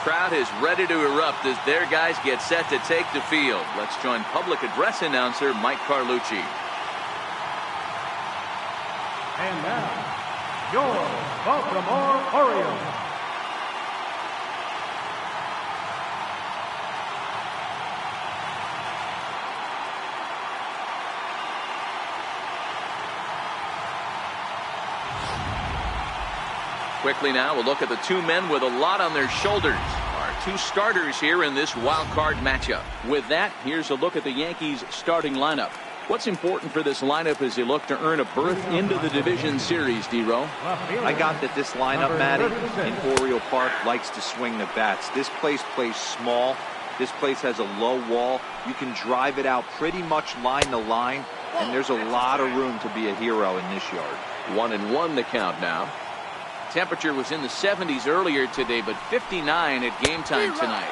crowd is ready to erupt as their guys get set to take the field. Let's join public address announcer Mike Carlucci. And now, your Baltimore Orioles. Quickly now, we'll look at the two men with a lot on their shoulders. Our two starters here in this wild card matchup. With that, here's a look at the Yankees starting lineup. What's important for this lineup as they look to earn a berth into the division series, D-Row? I got that this lineup, Matty, in Oriole Park likes to swing the bats. This place plays small. This place has a low wall. You can drive it out pretty much line to line, and there's a lot of room to be a hero in this yard. 1-1 the count now. Temperature was in the 70s earlier today, but 59 at game time tonight.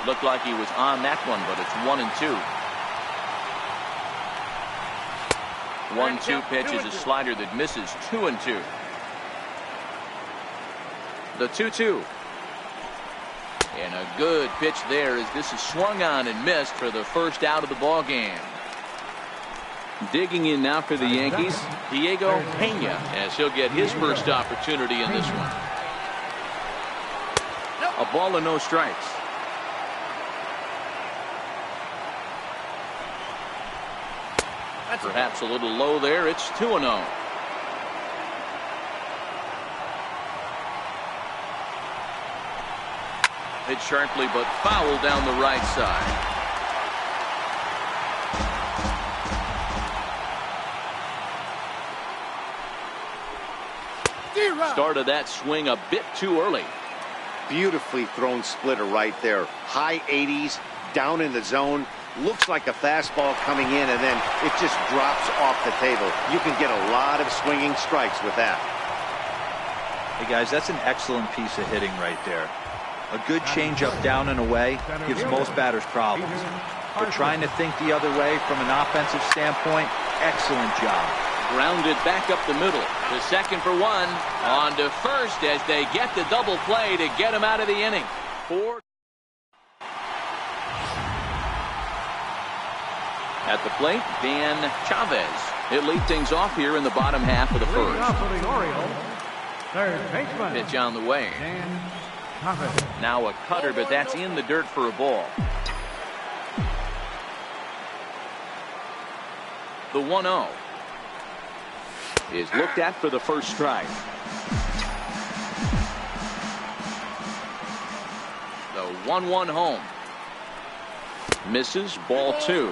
Looked like he was on that one, but it's 1-2. 1-2 pitch is a slider that misses. 2-2. The 2-2. And a good pitch there as this is swung on and missed for the first out of the ball game. Digging in now for the Yankees, Diego Pena, as he'll get his first opportunity in this one. A ball and no strikes. Perhaps a little low there. It's 2-0. Hit sharply but foul down the right side. Started that swing a bit too early. Beautifully thrown splitter right there. High 80s, down in the zone. Looks like a fastball coming in, and then it just drops off the table. You can get a lot of swinging strikes with that. Hey guys, that's an excellent piece of hitting right there. A good changeup down and away gives most batters problems. But trying to think the other way from an offensive standpoint, excellent job. Grounded back up the middle. To second for one. On to first as they get the double play to get him out of the inning. At the plate, Dan Chavez. He'll lead things off here in the bottom half of the first. Pitch on the way. Now a cutter, but that's in the dirt for a ball. The 1-0 is looked at for the first strike. The 1-1 home. Misses, ball 2.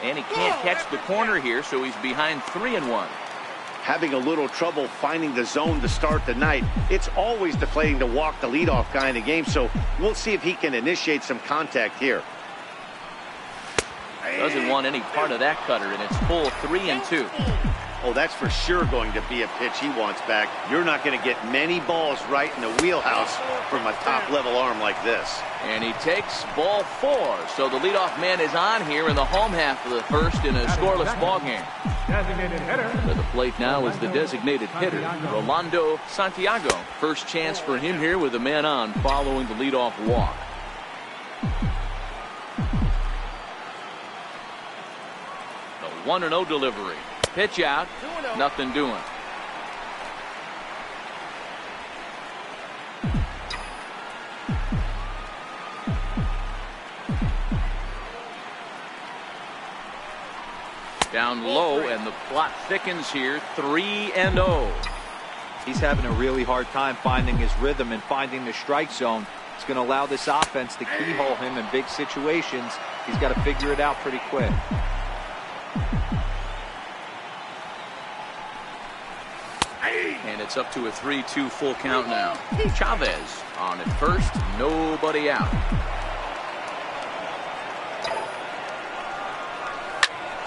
And he can't catch the corner here, so he's behind 3-1. Having a little trouble finding the zone to start the night. It's always deflating to walk the leadoff guy in the game, so we'll see if he can initiate some contact here. Doesn't want any part of that cutter, and it's full 3-2. Oh, that's for sure going to be a pitch he wants back. You're not going to get many balls right in the wheelhouse from a top-level arm like this. And he takes ball 4, so the leadoff man is on here in the home half of the first in a scoreless ball game. To the plate now is the designated hitter, Rolando Santiago. First chance for him here with a man on following the leadoff walk. The 1-0 delivery. Pitch out. Nothing doing. Down low, and the plot thickens here. 3-0. He's having a really hard time finding his rhythm and finding the strike zone. It's going to allow this offense to keyhole him in big situations. He's got to figure it out pretty quick. And it's up to a 3-2 full count now. Chavez on at first, nobody out.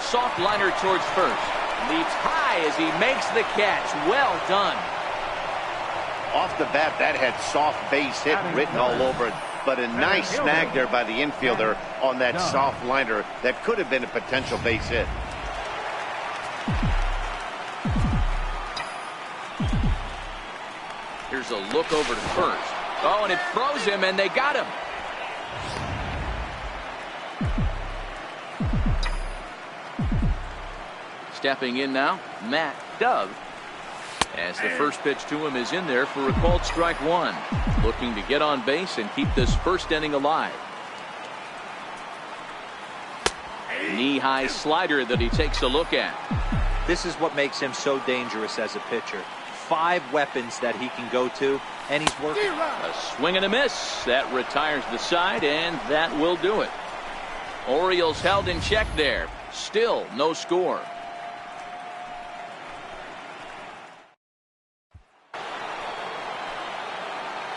Soft liner towards first. Leaps high as he makes the catch. Well done. Off the bat, that had soft base hit written all over it. But a nice snag there by the infielder on that soft liner that could have been a potential base hit. Here's a look over to first. Oh, and it throws him, and they got him. Stepping in now, Matt Dove. As the first pitch to him is in there for a called strike one. Looking to get on base and keep this first inning alive. Knee-high slider that he takes a look at. This is what makes him so dangerous as a pitcher. 5 weapons that he can go to, and he's working. A swing and a miss. That retires the side, and that will do it. Orioles held in check there. Still no score.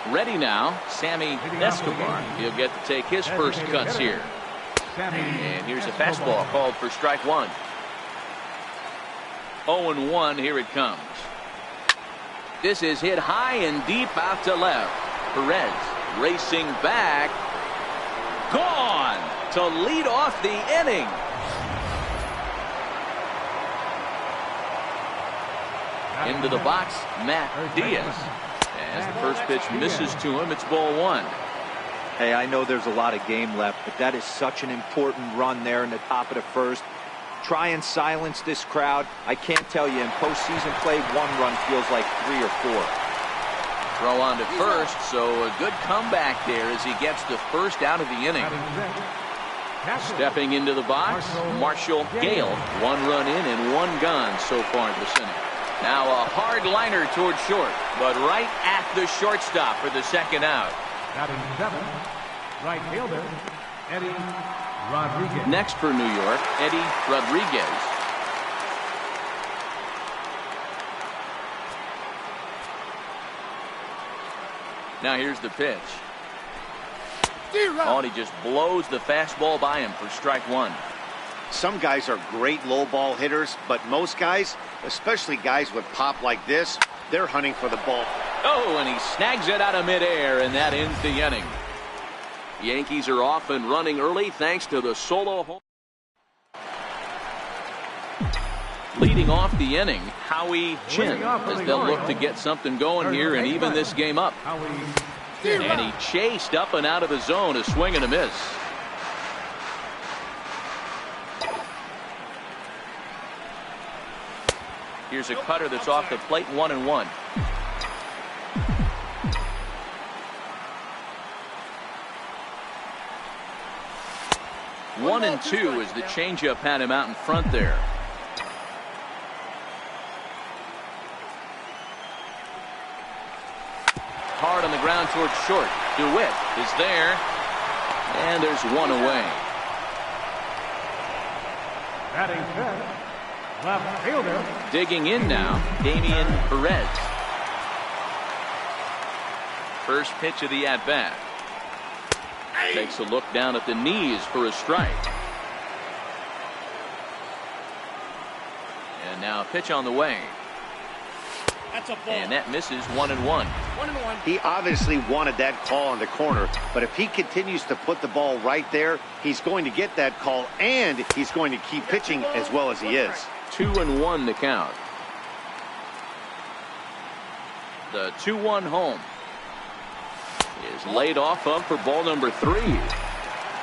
Ready now, Sammy Escobar. He'll get to take his first cuts here. And here's a fastball called for strike one. 0-1, here it comes. This is hit high and deep out to left. Perez racing back. Gone to lead off the inning. Into the box, Matt Diaz. As the first pitch misses to him, it's ball one. Hey, I know there's a lot of game left, but that is such an important run there in the top of the first. Try and silence this crowd. I can't tell you, in postseason play, 1 run feels like 3 or 4. Throw on to first, so a good comeback there as he gets the first out of the inning. Stepping into the box, Marshall Gale. 1 run in and 1 gone so far this inning. Now a hard liner toward short, but right at the shortstop for the second out. Batting 7, right fielder, Eddie Rodriguez. Next for New York, Eddie Rodriguez. Now here's the pitch. Oh, and he just blows the fastball by him for strike one. Some guys are great low ball hitters, but most guys, especially guys with pop like this, they're hunting for the ball. Oh, and he snags it out of midair, and that ends the inning. Yankees are off and running early thanks to the solo home. Leading off the inning, Howie Chin, as they'll look to get something going here and even this game up. And he chased up and out of the zone, a swing and a miss. Here's a cutter that's off the plate, 1-1. One and two as the changeup had him out in front there. Hard on the ground towards short. DeWitt is there, and there's one away. Batting 10, left fielder. Digging in now, Damian Perez. First pitch of the at-bat. Takes a look down at the knees for a strike. And now a pitch on the way. That's a ball. And that misses, 1-1. He obviously wanted that call on the corner, but if he continues to put the ball right there, he's going to get that call, and he's going to keep pitching as well as he is. 2-1 to count. The 2-1 home is laid off of for ball number 3.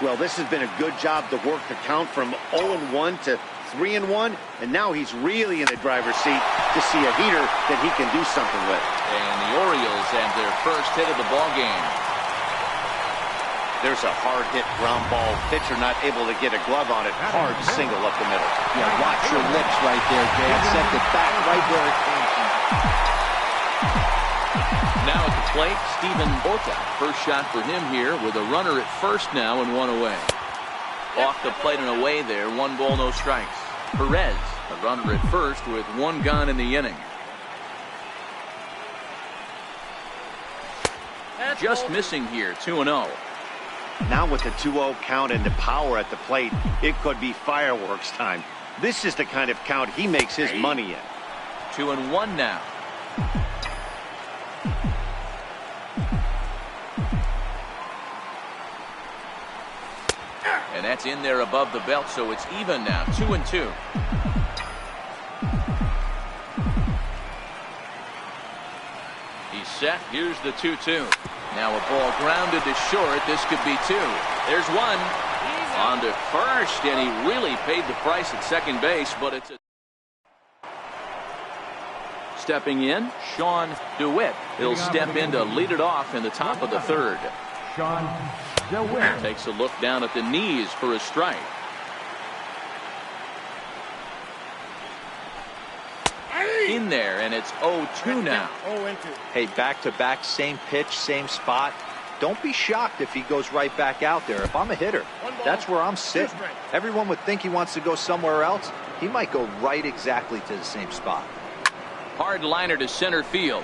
Well, this has been a good job to work the count from 0-1 to 3-1, and now he's really in the driver's seat to see a heater that he can do something with. And the Orioles have their first hit of the ball game. There's a hard hit ground ball. Pitcher not able to get a glove on it. Hard single up the middle. Yeah, watch your lips right there, Dad. Sent it back right where it came from. Now at the plate, Steven Bota. First shot for him here with a runner at first now and 1 away. Off the plate and away there, 1 ball, no strikes. Perez, a runner at first with 1 gone in the inning. Just missing here, 2-0. Now with the 2-0 count and the power at the plate, it could be fireworks time. This is the kind of count he makes his money in. 2-1 now. And that's in there above the belt, so it's even now, 2-2. He He's set. Here's the 2-2. Now a ball grounded to short. This could be two. There's one. On to first, and he really paid the price at second base, but it's a... Stepping in, Sean DeWitt. He'll step in to lead it off in the top of the third. Sean DeWitt takes a look down at the knees for a strike. In there, and it's 0-2 now. Hey, back-to-back, same pitch, same spot. Don't be shocked if he goes right back out there. If I'm a hitter, that's where I'm sitting. Everyone would think he wants to go somewhere else. He might go right exactly to the same spot. Hard liner to center field.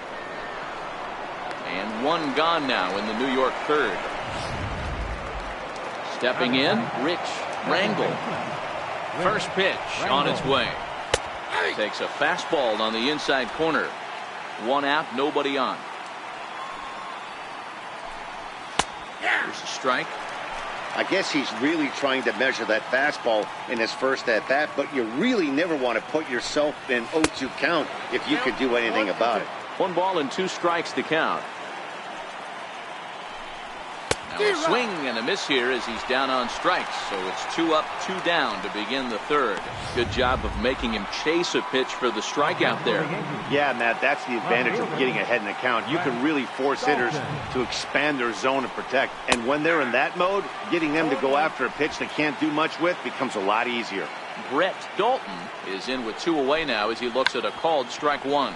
And one gone now in the New York third. Stepping in, Rich Rangel. First pitch on its way. Takes a fastball on the inside corner. One out, nobody on. Here's a strike. I guess he's really trying to measure that fastball in his first at bat, but you really never want to put yourself in 0-2 count if you could do anything about it. 1 ball and 2 strikes to count. Now a swing and a miss here as he's down on strikes, so it's 2 up, 2 down to begin the third. Good job of making him chase a pitch for the strikeout there. Yeah, Matt, that's the advantage of getting ahead in the count. You can really force hitters to expand their zone and protect, and when they're in that mode, getting them to go after a pitch they can't do much with becomes a lot easier. Brett Dalton is in with 2 away now as he looks at a called strike 1.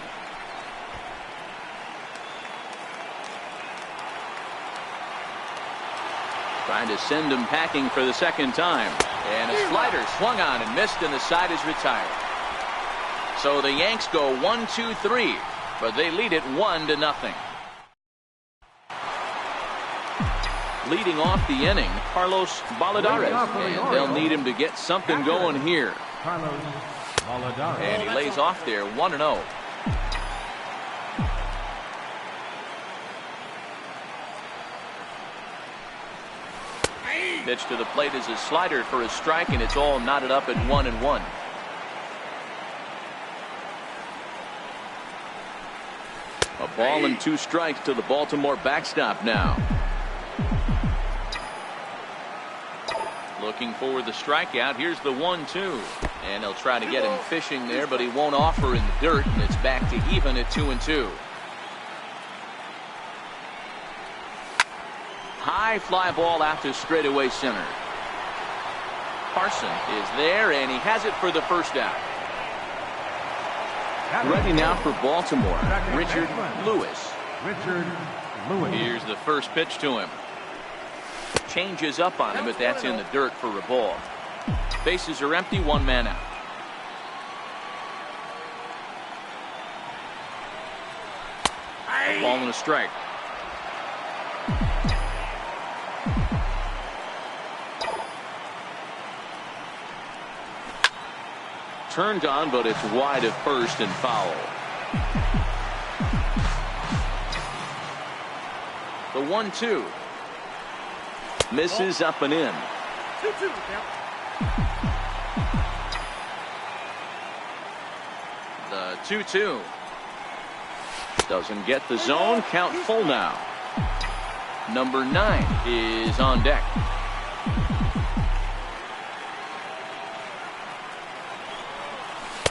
Trying to send him packing for the second time. And a slider swung on and missed, and the side is retired. So the Yanks go 1-2-3, but they lead it 1-0. Leading off the inning, Carlos Valladares, and they'll need him to get something going here. And he lays off there 1-0. Pitch to the plate is a slider for a strike, and it's all knotted up at 1-1. A ball and 2 strikes to the Baltimore backstop now. Looking for the strikeout. Here's the 1-2, and he'll try to get him fishing there, but he won't offer in the dirt, and it's back to even at 2-2. High fly ball out to straightaway center. Carson is there, and he has it for the first out. Ready now for Baltimore, Richard Lewis. Here's the first pitch to him. Changes up on him, but that's in the dirt for a ball. Bases are empty, 1 man out. Ball and a strike. Turned on, but it's wide of first and foul. The 1-2 misses up and in. 2-2. The 2-2 doesn't get the zone. Count full now. Number 9 is on deck.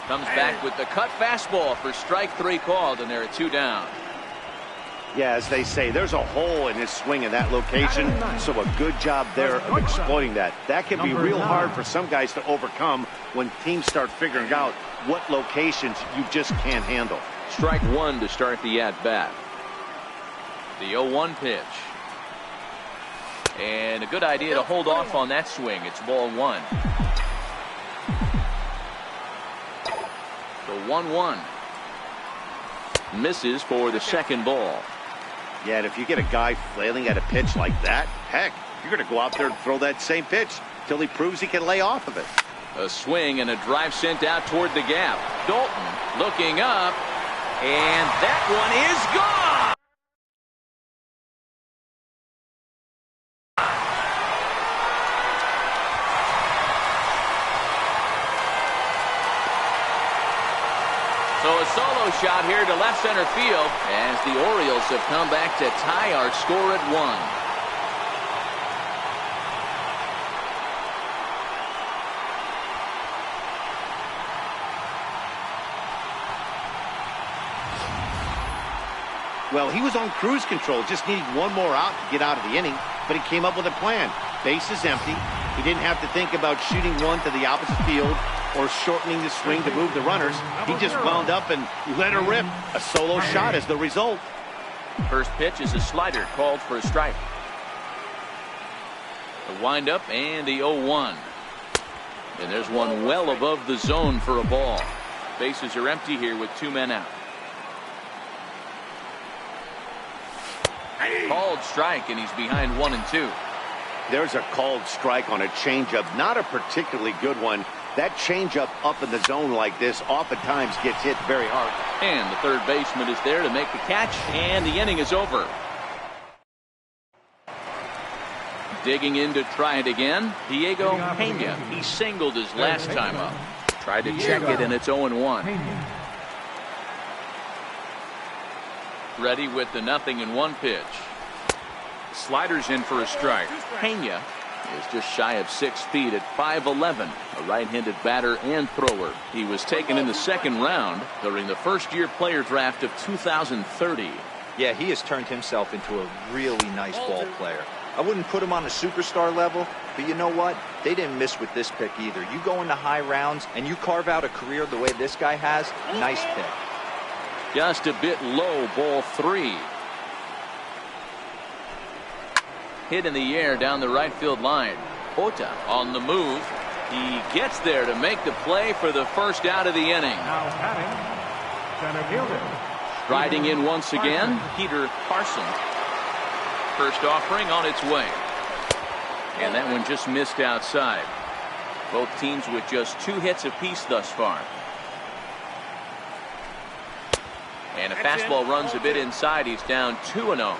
Comes back with the cut fastball for strike 3 called, and they're at 2 down. Yeah, as they say, there's a hole in his swing in that location, so a good job there of exploiting that. That can be real hard for some guys to overcome when teams start figuring out what locations you just can't handle. Strike 1 to start the at-bat. The 0-1 pitch. And a good idea to hold off on that swing. It's ball 1. The 1-1 misses for the second ball. Yeah, and if you get a guy flailing at a pitch like that, heck, you're going to go out there and throw that same pitch till he proves he can lay off of it. A swing and a drive sent out toward the gap. Dalton looking up, and that one is gone. So a solo shot here to left center field as the Orioles have come back to tie our score at 1. Well, he was on cruise control, just needing one more out to get out of the inning, but he came up with a plan. Base is empty. He didn't have to think about shooting one to the opposite field or shortening the swing to move the runners. He just wound up and let her rip. A solo shot is the result. First pitch is a slider called for a strike. The windup and the 0-1. And there's one well above the zone for a ball. Bases are empty here with 2 men out. Called strike, and he's behind 1-2. There's a called strike on a changeup, not a particularly good one. That changeup up in the zone like this oftentimes gets hit very hard. And the third baseman is there to make the catch, and the inning is over. Digging in to try it again, Diego Pena. He singled his last time up. Tried to check it, and it's 0-1. Ready with the 0-1 pitch. Sliders in for a strike. Pena is just shy of 6 feet at 5'11", a right-handed batter and thrower. He was taken in the second round during the first-year player draft of 2030. Yeah, he has turned himself into a really nice ball player. I wouldn't put him on a superstar level, but you know what? They didn't miss with this pick either. You go into high rounds and you carve out a career the way this guy has, nice pick. Just a bit low, ball 3. Hit in the air down the right field line. Ota on the move. He gets there to make the play for the first out of the inning. Now batting, center fielder. Riding in once again, Peter Carson. First offering on its way. And that one just missed outside. Both teams with just 2 hits apiece thus far. And a fastball runs a bit inside. He's down 2-0.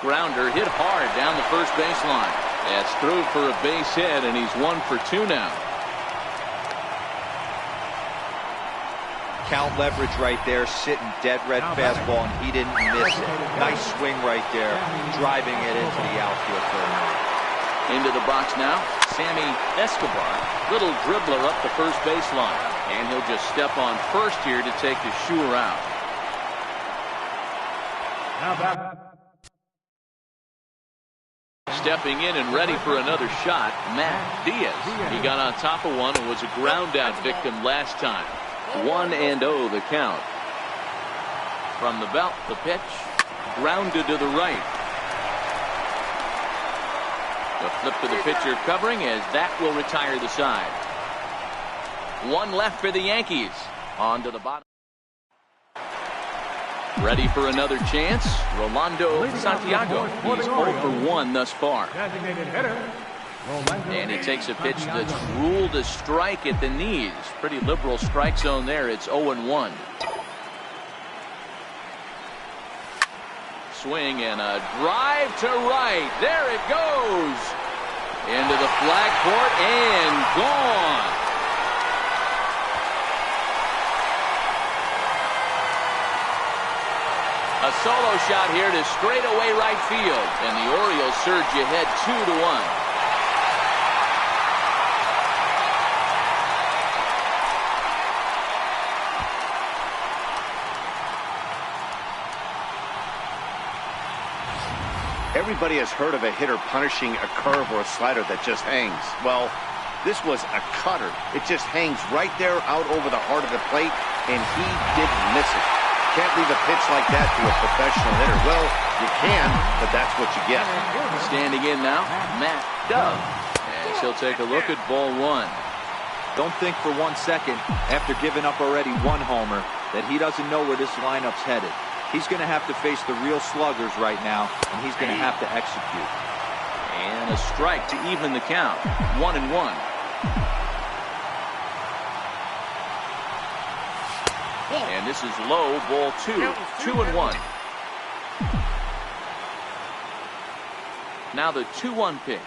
Grounder hit hard down the first baseline. That's through for a base hit, and he's 1 for 2 now. Count leverage right there, sitting dead red fastball, and he didn't miss it. Nice swing right there, driving it into the outfield for a minute. Into the box now, Sammy Escobar. Little dribbler up the first baseline. And he'll just step on first here to take the sure out. Now back. Stepping in and ready for another shot, Matt Diaz. He got on top of one and was a ground out victim last time. 1-0 the count. From the belt, the pitch. Grounded to the right. The flip to the pitcher covering as that will retire the side. 1 left for the Yankees. On to the bottom. Ready for another chance. Rolando Santiago. He's 0 for 1 thus far. Designated hitter. And he takes a pitch that's ruled a strike at the knees. Pretty liberal strike zone there. It's 0-1. Swing and a drive to right. There it goes. Into the flag court and gone. A solo shot here to straightaway right field. And the Orioles surge ahead 2-1. Everybody has heard of a hitter punishing a curve or a slider that just hangs. Well, this was a cutter. It just hangs right there out over the heart of the plate, and he didn't miss it. Can't leave a pitch like that to a professional hitter. Well, you can, but that's what you get. Standing in now, Matt Dove. As he'll take a look at ball 1. Don't think for 1 second, after giving up already 1 homer, that he doesn't know where this lineup's headed. He's going to have to face the real sluggers right now, and he's going to have to execute. And a strike to even the count. 1-1. And this is low, ball 2. 2-1. Now the 2-1 pitch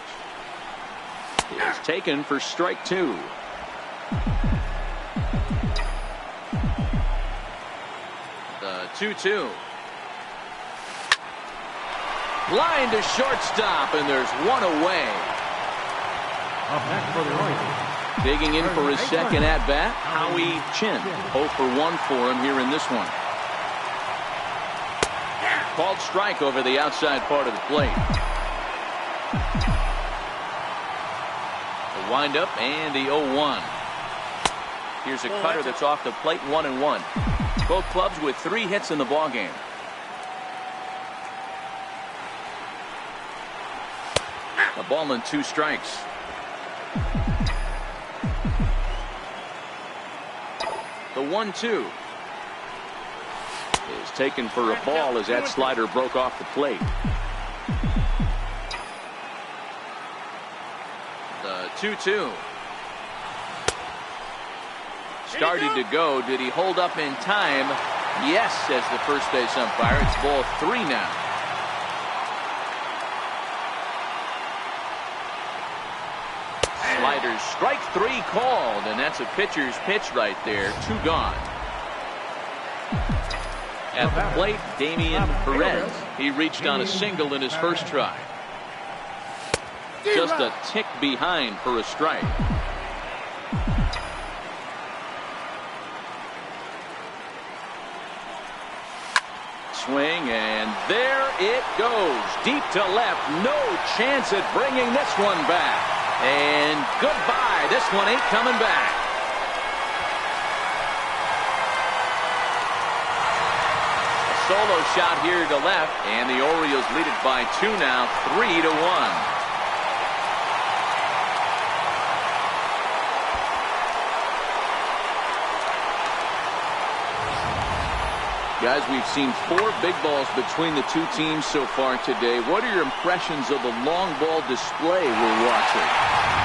is taken for strike 2. The 2-2. Line to shortstop, and there's one away. Up next for the Orioles. Digging in for his second at-bat, Howie Chin. 0 for 1 for him here in this one. Called strike over the outside part of the plate. The windup and the 0-1. Here's a cutter that's off the plate, 1-1. Both clubs with 3 hits in the ballgame. A ball and 2 strikes. The 1-2 is taken for a ball as that slider broke off the plate. The 2-2 started to go. Did he hold up in time? Yes, says the first base umpire. It's ball 3 now. Sliders, strike 3 called, and that's a pitcher's pitch right there. 2 gone. At the plate, Damian Perez. He reached on a single in his first try. Just a tick behind for a strike. Swing, and there it goes. Deep to left. No chance at bringing this one back. And goodbye. This one ain't coming back. A solo shot here to left, and the Orioles lead it by 2 now, 3-1. Guys, we've seen 4 big balls between the 2 teams so far today. What are your impressions of the long ball display we're watching?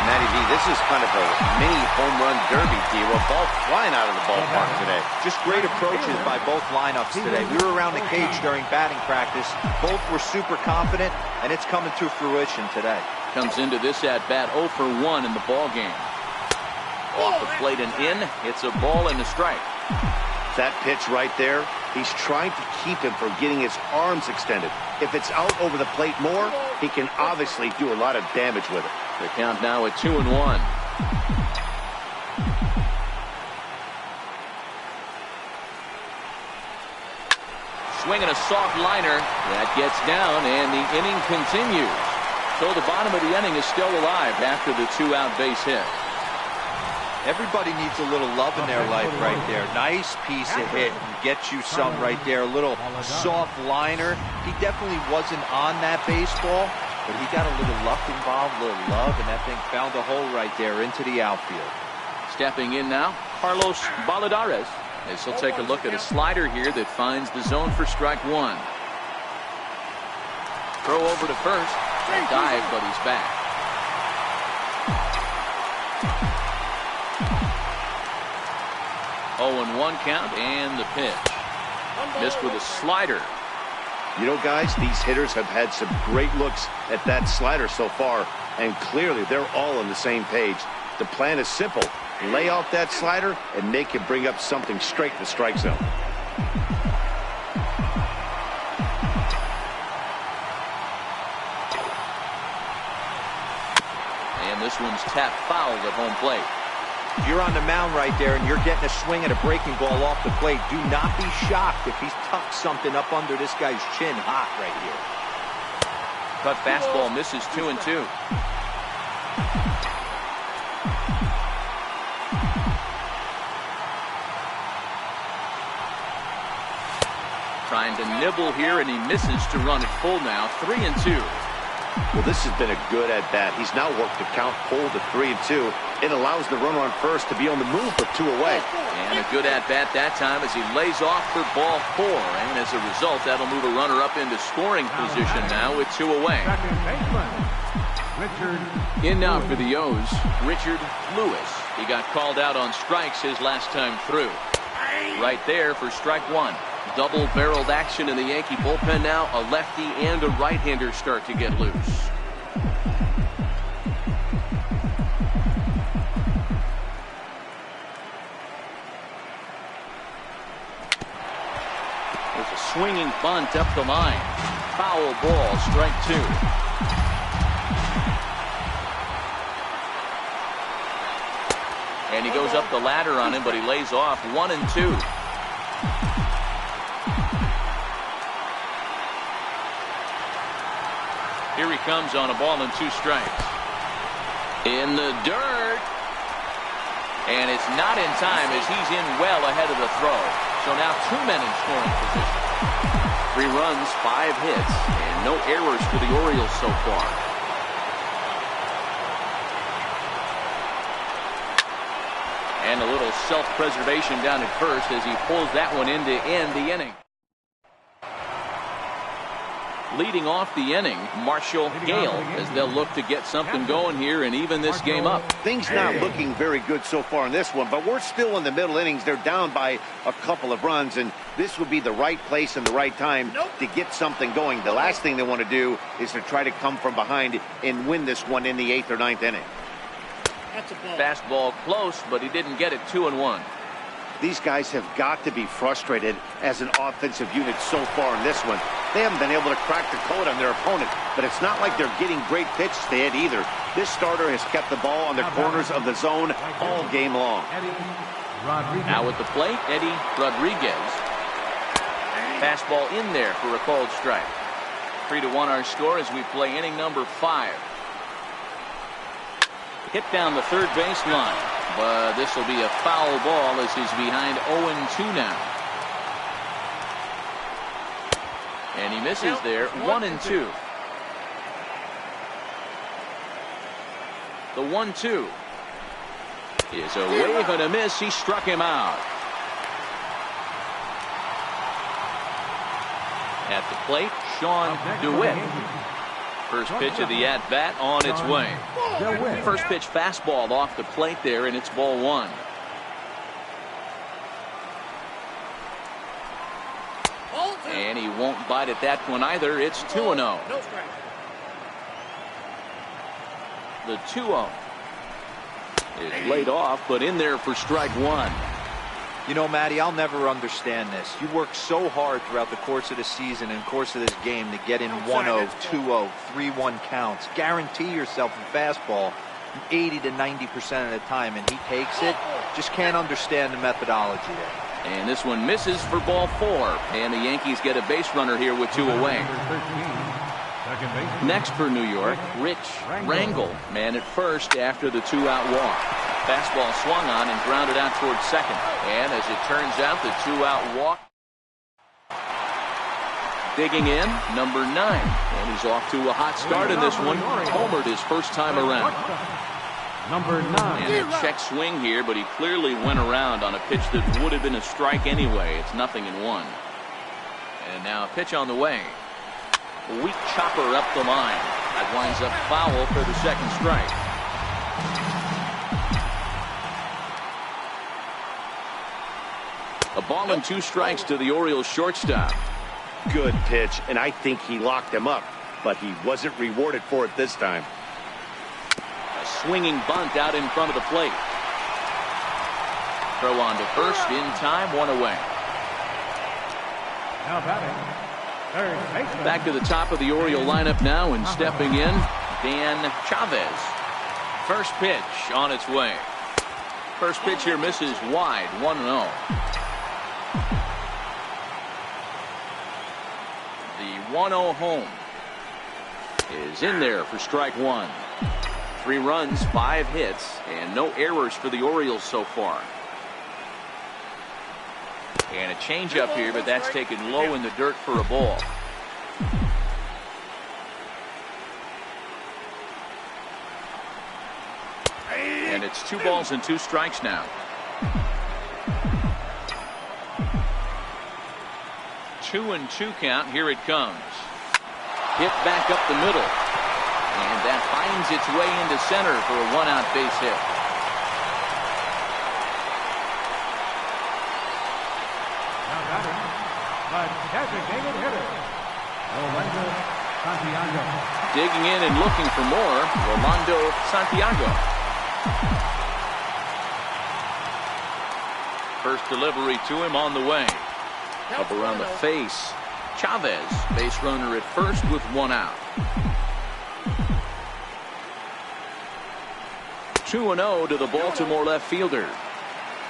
Matty V, this is kind of a mini home run derby, D-Roll. Ball flying out of the ballpark today. Just great approaches by both lineups today. We were around the cage during batting practice. Both were super confident, and it's coming to fruition today. Comes into this at-bat 0 for 1 in the ballgame. Off the plate and in. It's a ball and a strike. That pitch right there, he's trying to keep him from getting his arms extended. If it's out over the plate more, he can obviously do a lot of damage with it. The count now at 2-1. Swinging a soft liner. That gets down, and the inning continues. So the bottom of the inning is still alive after the 2-out base hit. Everybody needs a little love in their life right there. Nice piece of hit. Get you some right there. A little soft liner. He definitely wasn't on that baseball, but he got a little luck involved, a little love, and that thing found a hole right there into the outfield. Stepping in now, Carlos Baladares. As he'll take a look at a slider here that finds the zone for strike 1. Throw over to first. A dive, but he's back. Oh, and 1 count, and the pitch. Missed with a slider. You know, guys, these hitters have had some great looks at that slider so far, and clearly they're all on the same page. The plan is simple. Lay off that slider and make him bring up something straight in the strike zone. And this one's tapped foul at home plate. If you're on the mound right there and you're getting a swing at a breaking ball off the plate, do not be shocked if he's tucked something up under this guy's chin hot right here. Cut fastball misses 2-2. Trying to nibble here, and he misses to run it full now. 3-2. Well, this has been a good at-bat. He's now worked the count pulled to 3-2. It allows the runner on first to be on the move with 2 away. And a good at-bat that time as he lays off for ball 4. And as a result, that'll move a runner up into scoring position now with 2 away. In now for the O's, Richard Lewis. He got called out on strikes his last time through. Right there for strike 1. Double-barreled action in the Yankee bullpen now. A lefty and a right-hander start to get loose. There's a swinging bunt up the line. Foul ball, strike two. And he goes up the ladder on him, but he lays off 1-2. Here he comes on a ball and 2 strikes. In the dirt. And it's not in time as he's in well ahead of the throw. So now 2 men in scoring position. 3 runs, 5 hits, and no errors for the Orioles so far. And a little self-preservation down at first as he pulls that one in to end the inning. Leading off the inning, Marshall Gale, as they'll look to get something going here and even this game up. Things not looking very good so far in this one, but we're still in the middle innings. They're down by a couple of runs, and this would be the right place and the right time to get something going. The last thing they want to do is to try to come from behind and win this one in the 8th or 9th inning. That's a ball. Fastball close, but he didn't get it. 2-1. These guys have got to be frustrated as an offensive unit so far in this one. They haven't been able to crack the code on their opponent, but it's not like they're getting great pitches to hit either. This starter has kept the ball on the corners of the zone all game long. Now at the plate, Eddie Rodriguez. Fastball in there for a called strike. 3-1 our score as we play inning number 5. Hit down the third baseline, but this will be a foul ball as he's behind 0-2 now. And he misses there. 1-2. The 1-2 is a wave and a miss. He struck him out. At the plate, Sean DeWitt. First pitch of the at-bat on its way. First pitch fastball off the plate there, and it's ball 1. And he won't bite at that one either. It's 2-0. The 2-0 is laid off, but in there for strike 1. You know, Matty, I'll never understand this. You work so hard throughout the course of the season and course of this game to get in 1-0, 2-0, 3-1 counts. Guarantee yourself a fastball 80 to 90% of the time, and he takes it. Just can't understand the methodology there. And this one misses for ball 4. And the Yankees get a base runner here with 2 away. Next for New York, Rich Rangel, man at first after the 2-out walk. Fastball swung on and grounded out towards second. And as it turns out, the 2-out walk. Digging in, number 9. And he's off to a hot start in this one. Homered his first time around. Number 9. And a check swing here, but he clearly went around on a pitch that would have been a strike anyway. It's 0-1. And now a pitch on the way. A weak chopper up the line. That winds up foul for the second strike. A ball and 2 strikes to the Orioles shortstop. Good pitch, and I think he locked him up, but he wasn't rewarded for it this time. A swinging bunt out in front of the plate. Throw on to first in time, 1 away. Now batting, third baseman. Back to the top of the Oriole lineup now, and stepping in, Dan Chavez. First pitch on its way. First pitch here misses wide, 1-0. The 1-0 home is in there for strike 1. 3 runs, 5 hits, and no errors for the Orioles so far. And a changeup here, but that's taken low in the dirt for a ball. And it's 2 balls and 2 strikes now. 2-2 count. Here it comes. Hit back up the middle. And that finds its way into center for a 1-out base hit. Now batting, the designated hitter, Rolando Santiago. Digging in and looking for more, Rolando Santiago. First delivery to him on the way. Up around the face. Chavez, base runner at first with one out. 2-0 to the Baltimore left fielder.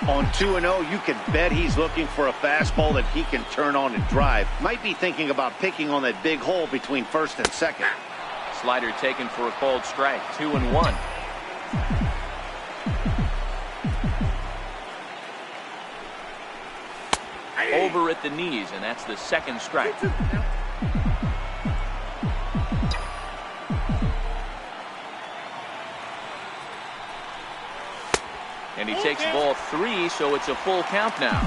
On 2-0, you can bet he's looking for a fastball that he can turn on and drive. Might be thinking about picking on that big hole between first and second. Slider taken for a called strike. 2-1. Over at the knees, and that's the second strike. And he takes ball 3, so it's a full count now.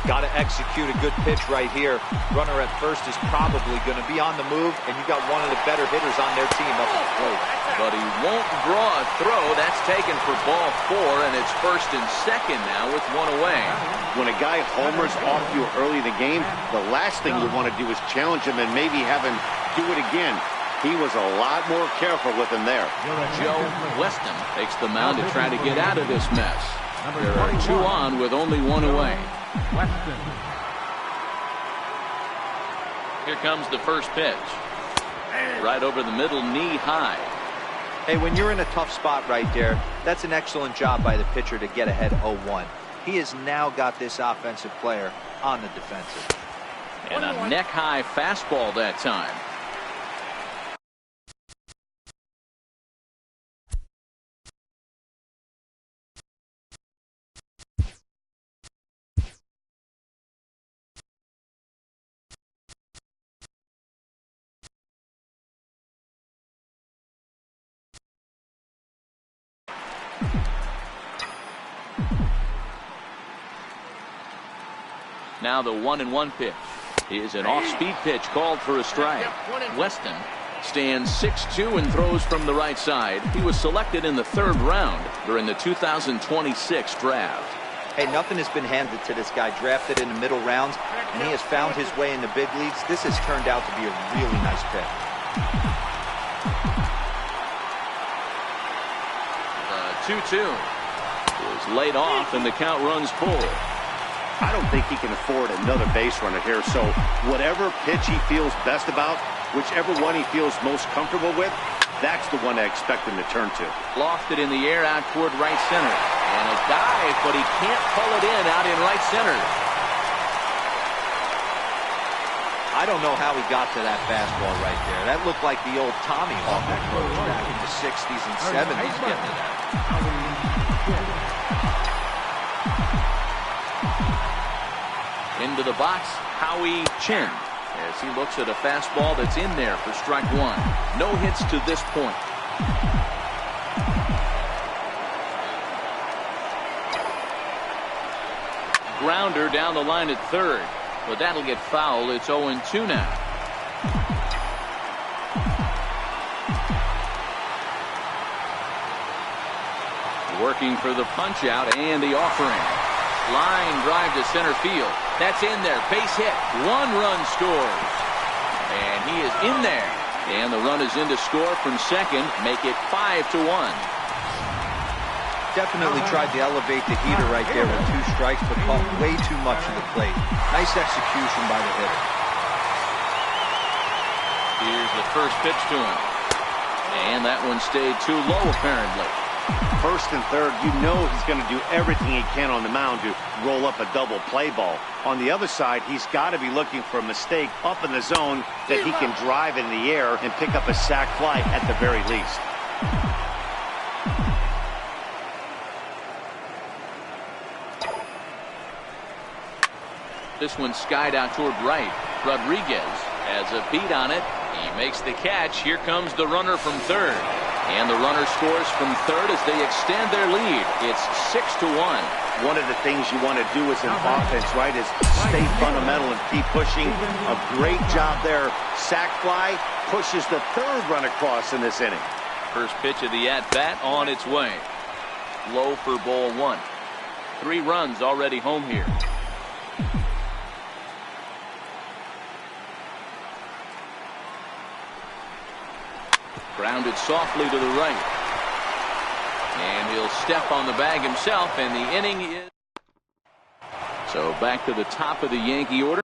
Got to execute a good pitch right here. Runner at first is probably going to be on the move, and you got one of the better hitters on their team up at the plate. But he won't draw a throw. That's taken for ball 4, and it's first and second now with one away. When a guy homers off you early in the game, the last thing you want to do is challenge him and maybe have him do it again. He was a lot more careful with him there. Joe Weston takes the mound to try to get out of this mess. There are 2 on with only 1 away. Here comes the first pitch. Right over the middle, knee high. Hey, when you're in a tough spot right there, that's an excellent job by the pitcher to get ahead 0-1. He has now got this offensive player on the defensive. And a neck-high fastball that time. Now the 1-1 pitch is an off-speed pitch called for a strike. Weston stands 6'2" and throws from the right side. He was selected in the 3rd round during the 2026 draft. Hey, nothing has been handed to this guy. Drafted in the middle rounds, and he has found his way in the big leagues. This has turned out to be a really nice pick. The 2-2 is laid off, and the count runs full. I don't think he can afford another base runner here, so whatever pitch he feels best about, whichever one he feels most comfortable with, that's the one I expect him to turn to. Lofted in the air out toward right center. And a dive, but he can't pull it in out in right center. I don't know how he got to that fastball right there. That looked like the old Tommy Hawk approach back in the 60s and 70s getting to that. Into the box, Howie Chin, as he looks at a fastball that's in there for strike 1. No hits to this point. Grounder down the line at 3rd, but that'll get foul. It's 0-2 now. Working for the punch out and the offering. Line drive to center field. That's in there. Base hit. 1 run scores. And he is in there. And the run is in to score from second. Make it 5-1. Definitely tried to elevate the heater right there with 2 strikes, but caught way too much of the plate. Nice execution by the hitter. Here's the first pitch to him. And that one stayed too low, apparently. First and third, you know he's going to do everything he can on the mound to roll up a double play ball. On the other side, he's got to be looking for a mistake up in the zone that he can drive in the air and pick up a sac fly at the very least. This one skied out toward right. Rodriguez has a beat on it. He makes the catch. Here comes the runner from 3rd. And the runner scores from 3rd as they extend their lead. It's 6-1. One of the things you want to do as an offense, right, is stay fundamental and keep pushing. A great job there. Sac fly pushes the 3rd run across in this inning. First pitch of the at-bat on its way. Low for ball 1. 3 runs already home here. Grounded softly to the right. And he'll step on the bag himself, and the inning is... So back to the top of the Yankee order.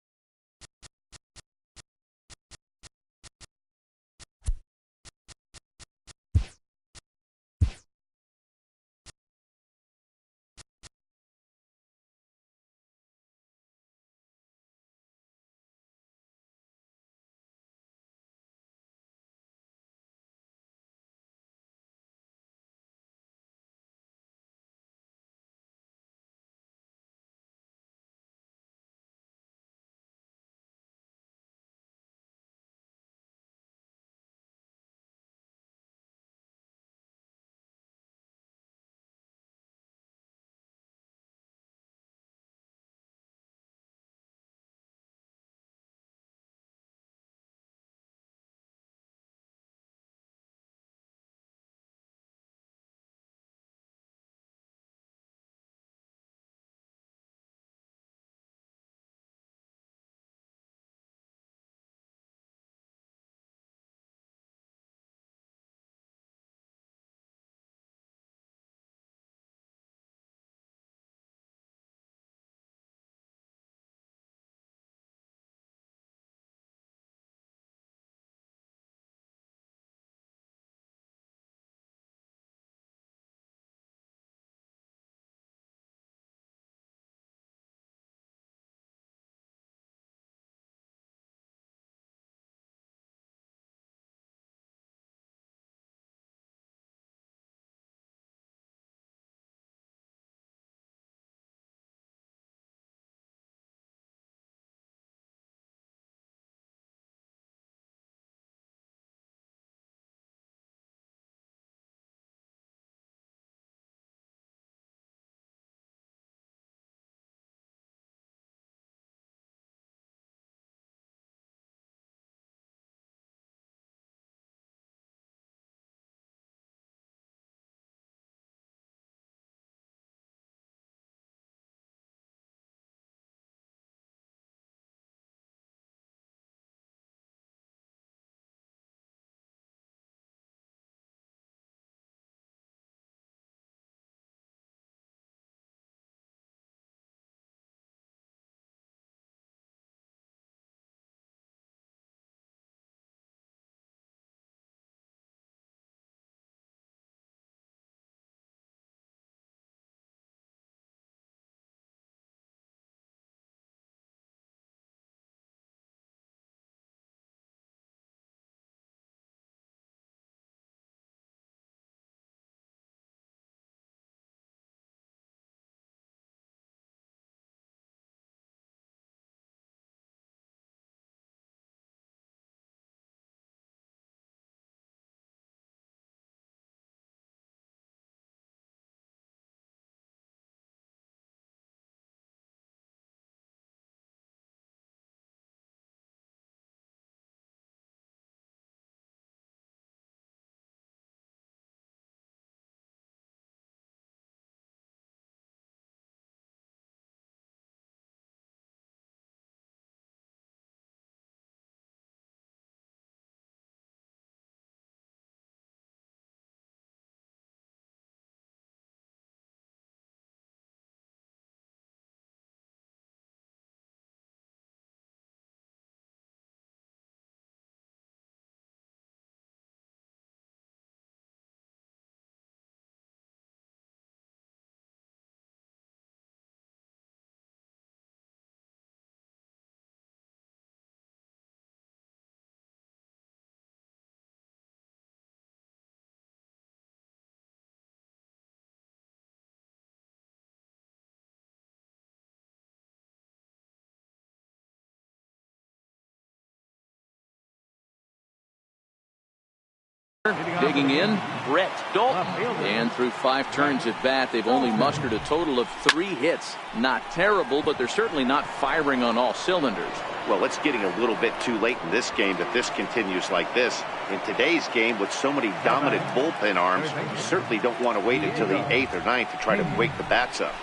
Digging in, Brett Dalton. And through 5 turns at bat, they've only mustered a total of 3 hits. Not terrible, but they're certainly not firing on all cylinders. Well, it's getting a little bit too late in this game if this continues like this. In today's game, with so many dominant bullpen arms, you certainly don't want to wait until the 8th or 9th to try to wake the bats up.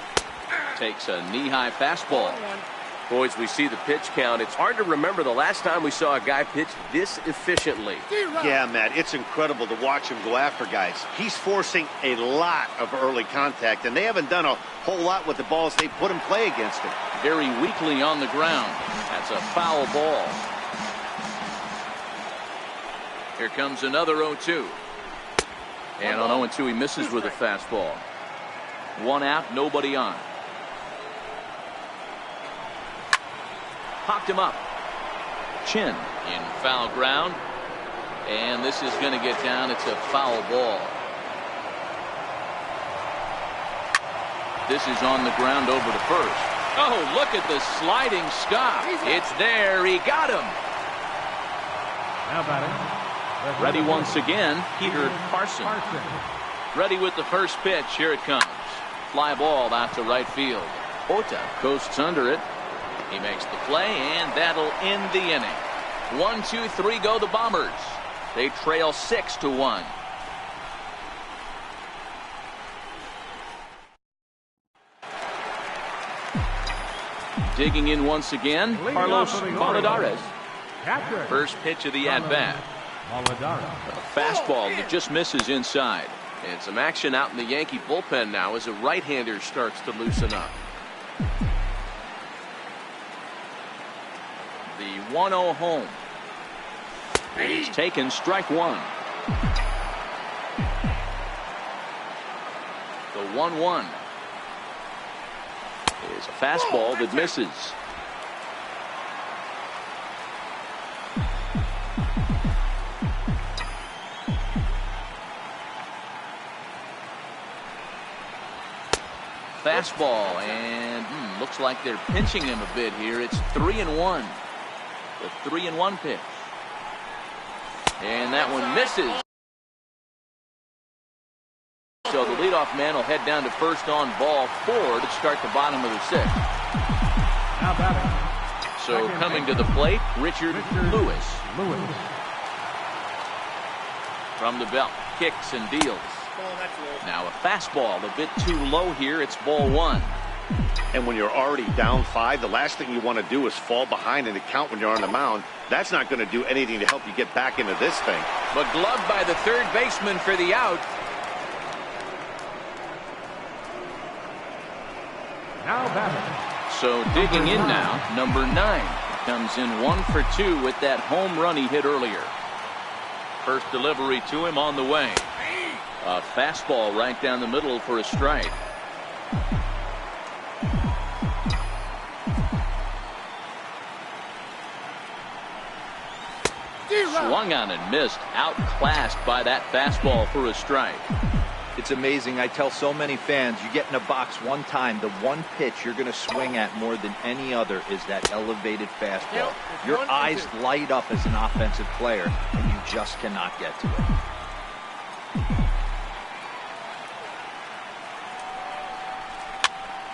Takes a knee-high fastball. Boys, we see the pitch count. It's hard to remember the last time we saw a guy pitch this efficiently. Yeah, Matt, it's incredible to watch him go after guys. He's forcing a lot of early contact, and they haven't done a whole lot with the balls they put in play against him. Very weakly on the ground. That's a foul ball. Here comes another 0-2. And on 0-2, he misses with a fastball. 1 out, nobody on. Popped him up. Chin in foul ground. And this is going to get down. It's a foul ball. This is on the ground over to first. Oh, look at the sliding stop. It's there. He got him. Now batting. Ready once again, Peter Carson. Ready with the first pitch. Here it comes. Fly ball out to right field. Ota coasts under it. He makes the play, and that'll end the inning. 1, 2, 3 go the Bombers. They trail 6-1. Digging in once again, Carlos Valladares. First pitch of the at-bat. A fastball that just misses inside. And some action out in the Yankee bullpen now as a right-hander starts to loosen up. The 1-0 home. He's taken strike 1. The 1-1 is a fastball that misses. Fastball, and looks like they're pinching him a bit here. It's 3-1. The 3-1 pitch. And that one misses. So the leadoff man will head down to first on ball 4 to start the bottom of the 6th. Now batting. So coming to the plate, Richard Lewis. From the belt, kicks and deals. Now a fastball a bit too low here. It's ball 1. And when you're already down 5, the last thing you want to do is fall behind in the count when you're on the mound. That's not going to do anything to help you get back into this thing. But gloved by the third baseman for the out. Now batting. So digging in now, number 9 comes in 1 for 2 with that home run he hit earlier. First delivery to him on the way. A fastball right down the middle for a strike. Swung on and missed. Outclassed by that fastball for a strike. It's amazing. I tell so many fans, you get in a box one time, the one pitch you're going to swing at more than any other is that elevated fastball. Your eyes light up as an offensive player, and you just cannot get to it.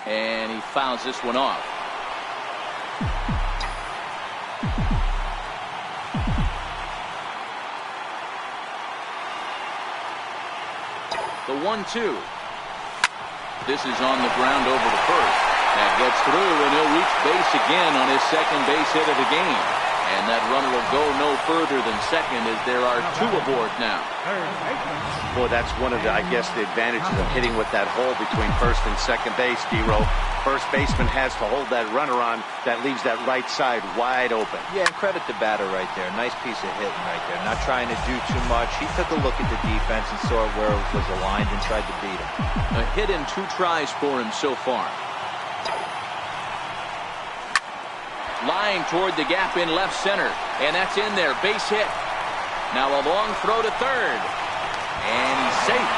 And he fouls this one off. The 1-2. This is on the ground over to first. That gets through, and he'll reach base again on his second base hit of the game. And that runner will go no further than second as there are 2 aboard now. Boy, that's one of the, I guess, the advantages of hitting with that hole between first and second base, D-Row. First baseman has to hold that runner on. That leaves that right side wide open. Yeah, and credit the batter right there. Nice piece of hitting right there. Not trying to do too much. He took a look at the defense and saw where it was aligned and tried to beat him. A hit in 2 tries for him so far. Line toward the gap in left center. And that's in there. Base hit. Now a long throw to third. And he's safe.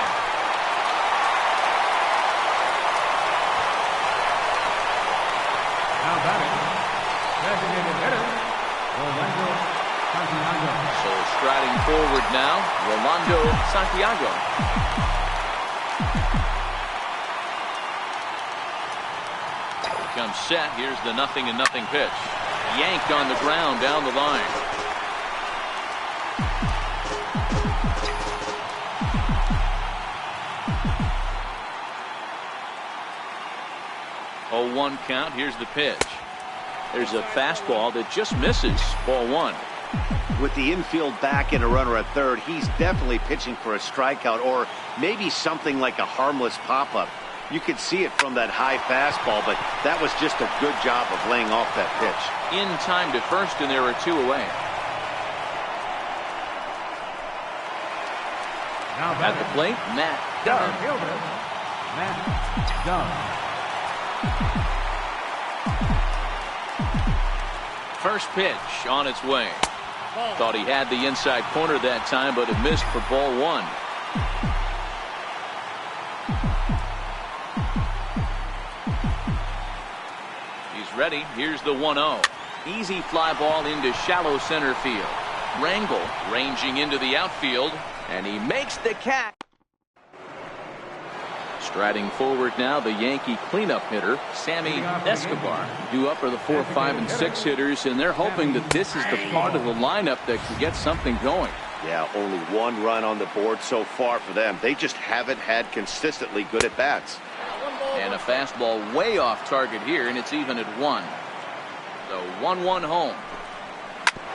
Now batting. Designated hitter. So Striding forward now, Rolando Santiago. Comes set. Here's the 0-0 pitch. Yanked on the ground down the line. Oh, 1 count. Here's the pitch. There's a fastball that just misses. Ball 1. With the infield back and a runner at third, he's definitely pitching for a strikeout or maybe something like a harmless pop-up. You could see it from that high fastball, but that was just a good job of laying off that pitch. In time to first, and there are 2 away. Now At the plate, Matt Dunn. fielder, Matt Dunn. First pitch on its way. Thought he had the inside corner that time, but it missed for ball 1. Ready. Here's the 1-0. Easy fly ball into shallow center field. Rangel ranging into the outfield, and he makes the catch. Striding forward now, the Yankee cleanup hitter, Sammy Escobar. Due up are the 4, 5, and 6 hitters, and they're hoping that this is the part of the lineup that can get something going. Yeah, only 1 run on the board so far for them. They just haven't had consistently good at bats. And a fastball way off target here, and it's even at 1. So 1-1 home.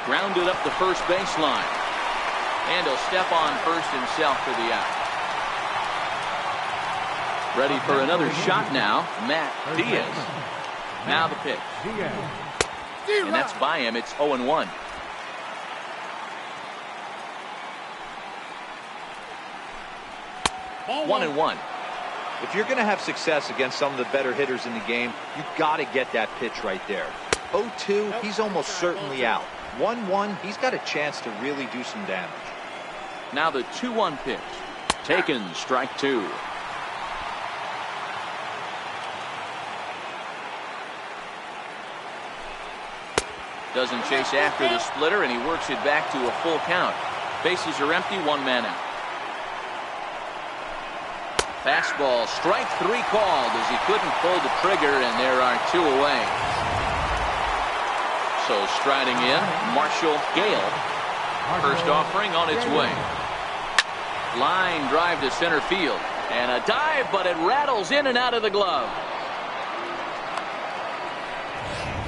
Grounded up the first baseline. And he'll step on first himself for the out. Ready for another shot now, Matt Diaz. Now the pitch. And that's by him. It's 0-1. Ball 1-1. If you're going to have success against some of the better hitters in the game, you've got to get that pitch right there. 0-2, he's almost certainly out. 1-1, he's got a chance to really do some damage. Now the 2-1 pitch. Taken, strike 2. Doesn't chase after the splitter, and he works it back to a full count. Bases are empty, 1 man out. Fastball, strike 3 called as he couldn't pull the trigger, and there are 2 away. So striding in, Marshall Gale. First offering on its way. Line drive to center field. And a dive, but it rattles in and out of the glove.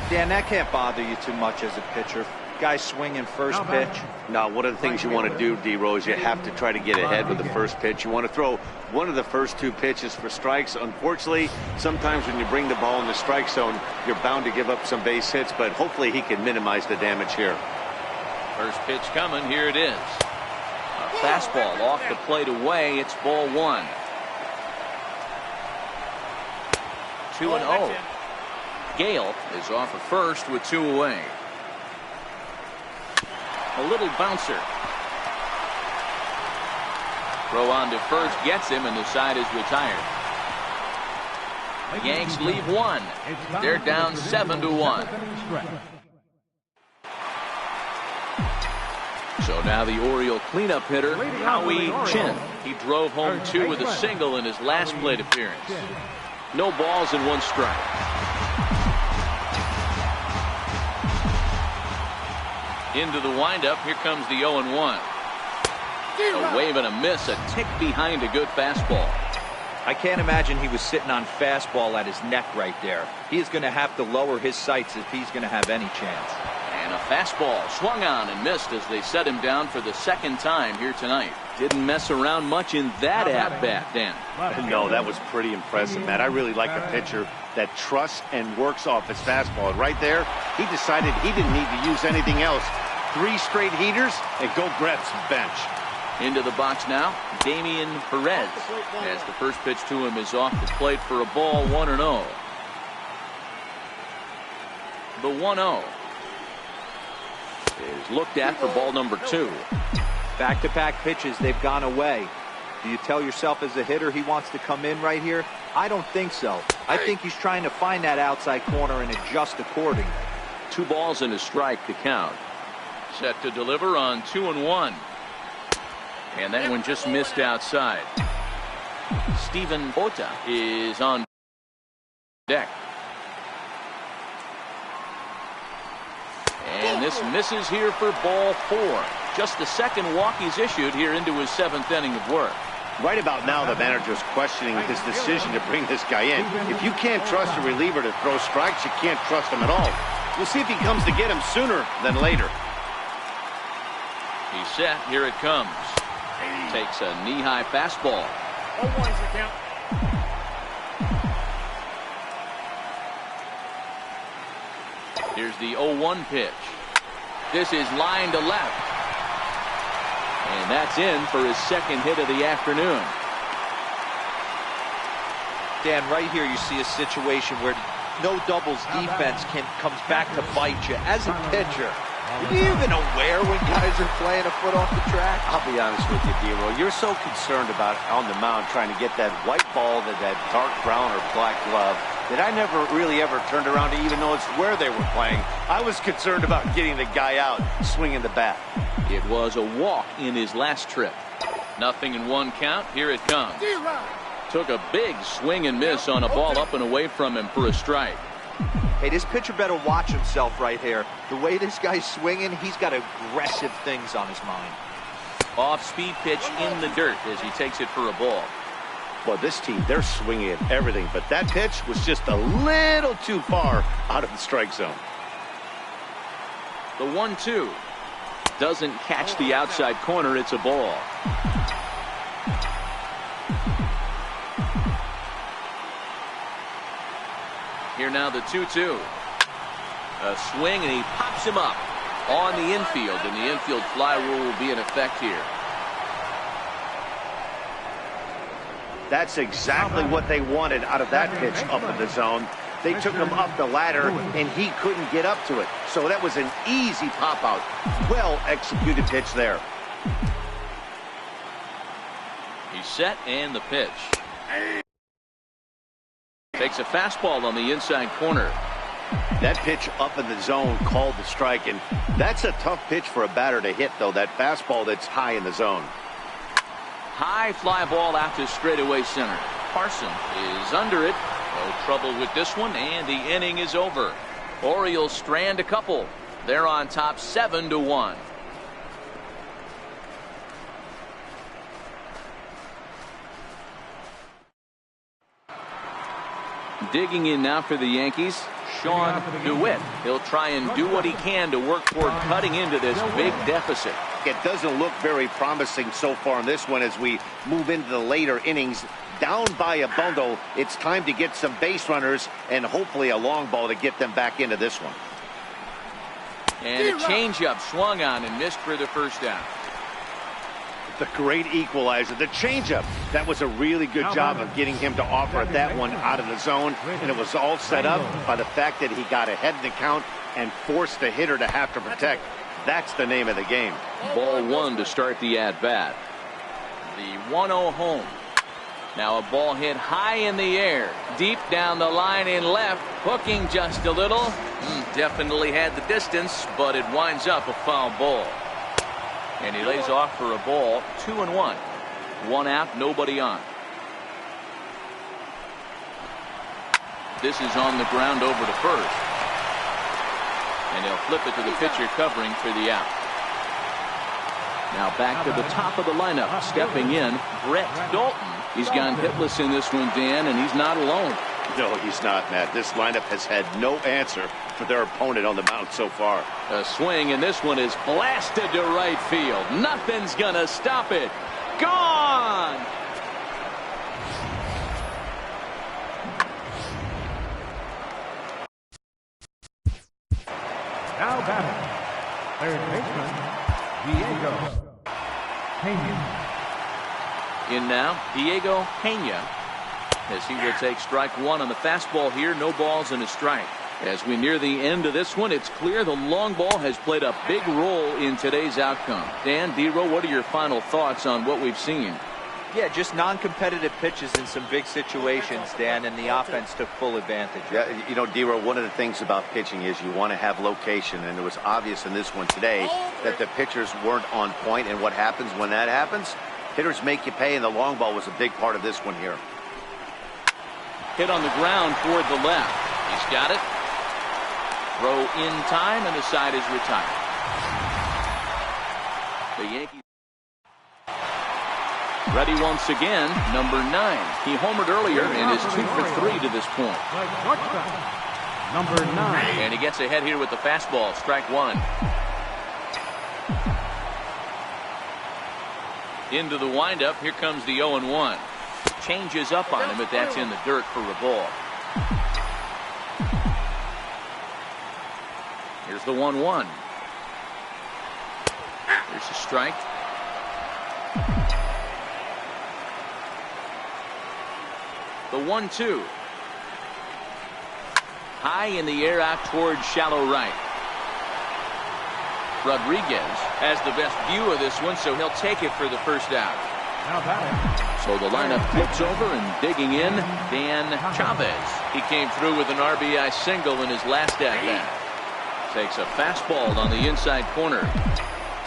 Dan, that can't bother you too much as a pitcher. Guy swinging first pitch. Now, one of the things you want to do, D-Rose, you have to try to get ahead with the first pitch. You want to throw one of the first 2 pitches for strikes. Unfortunately, sometimes when you bring the ball in the strike zone, you're bound to give up some base hits, but hopefully he can minimize the damage here. First pitch coming. Here it is. A fastball off the plate away. It's ball 1. 2-0. Gale is off at first with 2 away. A little bouncer. Throw on to first gets him, and the side is retired. The Yanks leave 1. They're down 7-1. So now the Oriole cleanup hitter, Howie Chin. He drove home 2 with a single in his last plate appearance. No balls and 1 strike. Into the windup. Here comes the 0-1. A wave and a miss, a tick behind a good fastball. I can't imagine he was sitting on fastball at his neck right there. He is going to have to lower his sights if he's going to have any chance. And a fastball swung on and missed as they set him down for the 2nd time here tonight. Didn't mess around much in that at-bat, Dan. No, that was pretty impressive, man. I really like a pitcher that trusts and works off his fastball. And right there, he decided he didn't need to use anything else. 3 straight heaters, and go grab some bench. Into the box now, Damian Perez, as the first pitch to him is off the plate for a ball, 1-0. The 1-0 is looked at for ball number 2. Back-to-back pitches, they've gone away. Do you tell yourself as a hitter he wants to come in right here? I don't think so. I think he's trying to find that outside corner and adjust accordingly. 2 balls and a strike to count. Set to deliver on 2-1. And that one just missed outside. Steven Ota is on deck. And this misses here for ball 4. Just the second walk he's issued here into his 7th inning of work. Right about now, the manager's questioning his decision to bring this guy in. If you can't trust a reliever to throw strikes, you can't trust him at all. We'll see if he comes to get him sooner than later. He's set. Here it comes. Takes a knee-high fastball. 0-1's the count. Here's the 0-1 pitch. This is line to left. And that's in for his second hit of the afternoon. Dan, right here you see a situation where no doubles defense comes back to bite you. As a pitcher, are you even aware when guys are playing a foot off the track? I'll be honest with you, D-Roll. You're so concerned about on the mound trying to get that white ball to that dark brown or black glove that I never really ever turned around to even notice where they were playing. I was concerned about getting the guy out, swinging the bat. It was a walk in his last trip. 0-1 count. Here it comes. Took a big swing and miss on a ball up and away from him for a strike. Hey, this pitcher better watch himself right here. The way this guy's swinging, he's got aggressive things on his mind. Off-speed pitch in the dirt as he takes it for a ball. Well, this team, they're swinging at everything, but that pitch was just a little too far out of the strike zone. The 1-2 doesn't catch the outside corner. It's a ball. Here now the 2-2. A swing, and he pops him up on the infield, and the infield fly rule will be in effect here. That's exactly what they wanted out of that pitch up in the zone. They took him up the ladder, and he couldn't get up to it. So that was an easy pop-out. Well-executed pitch there. He's set, and the pitch. Takes a fastball on the inside corner. That pitch up in the zone called the strike, and that's a tough pitch for a batter to hit, though, that fastball that's high in the zone. High fly ball out to straightaway center. Carson is under it. No trouble with this one, and the inning is over. Orioles strand a couple. They're on top 7-1. Digging in now for the Yankees, Sean DeWitt. He'll try and do what he can to work toward cutting into this big deficit. It doesn't look very promising so far in this one as we move into the later innings. Down by a bundle, it's time to get some base runners and hopefully a long ball to get them back into this one. And a changeup swung on and missed for the first down. The great equalizer, the changeup. That was a really good job of getting him to offer that one out of the zone, and it was all set up by the fact that he got ahead in the count and forced the hitter to have to protect. That's the name of the game. Ball 1 to start the at-bat. The 1-0 home. Now a ball hit high in the air, deep down the line in left, hooking just a little. Definitely had the distance, but it winds up a foul ball. And he lays off for a ball. 2-1. 1 out, nobody on. This is on the ground over to first. And he'll flip it to the pitcher covering for the out. Now back to the top of the lineup. Stepping in, Brett Dalton. He's gone hitless in this one, Dan, and he's not alone. No, he's not, Matt. This lineup has had no answer for their opponent on the mound so far. A swing, and this one is blasted to right field. Nothing's gonna stop it. Gone! Now batting, third baseman, Diego Pena. In now, Diego Pena, as he will take strike 1 on the fastball here. No balls and a strike. As we near the end of this one, it's clear the long ball has played a big role in today's outcome. Dan, D-Row, what are your final thoughts on what we've seen? Yeah, just non-competitive pitches in some big situations, Dan, and the offense took full advantage. Yeah, you know, D-Row, one of the things about pitching is you want to have location, and it was obvious in this one today that the pitchers weren't on point, and what happens when that happens? Hitters make you pay, and the long ball was a big part of this one here. Hit on the ground toward the left. He's got it. Throw in time, and the side is retired. The Yankees ready once again, number 9. He homered earlier and is 2 for 3 to this point. Number 9. And he gets ahead here with the fastball. Strike 1. Into the windup. Here comes the 0-1. Changes up on him, but that's in the dirt for a ball. Here's the 1-1. Here's a strike. The 1-2. High in the air out towards shallow right. Rodriguez has the best view of this one, so he'll take it for the first out. So the lineup flips over, and digging in, Dan Chavez. He came through with an RBI single in his last at-bat. Takes a fastball on the inside corner.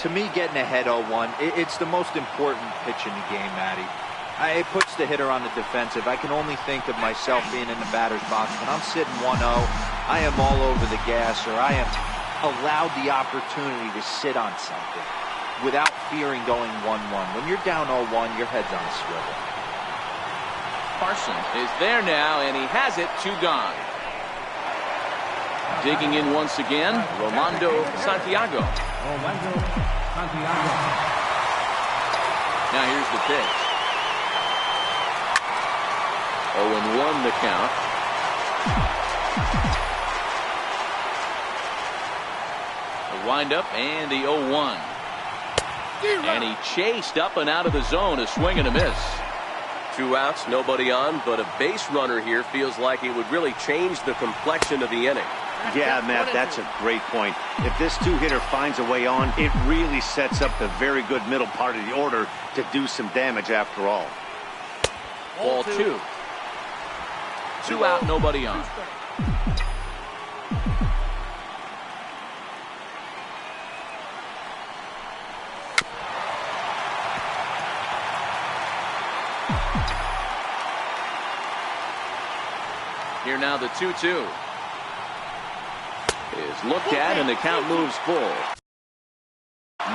To me, getting ahead 0-1, it's the most important pitch in the game, Matty. It puts the hitter on the defensive. I can only think of myself being in the batter's box. When I'm sitting 1-0, I am all over the gas, or I am allowed the opportunity to sit on something without fearing going 1-1. When you're down 0-1, your head's on a swivel. Carson is there now, and he has it. 2 gone. Digging in once again, Rolando Santiago. Now here's the pitch. 0-1 the count. The windup and the 0-1. And he chased up and out of the zone. A swing and a miss. 2 outs, nobody on, but a base runner here feels like it would really change the complexion of the inning. Yeah, Matt, that's a great point. If this 2-hitter finds a way on, it really sets up the very good middle part of the order to do some damage after all. Ball 2. 2 out, nobody on. Here now the 2-2 is looked at, and the count moves full.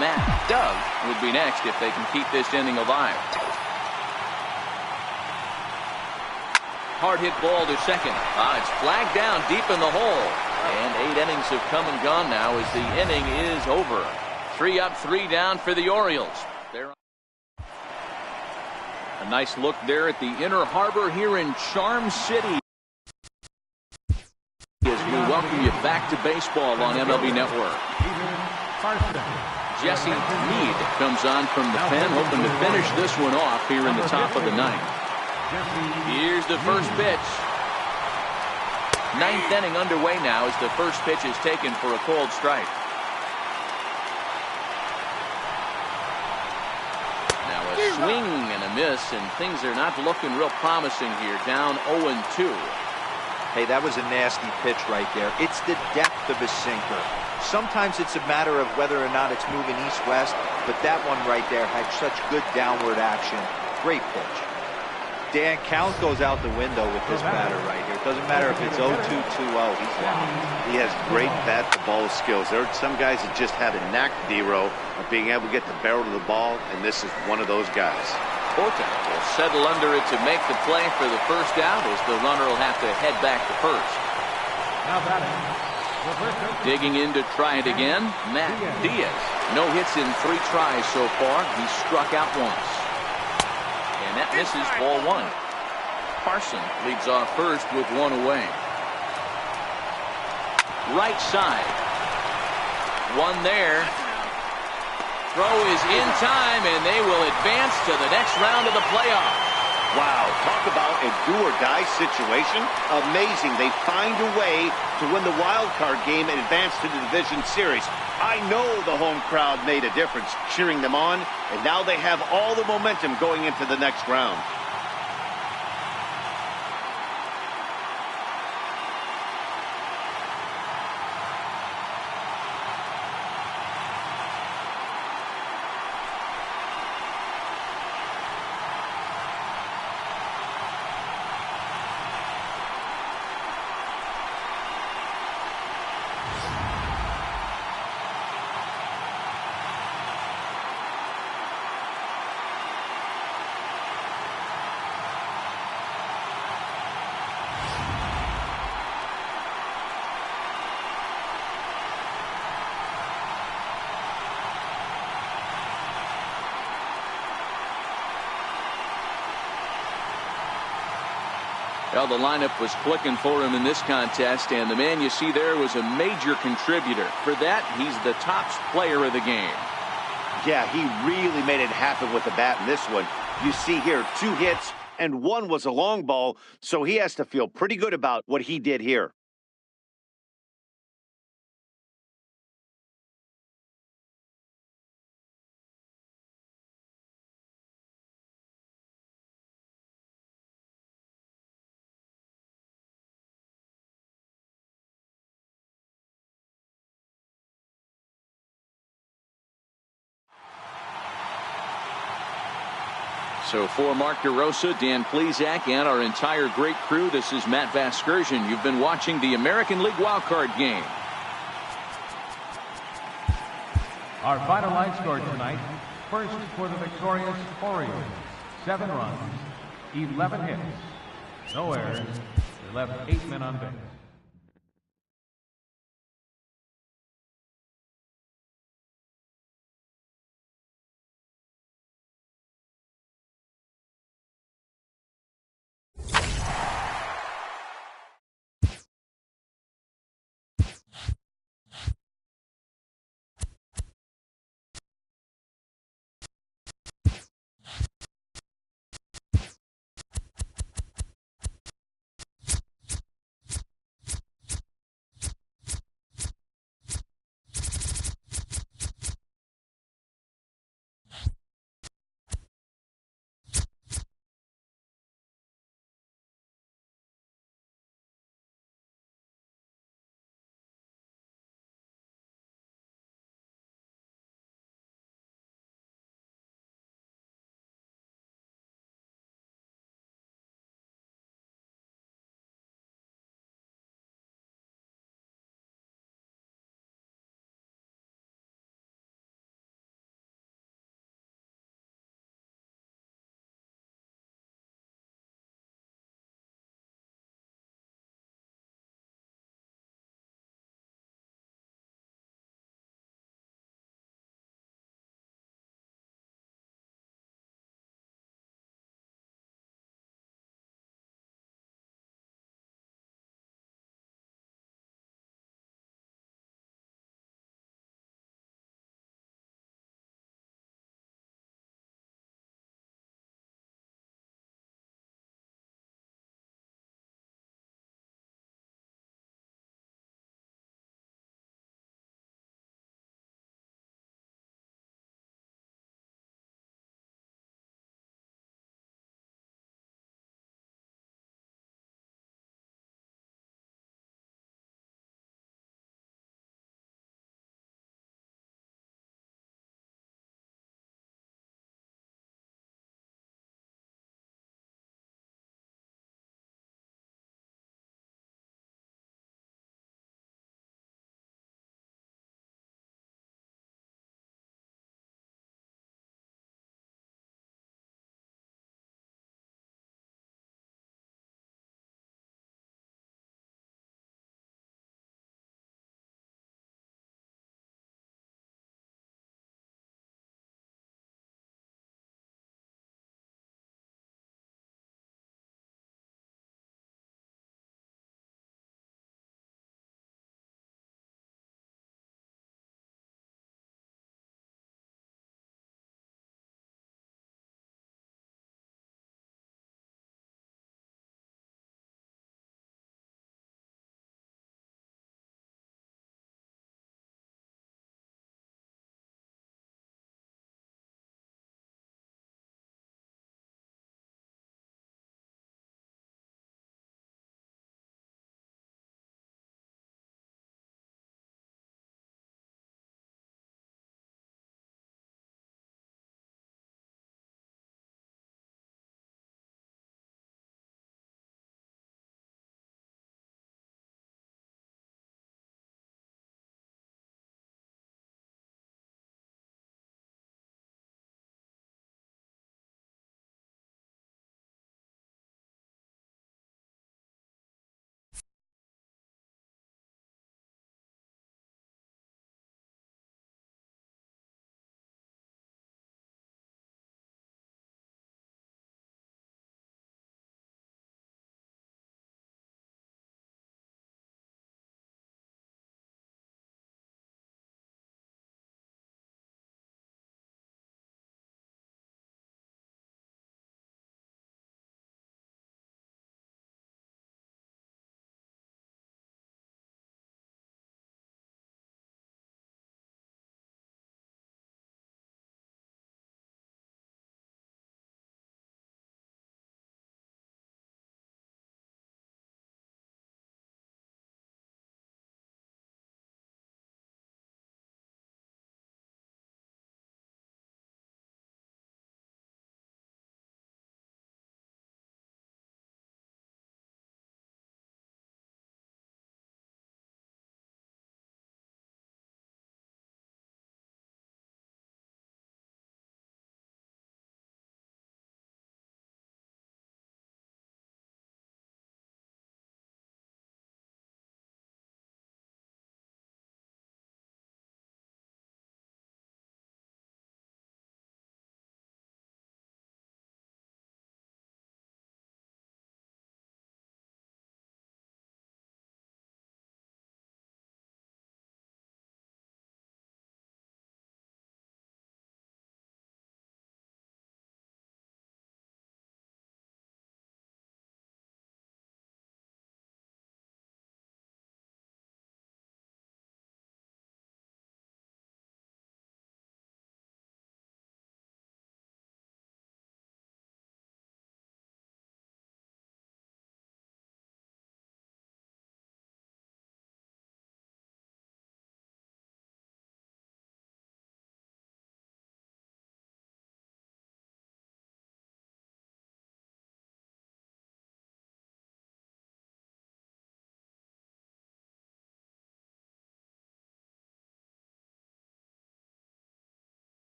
Matt Dove would be next if they can keep this inning alive. Hard hit ball to second. It's flagged down deep in the hole. And 8 innings have come and gone now as the inning is over. 3 up, 3 down for the Orioles. A nice look there at the Inner Harbor here in Charm City as we welcome you back to baseball on MLB Network. Jesse Meade comes on from the pen, hoping to finish this one off here in the top of the 9th. Here's the first pitch. 9th inning underway now as the first pitch is taken for a cold strike. Now a swing and a miss, and things are not looking real promising here. Down 0-2. Hey, that was a nasty pitch right there. It's the depth of a sinker. Sometimes it's a matter of whether or not it's moving east-west, but that one right there had such good downward action. Great pitch. Dan, count goes out the window with this batter right here. It doesn't matter if it's 0-2, 2-0. He's locked. He has great bat-to-ball skills. There are some guys that just have a knack, D-Row, of being able to get the barrel of the ball, and this is one of those guys. Horton will settle under it to make the play for the first out as the runner will have to head back to first. Now batting. Digging in to try it again, Matt Diaz. No hits in 3 tries so far. He struck out once. And that misses, ball 1. Carson leads off first with 1 away. Right side. 1 there. Throw is in time, and they will advance to the next round of the playoffs. Wow, Talk about a do-or-die situation. Amazing. They find a way to win the wild card game and advance to the division series. I know the home crowd made a difference cheering them on, and now they have all the momentum going into the next round. Well, the lineup was clicking for him in this contest, and the man you see there was a major contributor. For that, he's the top player of the game. Yeah, he really made it happen with the bat in this one. You see here, 2 hits, and 1 was a long ball, so he has to feel pretty good about what he did here. So for Mark DeRosa, Dan Plesac, and our entire great crew, this is Matt Vasgersian. You've been watching the American League wildcard game. Our final line score tonight. First for the victorious Orioles, 7 runs, 11 hits, no errors. They left 8 men on base.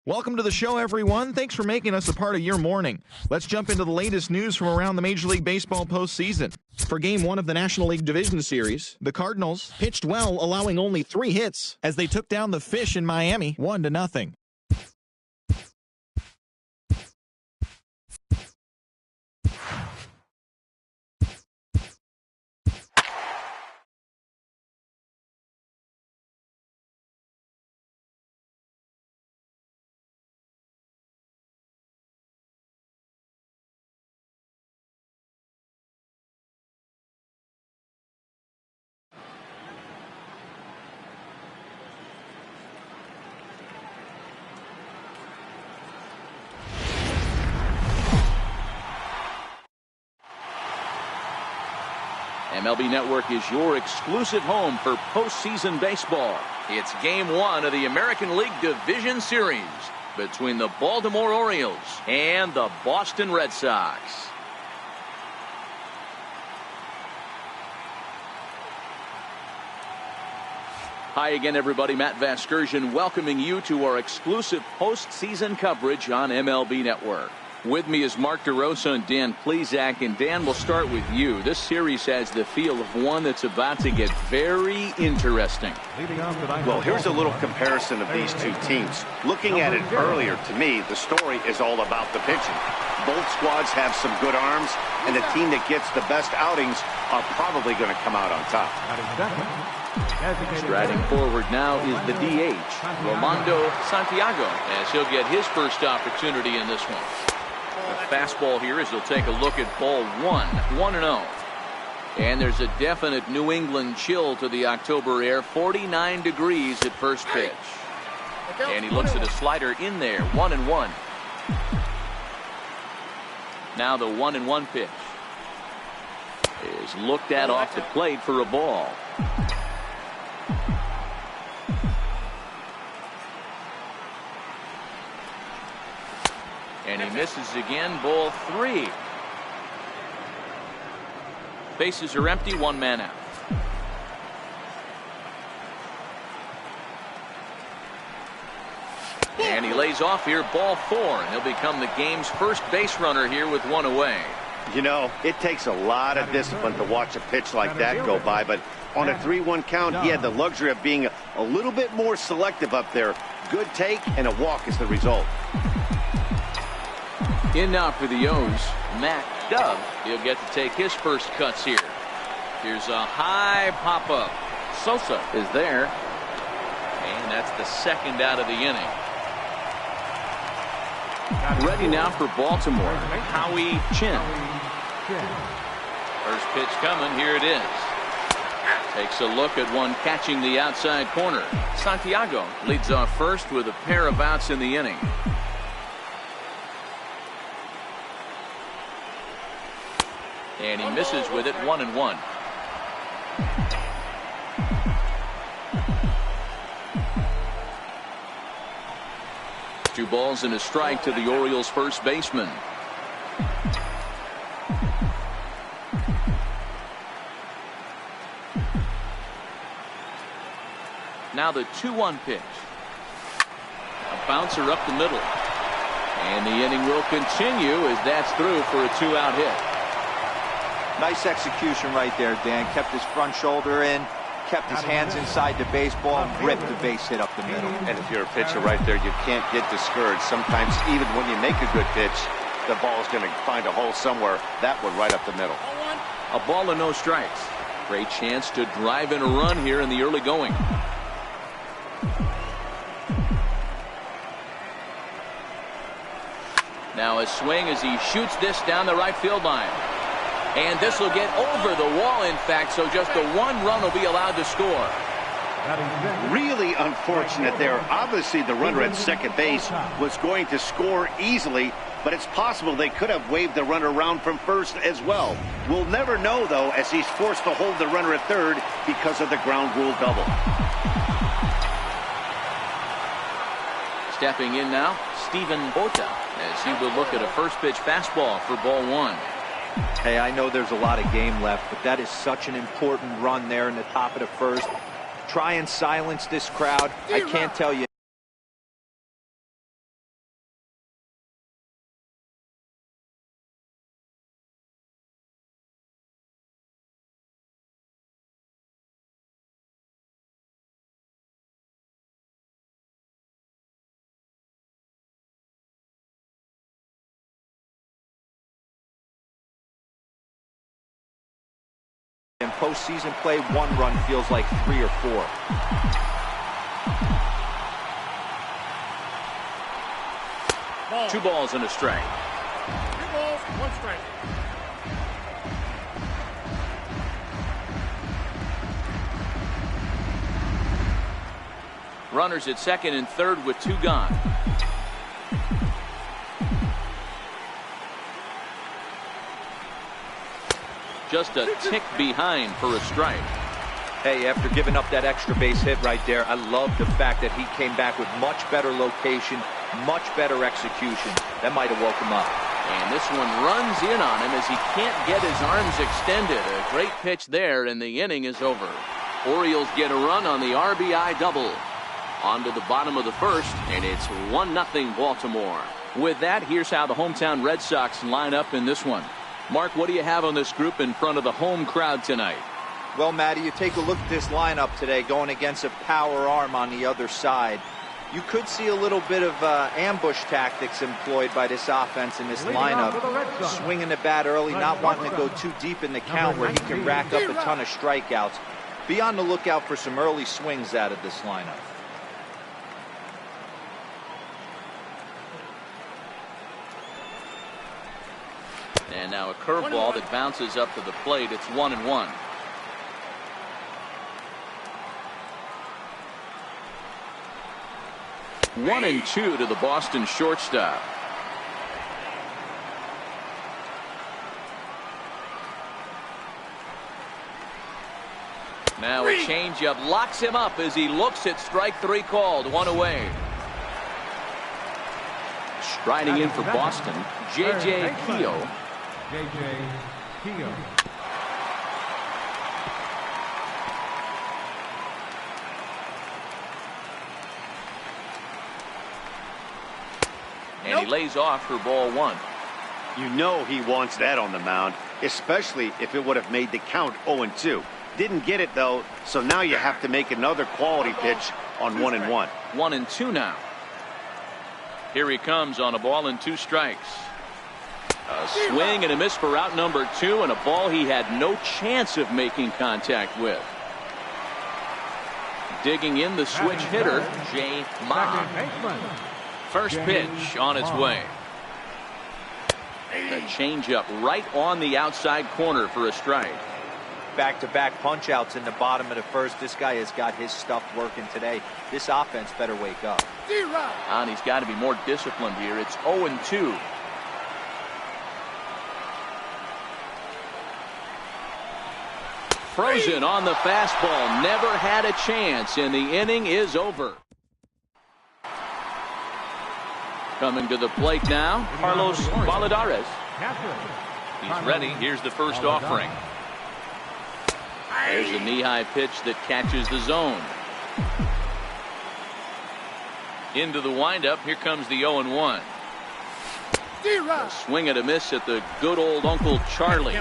Welcome to the show, everyone. Thanks for making us a part of your morning. Let's jump into the latest news from around the Major League Baseball postseason. For Game 1 of the National League Division Series, the Cardinals pitched well, allowing only 3 hits as they took down the Fish in Miami 1-0. MLB Network is your exclusive home for postseason baseball. It's Game 1 of the American League Division Series between the Baltimore Orioles and the Boston Red Sox. Hi again, everybody. Matt Vasgersian welcoming you to our exclusive postseason coverage on MLB Network. With me is Mark DeRosa and Dan Plesac. And Dan, we'll start with you. This series has the feel of one that's about to get very interesting. Well, here's a little comparison of these two teams. Looking at it earlier, to me, the story is all about the pitching. Both squads have some good arms, and the team that gets the best outings are probably going to come out on top. Striding forward now is the DH, Rolando Santiago, as he'll get his first opportunity in this one. The fastball here as he'll take a look at ball 1-0. And there's a definite New England chill to the October air, 49 degrees at first pitch. And he looks at a slider in there, 1-1. Now the 1-1 pitch is looked at off the plate for a ball. And he misses again, ball 3. Bases are empty, 1 man out. And he lays off here, ball 4. And he'll become the game's first base runner here with 1 away. You know, it takes a lot of discipline to watch a pitch like that go by, but on a 3-1 count, he had the luxury of being a little bit more selective up there. Good take, and a walk is the result. In now for the O's, Matt Dove. He'll get to take his first cuts here. Here's a high pop-up. Sosa is there. And that's the second out of the inning. Ready now for Baltimore, Howie Chin. First pitch coming, here it is. Takes a look at one catching the outside corner. Santiago leads off first with a pair of outs in the inning. And he misses with it, 1-1. Two balls and a strike to the Orioles' first baseman. Now the 2-1 pitch. A bouncer up the middle. And the inning will continue as that's through for a 2-out hit. Nice execution right there, Dan. Kept his front shoulder in, kept his hands inside the baseball, and ripped the base hit up the middle. And if you're a pitcher right there, you can't get discouraged. Sometimes even when you make a good pitch, the ball's going to find a hole somewhere. That one right up the middle. A ball and no strikes. Great chance to drive in a run here in the early going. Now a swing as he shoots this down the right field line. And this will get over the wall, in fact, so just the 1 run will be allowed to score. Really unfortunate there. Obviously, the runner at second base was going to score easily, but it's possible they could have waved the runner around from first as well. We'll never know, though, as he's forced to hold the runner at third because of the ground rule double. Stepping in now, Steven Bota, as he will look at a first pitch fastball for ball 1. Hey, I know there's a lot of game left, but that is such an important run there in the top of the first. Try and silence this crowd. I can't tell you. In postseason play, 1 run feels like 3 or 4. Ball. 2 balls and a strike. 3 balls, 1 strike. Runners at second and third with 2 gone. Just a tick behind for a strike. Hey, after giving up that extra base hit right there, I love the fact that he came back with much better location, much better execution. That might have woke him up. And this one runs in on him as he can't get his arms extended. A great pitch there, and the inning is over. Orioles get a run on the RBI double. On to the bottom of the first, and it's 1-0 Baltimore. With that, here's how the hometown Red Sox line up in this one. Mark, what do you have on this group in front of the home crowd tonight? Well, Matty, you take a look at this lineup today going against a power arm on the other side. You could see a little bit of ambush tactics employed by this offense in this lineup. Swinging the bat early, not wanting to go too deep in the count where he can rack up a ton of strikeouts. Be on the lookout for some early swings out of this lineup. And now a curveball that bounces up to the plate. It's 1-1. One and 2 to the Boston shortstop. Now a changeup locks him up as he looks at strike 3 called. 1 away. Striding in for Boston, J.J. Keogh. J.J. Keogh. And he lays off for ball 1. You know he wants that on the mound, especially if it would have made the count 0-2. Didn't get it, though, so now you have to make another quality pitch on 1-1. 1-2 now. Here he comes on a ball and 2 strikes. A swing and a miss for out number 2, and a ball he had no chance of making contact with. Digging in the switch hitter, Jay Ma. First pitch on its way. A changeup right on the outside corner for a strike. Back-to-back punch-outs in the bottom of the first. This guy has got his stuff working today. This offense better wake up. And he's got to be more disciplined here. It's 0-2. Frozen on the fastball. Never had a chance, and the inning is over. Coming to the plate now, Carlos Valladares. He's ready. Here's the first offering. There's a knee-high pitch that catches the zone. Into the windup. Here comes the 0-1. A swing and a miss at the good old Uncle Charlie.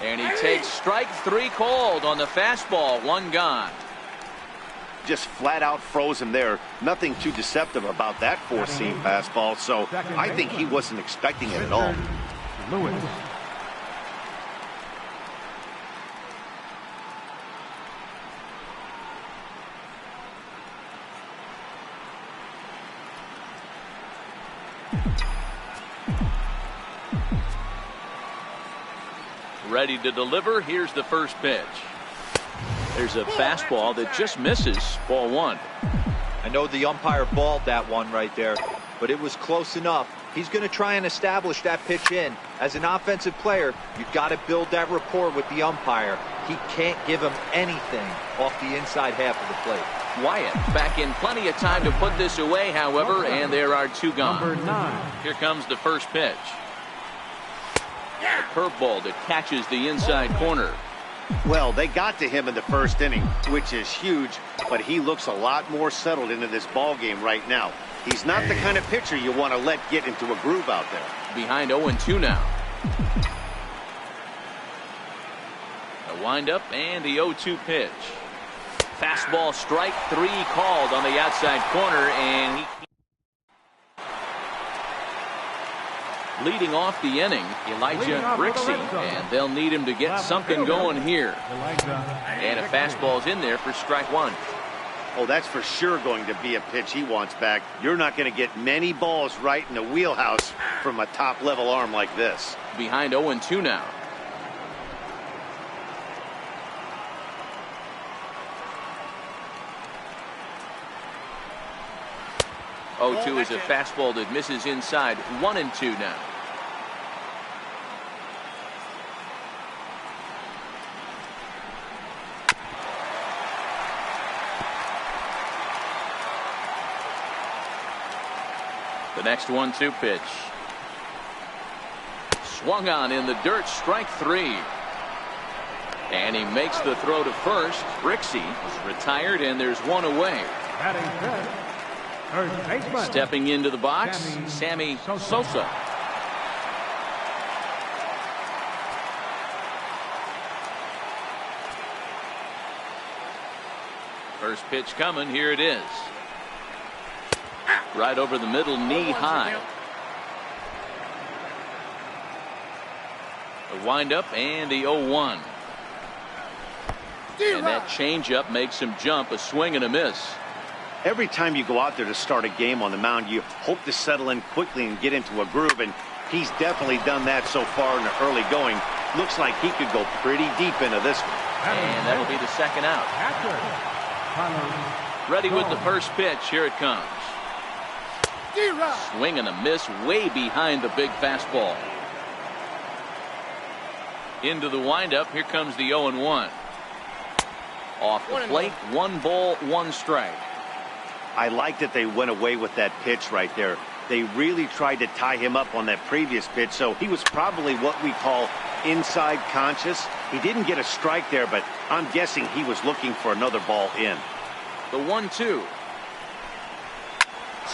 And he takes strike 3 called on the fastball. 1 gone. Just flat out froze him there. Nothing too deceptive about that 4-seam fastball, so I think he wasn't expecting it at all. Lewis. Ready to deliver. Here's the first pitch. There's a fastball that just misses. Ball 1. I know the umpire balled that one right there, but it was close enough. He's going to try and establish that pitch in. As an offensive player, you've got to build that rapport with the umpire. He can't give him anything off the inside half of the plate. Wyatt back in plenty of time to put this away, however, and there are 2 gone. Number 9. Here comes the first pitch. A curveball that catches the inside corner. Well, they got to him in the first inning, which is huge, but he looks a lot more settled into this ball game right now. He's not the kind of pitcher you want to let get into a groove out there. Behind 0-2 now. A windup and the 0-2 pitch. Fastball strike 3 called on the outside corner, and he leading off the inning, Elijah Brixey, and they'll need him to get something going here. And a fastball's in there for strike 1. Oh, that's for sure going to be a pitch he wants back. You're not going to get many balls right in the wheelhouse from a top-level arm like this. Behind 0-2 now. Oh, 2 is a fastball that misses inside. 1-2 now. The next 1-2 pitch. Swung on in the dirt, strike 3. And he makes the throw to first. Brixey is retired, and there's one away. Stepping into the box, Sammy Sosa. First pitch coming, here it is. Right over the middle, knee high. The windup and the 0-1. And that changeup makes him jump, a swing and a miss. Every time you go out there to start a game on the mound, you hope to settle in quickly and get into a groove, and he's definitely done that so far in the early going. Looks like he could go pretty deep into this one. And that'll be the second out. Ready with the first pitch. Here it comes. Swing and a miss way behind the big fastball. Into the windup. Here comes the 0-1. Off the plate. 1 ball, 1 strike. I like that they went away with that pitch right there. They really tried to tie him up on that previous pitch, so he was probably what we call inside conscious. He didn't get a strike there, but I'm guessing he was looking for another ball in. The 1-2.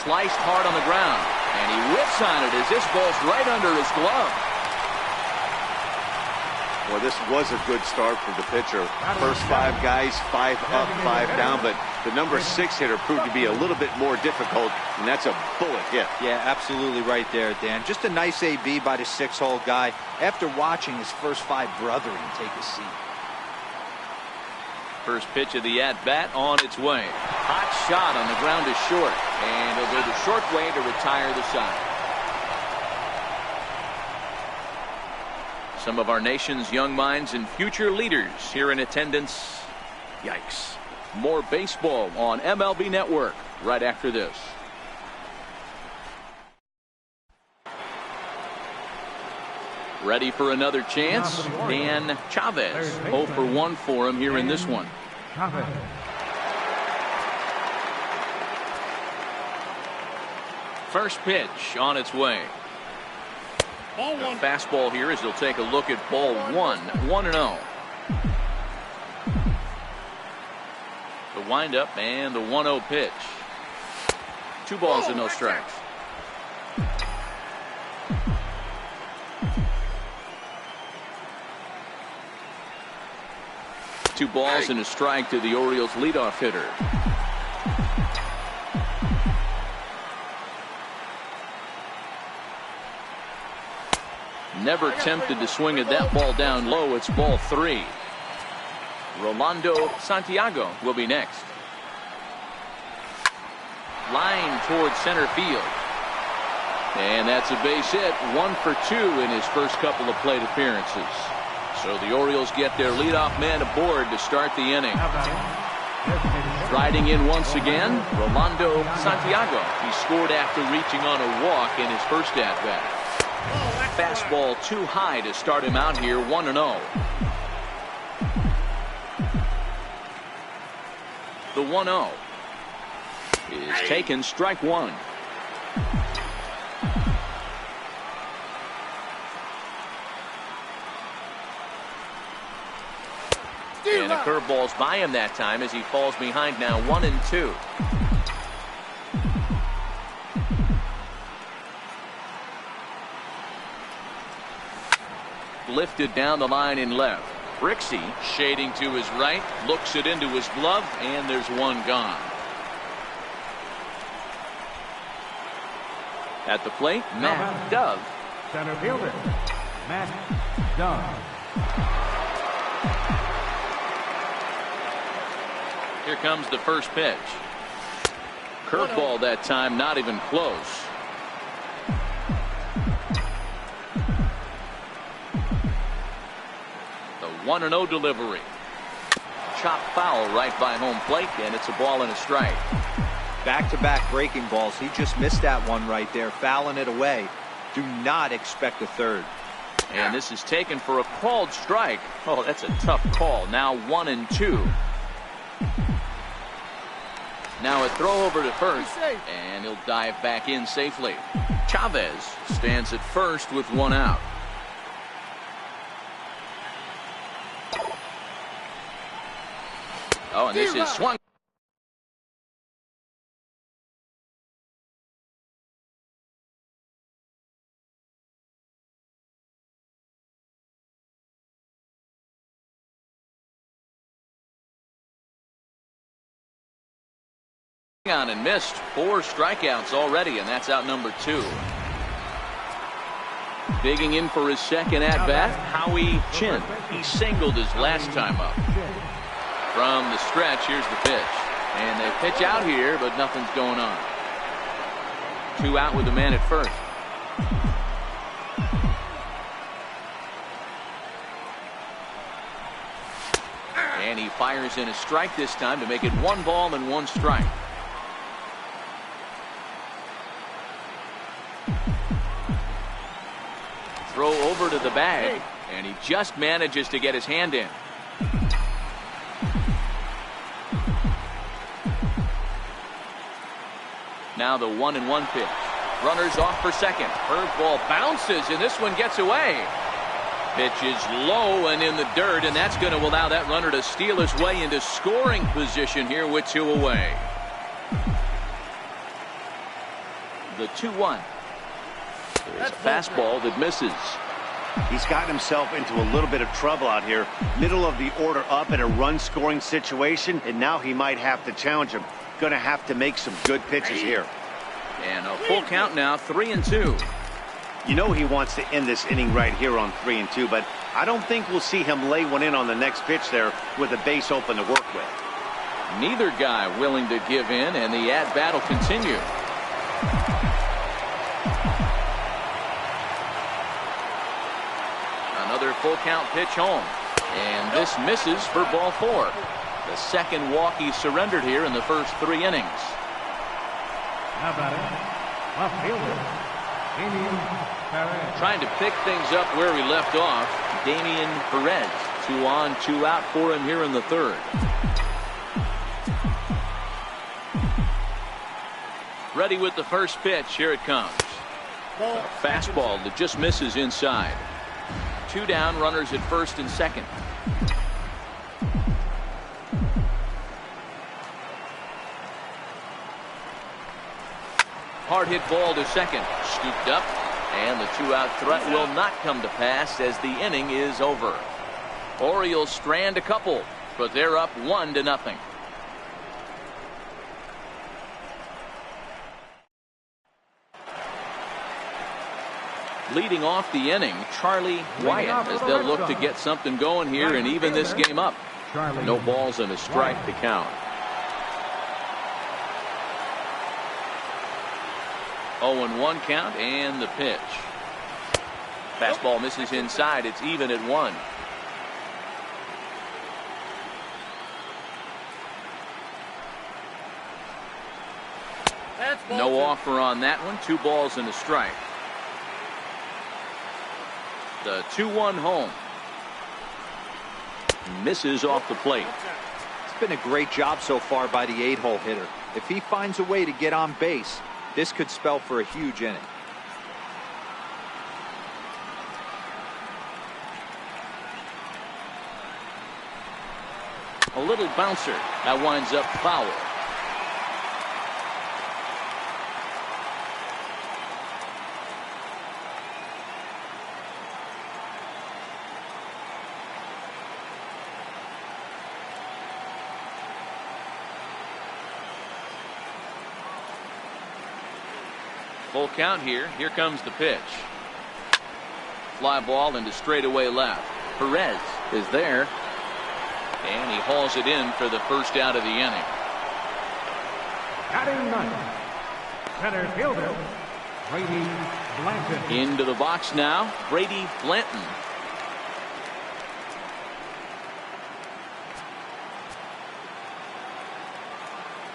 Sliced hard on the ground, and he whips on it as this ball's right under his glove. Well, this was a good start for the pitcher. First 5 guys, 5 up, 5 down, but the number 6 hitter proved to be a little bit more difficult, and that's a bullet hit. Yeah, absolutely right there, Dan. Just a nice AB by the 6-hole guy after watching his first 5 brethren take a seat. First pitch of the at-bat on its way. Hot shot on the ground is short, and he'll go the short way to retire the side. Some of our nation's young minds and future leaders here in attendance. Yikes. More baseball on MLB Network right after this. Ready for another chance? Dan Chavez. 0 for 1 for him here in this one. First pitch on its way. The fastball here as he'll take a look at ball 1. 1-0. The windup and the 1-0 pitch. 2 balls and no strikes. Two balls and a strike to the Orioles leadoff hitter. Never tempted to swing at that ball down low. It's ball 3. Rolando Santiago will be next. Line towards center field. And that's a base hit. 1 for 2 in his first couple of plate appearances. So the Orioles get their leadoff man aboard to start the inning. Riding in once again, Rolando Santiago. He scored after reaching on a walk in his first at-bat. Fastball too high to start him out here. 1-0. The 1-0 is taken, strike 1. And a curveball's by him that time as he falls behind now 1-2. Lifted down the line in left. Brixey shading to his right, looks it into his glove, and there's one gone. At the plate, Matt Dove. Center fielder, Matt Dove. Here comes the first pitch. Curveball that time, not even close. The 1-0 delivery. Chop foul right by home plate, and it's a ball and a strike. Back-to-back breaking balls. He just missed that one right there, fouling it away. Do not expect a third. And this is taken for a called strike. Oh, that's a tough call. Now 1-2. Now a throw over to first, and he'll dive back in safely. Chavez stands at first with one out. Oh, and this is swung. On and missed. 4 strikeouts already, and that's out number 2. Digging in for his second at bat, Howie Chin. He singled his last time up. From the stretch, here's the pitch, and they pitch out here, but nothing's going on. 2 out with the man at first. And he fires in a strike this time to make it 1 ball and 1 strike. Throw over to the bag, and he just manages to get his hand in. Now the 1-1 pitch. Runners off for second. Curveball bounces, and this one gets away. Pitch is low and in the dirt, and that's going to allow that runner to steal his way into scoring position here with 2 away. The 2-1. There's a fastball that misses. He's gotten himself into a little bit of trouble out here. Middle of the order up in a run-scoring situation, and now he might have to challenge him. Going to have to make some good pitches here. And a full count now, 3-2. You know he wants to end this inning right here on 3-2, but I don't think we'll see him lay one in on the next pitch there with a base open to work with. Neither guy willing to give in, and the at-bat will continue. Another full count pitch home, and this misses for ball 4. The second walk he surrendered here in the first 3 innings. Now batting, left fielder, Damian Perez. Trying to pick things up where he left off, Damian Perez. 2 on, 2 out for him here in the 3rd. Ready with the first pitch. Here it comes. A fastball that just misses inside. 2 down, runners at first and second. Hard hit ball to second. Scooped up, and the 2-out threat will not come to pass as the inning is over. Orioles strand a couple, but they're up 1-0. Leading off the inning, Charlie Wyatt, as they'll look to get something going here and even this game up. No balls and a strike to count. 0-1 count, and the pitch. Fastball misses inside. It's even at 1. No offer on that one. 2 balls and a strike. The 2-1 home. Misses off the plate. It's been a great job so far by the 8-hole hitter. If he finds a way to get on base, this could spell for a huge inning. A little bouncer. That winds up foul. Full count here. Here comes the pitch. Fly ball into straightaway left. Perez is there. And he hauls it in for the first out of the inning. Batting ninth, center fielder, Brady Blanton. Into the box now, Brady Blanton.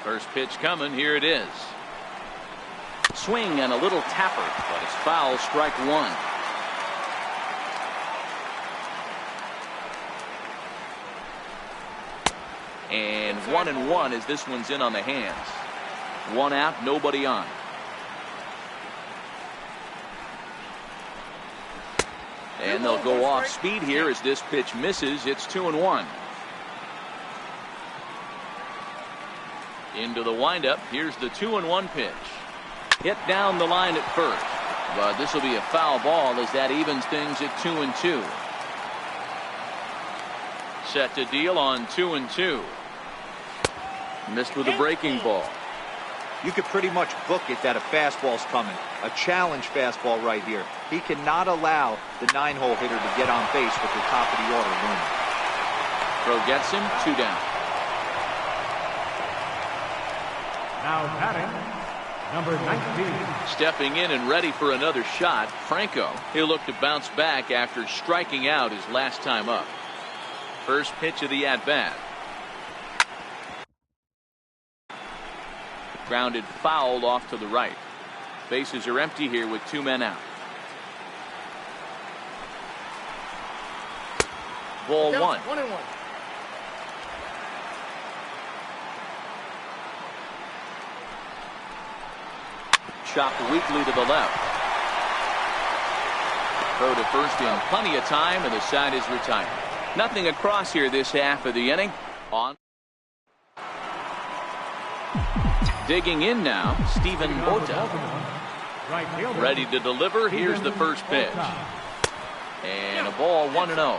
First pitch coming. Here it is. Swing and a little tapper, but it's foul. Strike one. And 1-1 as this one's in on the hands. One out, nobody on. And they'll go off speed here as this pitch misses. It's 2-1. Into the windup. Here's the 2-1 pitch. Hit down the line at first. But this will be a foul ball as that evens things at 2-2. Set to deal on 2-2. Missed with a breaking ball. You could pretty much book it that a fastball's coming. A challenge fastball right here. He cannot allow the 9-hole hitter to get on base with the top of the order running. Throw gets him. 2 down. Now batting, number 19. Stepping in and ready for another shot, Franco. He'll look to bounce back after striking out his last time up. First pitch of the at-bat. Grounded foul off to the right. Bases are empty here with 2 men out. Ball 1. 1-1. Chopped weakly to the left. Throw to first in plenty of time, and the side is retired. Nothing across here this half of the inning. On. Digging in now, Stephen Bota. Ready to deliver. Here's the first pitch. And a ball 1-0.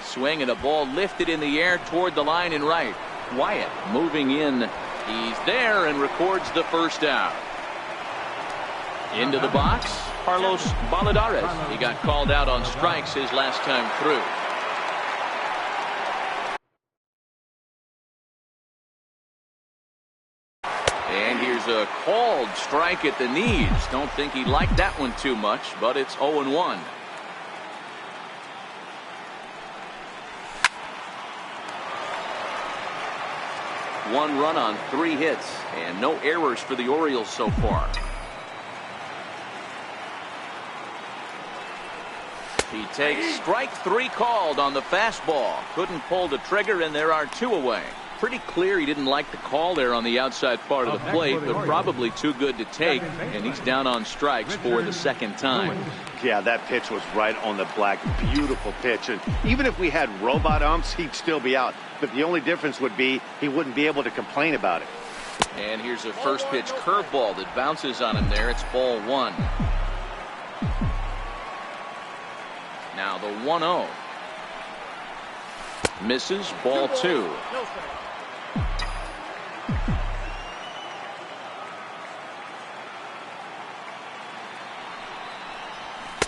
Swing and a ball lifted in the air toward the line and right. Wyatt moving in. He's there and records the first out. Into the box, Carlos Valladares. He got called out on strikes his last time through. And here's a called strike at the knees. Don't think he liked that one too much, but it's 0-1. One run on 3 hits and no errors for the Orioles so far. He takes strike 3 called on the fastball. Couldn't pull the trigger, and there are 2 away. Pretty clear he didn't like the call there on the outside part of the plate, but probably too good to take, and he's down on strikes for the second time. Yeah, that pitch was right on the black. Beautiful pitch. And even if we had robot umps, he'd still be out. But the only difference would be he wouldn't be able to complain about it. And here's a first pitch curveball that bounces on him there. It's ball 1. Now the 1-0. Misses, ball 2.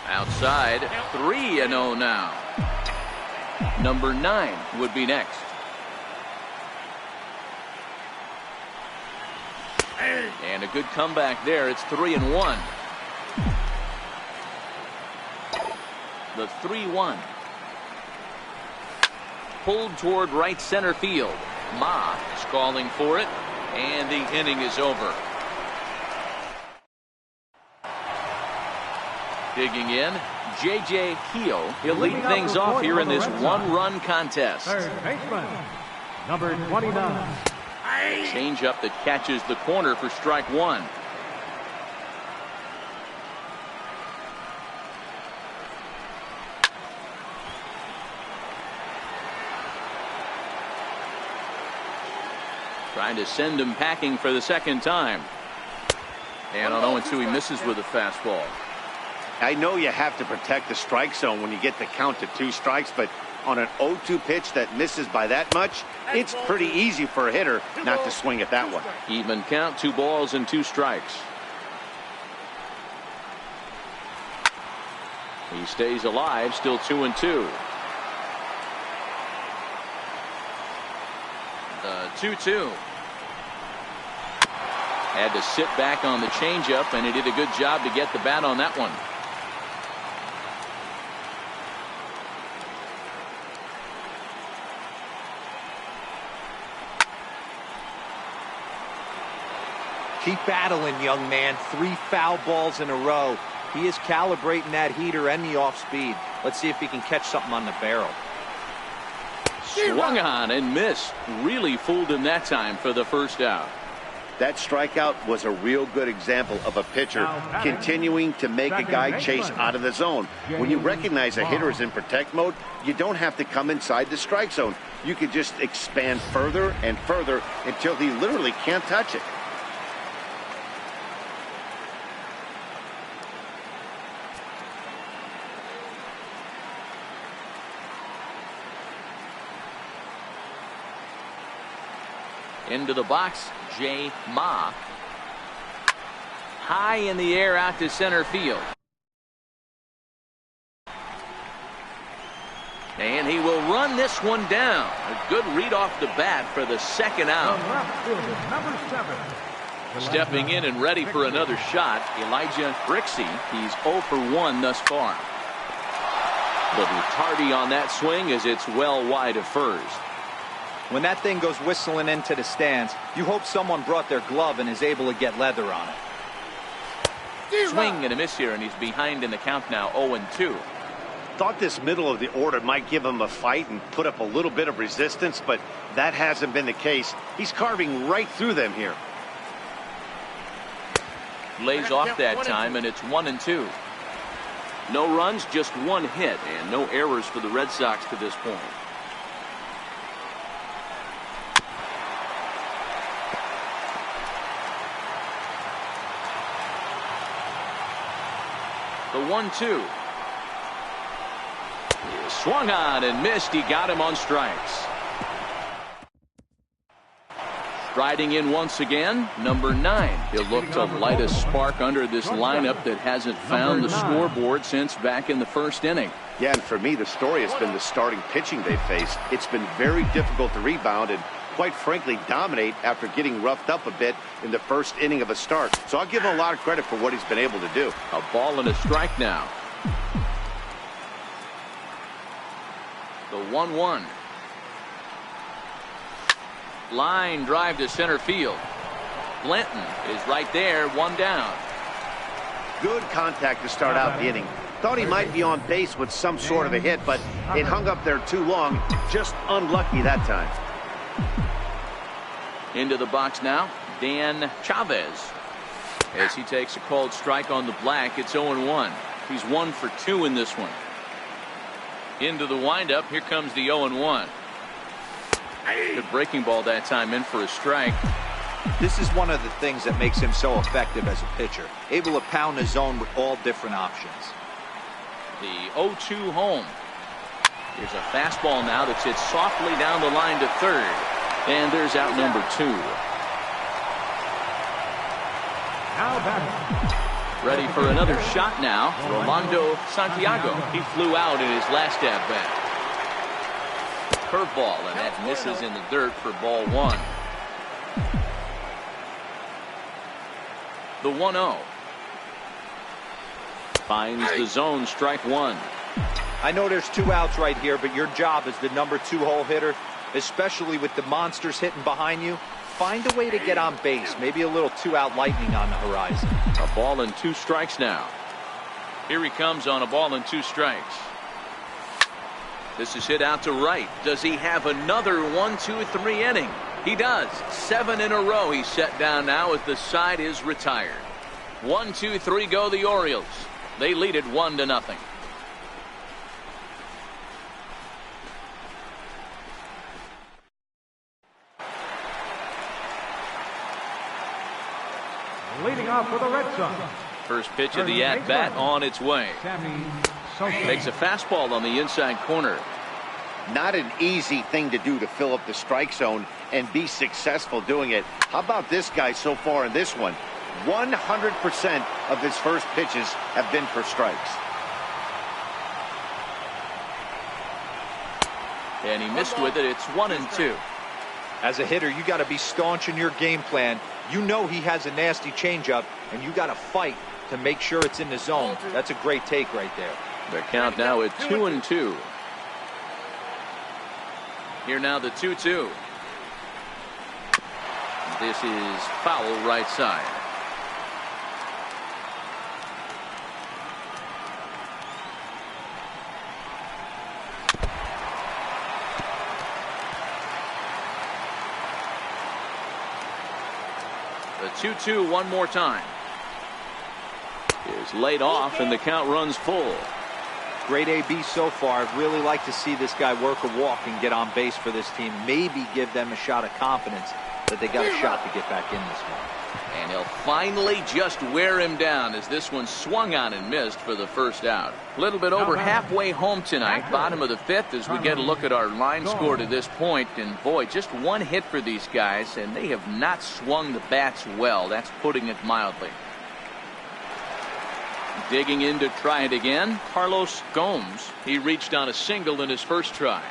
Outside, 3-0 now. Number 9 would be next. And a good comeback there. It's 3-1. The 3-1. Pulled toward right center field. Ma is calling for it, and the inning is over. Digging in, J.J. Keogh. He'll lead things off here in this 1-run contest. Third baseman, number 29. Changeup that catches the corner for strike 1. Trying to send him packing for the second time. And on 0-2, he misses with a fastball. I know you have to protect the strike zone when you get the count to 2 strikes, but on an 0-2 pitch that misses by that much, it's pretty easy for a hitter not to swing at that one. Even count, 2 balls and 2 strikes. He stays alive, still 2-2. The 2-2. Had to sit back on the changeup, and he did a good job to get the bat on that one. Keep battling, young man. 3 foul balls in a row. He is calibrating that heater and the off speed. Let's see if he can catch something on the barrel. Swung on and missed. Really fooled him that time for the first out. That strikeout was a real good example of a pitcher continuing to make a guy chase out of the zone. When you recognize a hitter is in protect mode, you don't have to come inside the strike zone. You can just expand further and further until he literally can't touch it. Into the box, J. Ma. High in the air out to center field. And he will run this one down. A good read off the bat for the second out. Stepping in and ready for another shot, Elijah Brixey. He's 0 for 1 thus far. Little tardy on that swing as it's well wide of first. When that thing goes whistling into the stands, you hope someone brought their glove and is able to get leather on it. Swing and a miss here, and he's behind in the count now, 0-2. Thought this middle of the order might give him a fight and put up a little bit of resistance, but that hasn't been the case. He's carving right through them here. Lays off that time, and it's 1-2. No runs, just 1 hit, and no errors for the Red Sox to this point. The 1-2. Swung on and missed. He got him on strikes. Striding in once again, number 9. He'll look to light a spark under this lineup that hasn't found the scoreboard since back in the first inning. Yeah, and for me, the story has been the starting pitching they faced. It's been very difficult to rebound and, quite frankly, dominate after getting roughed up a bit in the first inning of a start. So I'll give him a lot of credit for what he's been able to do. A ball and a strike now. The 1-1. Line drive to center field. Blanton is right there, 1 down. Good contact to start out the inning. Thought he might be on base with some sort of a hit, but it hung up there too long. Just unlucky that time. Into the box now, Dan Chavez. As he takes a called strike on the black, it's 0-1. He's 1 for 2 in this one. Into the windup, here comes the 0-1. Good breaking ball that time, in for a strike. This is one of the things that makes him so effective as a pitcher. Able to pound the zone with all different options. The 0-2 home. Here's a fastball now that's hit softly down the line to third. And there's out number 2. Now batting. Ready for another shot now. Rolando Santiago. He flew out in his last at bat. Curveball, and that misses in the dirt for ball 1. The 1-0. Finds the zone, strike 1. I know there's 2 outs right here, but your job as the number 2 hole hitter, especially with the monsters hitting behind you, find a way to get on base. Maybe a little 2-out lightning on the horizon. A ball and 2 strikes now. Here he comes on a ball and 2 strikes. This is hit out to right. Does he have another 1-2-3 inning? He does. 7 in a row he's set down now as the side is retired. 1-2-3 go the Orioles. They lead it 1-0. Leading off for the Red Sox. First pitch of the at-bat on its way. Takes a fastball on the inside corner. Not an easy thing to do to fill up the strike zone and be successful doing it. How about this guy so far in this one? 100% of his first pitches have been for strikes. And he missed with it. It's 1-2. As a hitter, you got to be staunch in your game plan. You know he has a nasty changeup, and you got to fight to make sure it's in the zone. That's a great take right there. The count now at 2-2. Here now the 2-2. This is foul right side. The 2-2 one more time. Is laid off and the count runs full. Great AB so far. I'd really like to see this guy work a walk and get on base for this team. Maybe give them a shot of confidence that they got a shot to get back in this one. And he'll finally just wear him down as this one swung on and missed for the first out. A little bit over halfway home tonight, bottom of the fifth, as we get a look at our line score to this point. And boy, just one hit for these guys, and they have not swung the bats well. That's putting it mildly. Digging in to try it again, Carlos Gomes. He reached on a single in his first try.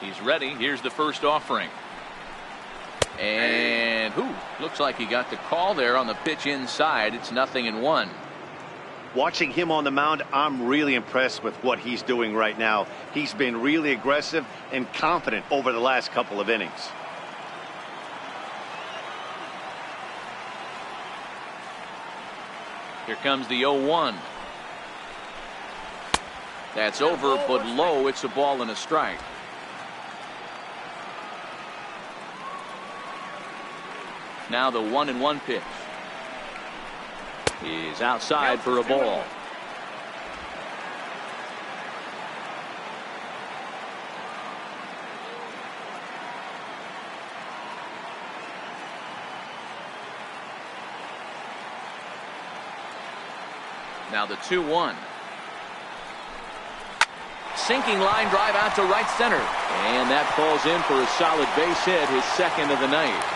He's ready. Here's the first offering. And looks like he got the call there on the pitch inside. It's 0-1. Watching him on the mound, I'm really impressed with what he's doing right now. He's been really aggressive and confident over the last couple of innings. Here comes the 0-1. That's over, but low. It's a ball and a strike. Now the 1-1 pitch. He's outside for a ball. Now the 2-1. Sinking line drive out to right center. And that falls in for a solid base hit, his second of the night.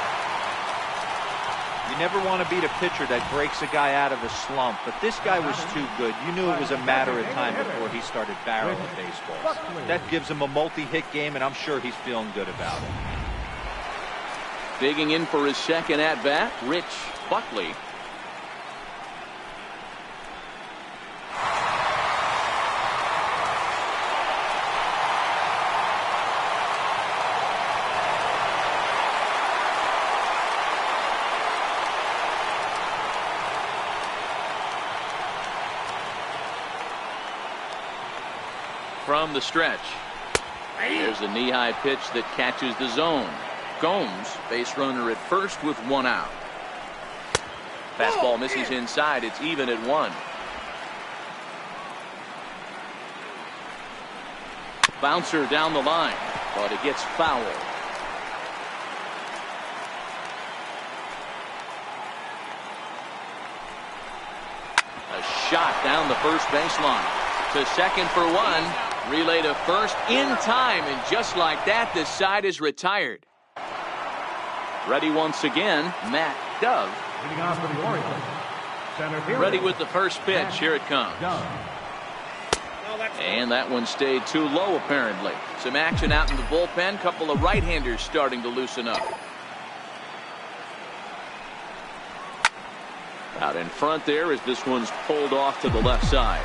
You never want to beat a pitcher that breaks a guy out of a slump, but this guy was too good. You knew it was a matter of time before he started barreling baseballs. That gives him a multi-hit game, and I'm sure he's feeling good about it. Digging in for his second at-bat, Rich Buckley. From the stretch. There's a knee-high pitch that catches the zone. Gomes, base runner at first with one out. Fastball misses inside. It's even at 1. Bouncer down the line, but it gets foul. A shot down the first baseline. To second for 1. Relay to first in time, and just like that, the side is retired. Ready once again, Matt Dove. Ready with the first pitch. Here it comes. And that one stayed too low, apparently. Some action out in the bullpen. Couple of right-handers starting to loosen up. Out in front there as this one's pulled off to the left side.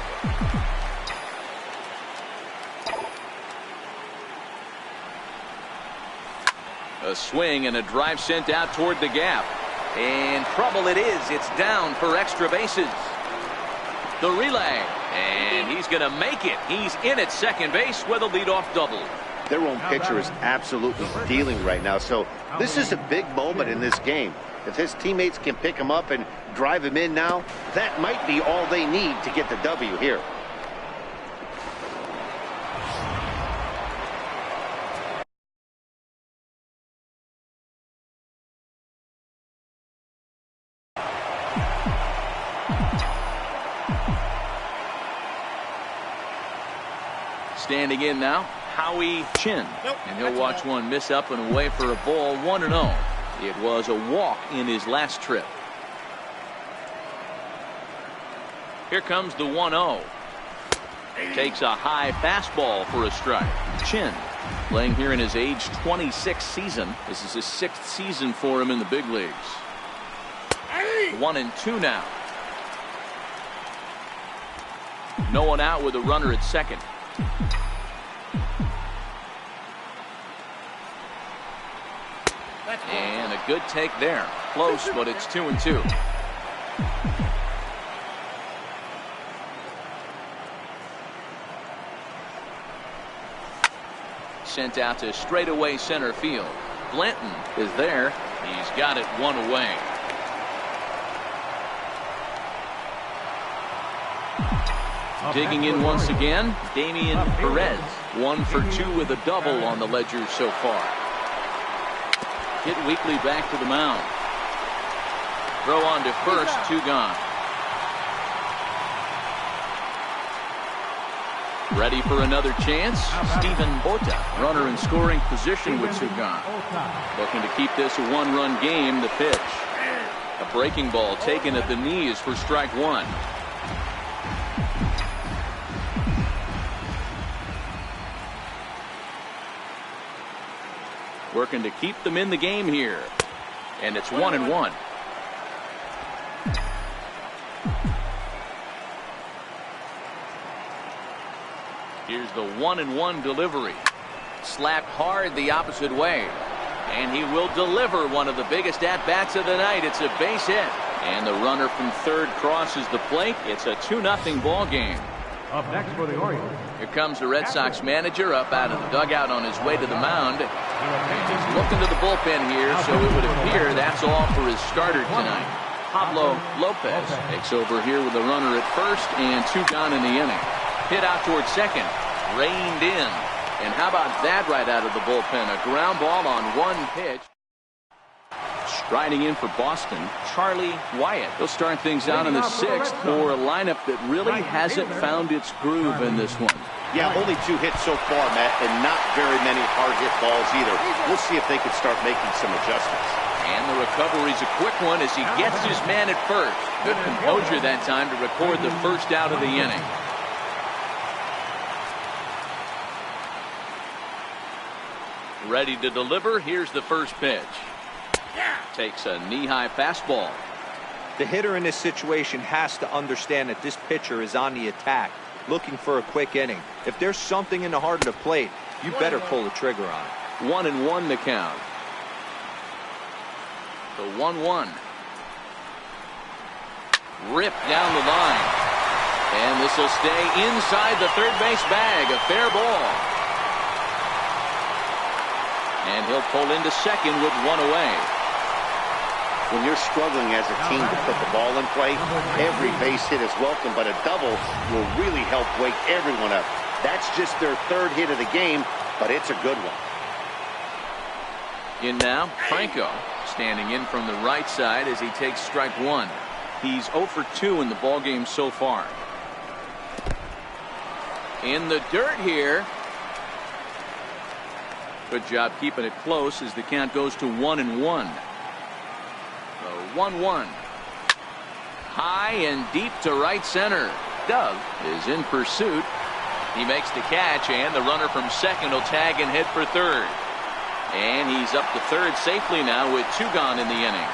A swing and a drive sent out toward the gap. And trouble it is. It's down for extra bases. The relay. And he's going to make it. He's in at second base with a leadoff double. Their own pitcher is absolutely dealing right now. So this is a big moment in this game. If his teammates can pick him up and drive him in now, that might be all they need to get the W here. Standing in now, Howie Chin. And he'll watch one miss up and away for a ball, 1-0. It was a walk in his last trip. Here comes the 1-0. Takes a high fastball for a strike. Chin playing here in his age 26 season. This is his 6th season for him in the big leagues. 1-2 now. No one out with a runner at second. And a good take there. Close, but it's 2-2. Sent out to straightaway center field. Blanton is there. He's got it one away. Digging in once again, Damian Perez. 1 for 2 with a double on the ledger so far. Hit Weekly back to the mound. Throw on to first, 2 gone. Ready for another chance. Steven Bota, runner in scoring position with 2 gone. Looking to keep this a 1-run game. The pitch. A breaking ball taken at the knees for strike 1. Working to keep them in the game here. And it's 1-1. Here's the 1-1 delivery. Slapped hard the opposite way. And he will deliver one of the biggest at-bats of the night. It's a base hit. And the runner from third crosses the plate. It's a 2-0 ball game. Up next for the Orioles. Here comes the Red Sox manager up out of the dugout on his way to the mound. And he's looking to the bullpen here, so it would appear that's all for his starter tonight. Pablo Lopez takes over here with a runner at first and 2 gone in the inning. Hit out towards second. Reined in. And how about that right out of the bullpen? A ground ball on 1 pitch. Striding in for Boston, Charlie Wyatt. He'll start things out in the 6th for a lineup that really hasn't found its groove in this one. Yeah, only 2 hits so far, Matt, and not very many hard hit balls either. We'll see if they can start making some adjustments. And the recovery's a quick one as he gets his man at first. Good composure that time to record the first out of the inning. Ready to deliver. Here's the first pitch. Takes a knee-high fastball. The hitter in this situation has to understand that this pitcher is on the attack, looking for a quick inning. If there's something in the heart of the plate, you better pull the trigger on it. 1-1 the count. The 1-1. Ripped down the line. And this will stay inside the third base bag. A fair ball. And he'll pull into second with 1 away. When you're struggling as a team to put the ball in play, every base hit is welcome, but a double will really help wake everyone up. That's just their 3rd hit of the game, but it's a good one. In now, Franco standing in from the right side as he takes strike 1. He's 0 for 2 in the ballgame so far. In the dirt here. Good job keeping it close as the count goes to 1-1. 1-1. High and deep to right center. Doug is in pursuit. He makes the catch, and the runner from second will tag and head for third. And he's up to third safely now with 2 gone in the inning.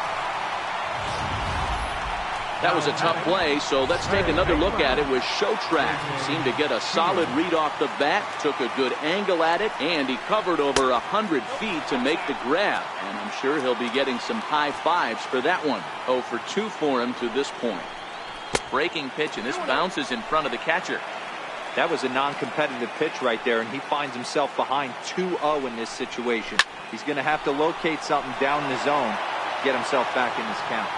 That was a tough play, so let's take another look at it with Show Track. Seemed to get a solid read off the bat, took a good angle at it, and he covered over 100 feet to make the grab. And I'm sure he'll be getting some high fives for that one. 0 for 2 for him to this point. Breaking pitch, and this bounces in front of the catcher. That was a non-competitive pitch right there, and he finds himself behind 2-0 in this situation. He's going to have to locate something down the zone to get himself back in this count.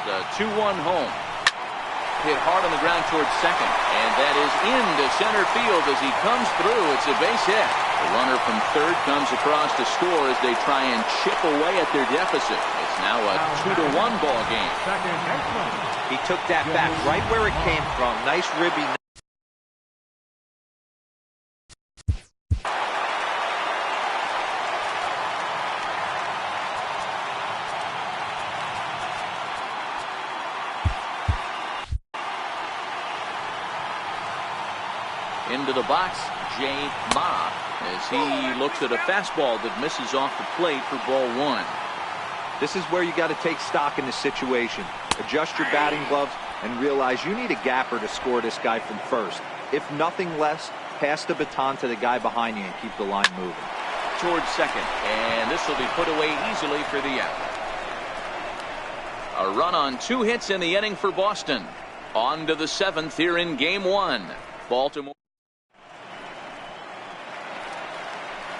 The 2-1 home. Hit hard on the ground towards second. And that is into center field as he comes through. It's a base hit. The runner from third comes across to score as they try and chip away at their deficit. It's now a 2-1 ball game. He took that back right where it came from. Nice ribby. Into the box, Jay Ma, as he looks at a fastball that misses off the plate for ball 1. This is where you got to take stock in this situation. Adjust your batting gloves and realize you need a gapper to score this guy from first. If nothing less, pass the baton to the guy behind you and keep the line moving. Towards second, and this will be put away easily for the out. A run on 2 hits in the inning for Boston. On to the 7th here in game 1. Baltimore.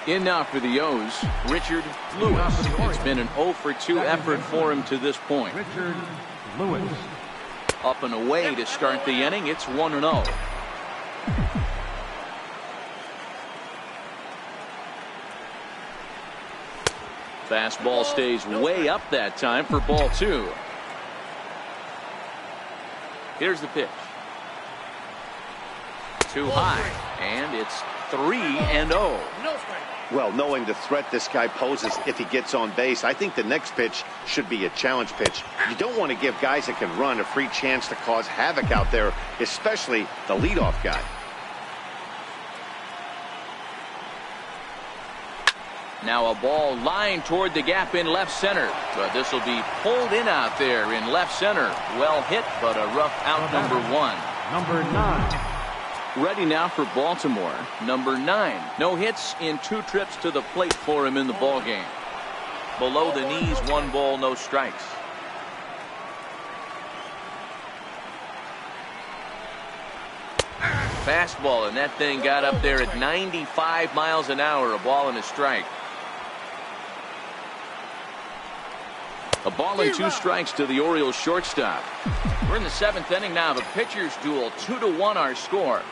In now for the O's, Richard Lewis. It's been an 0 for 2 effort for him to this point. Richard Lewis. Up and away to start the inning. It's 1-0. Fastball stays way up that time for ball 2. Here's the pitch. Too high, and it's 3-0. Well, knowing the threat this guy poses if he gets on base, I think the next pitch should be a challenge pitch. You don't want to give guys that can run a free chance to cause havoc out there, especially the leadoff guy. Now a ball lined toward the gap in left center, but this will be pulled in out there in left center. Well hit, but a rough out, number 1. Number 9. Ready now for Baltimore, number 9. No hits in 2 trips to the plate for him in the ballgame. Below the knees, 1 ball, no strikes. Fastball, and that thing got up there at 95 miles an hour, a ball and a strike. A ball and 2 strikes to the Orioles shortstop. We're in the 7th inning now of a pitcher's duel. 2-1 our score.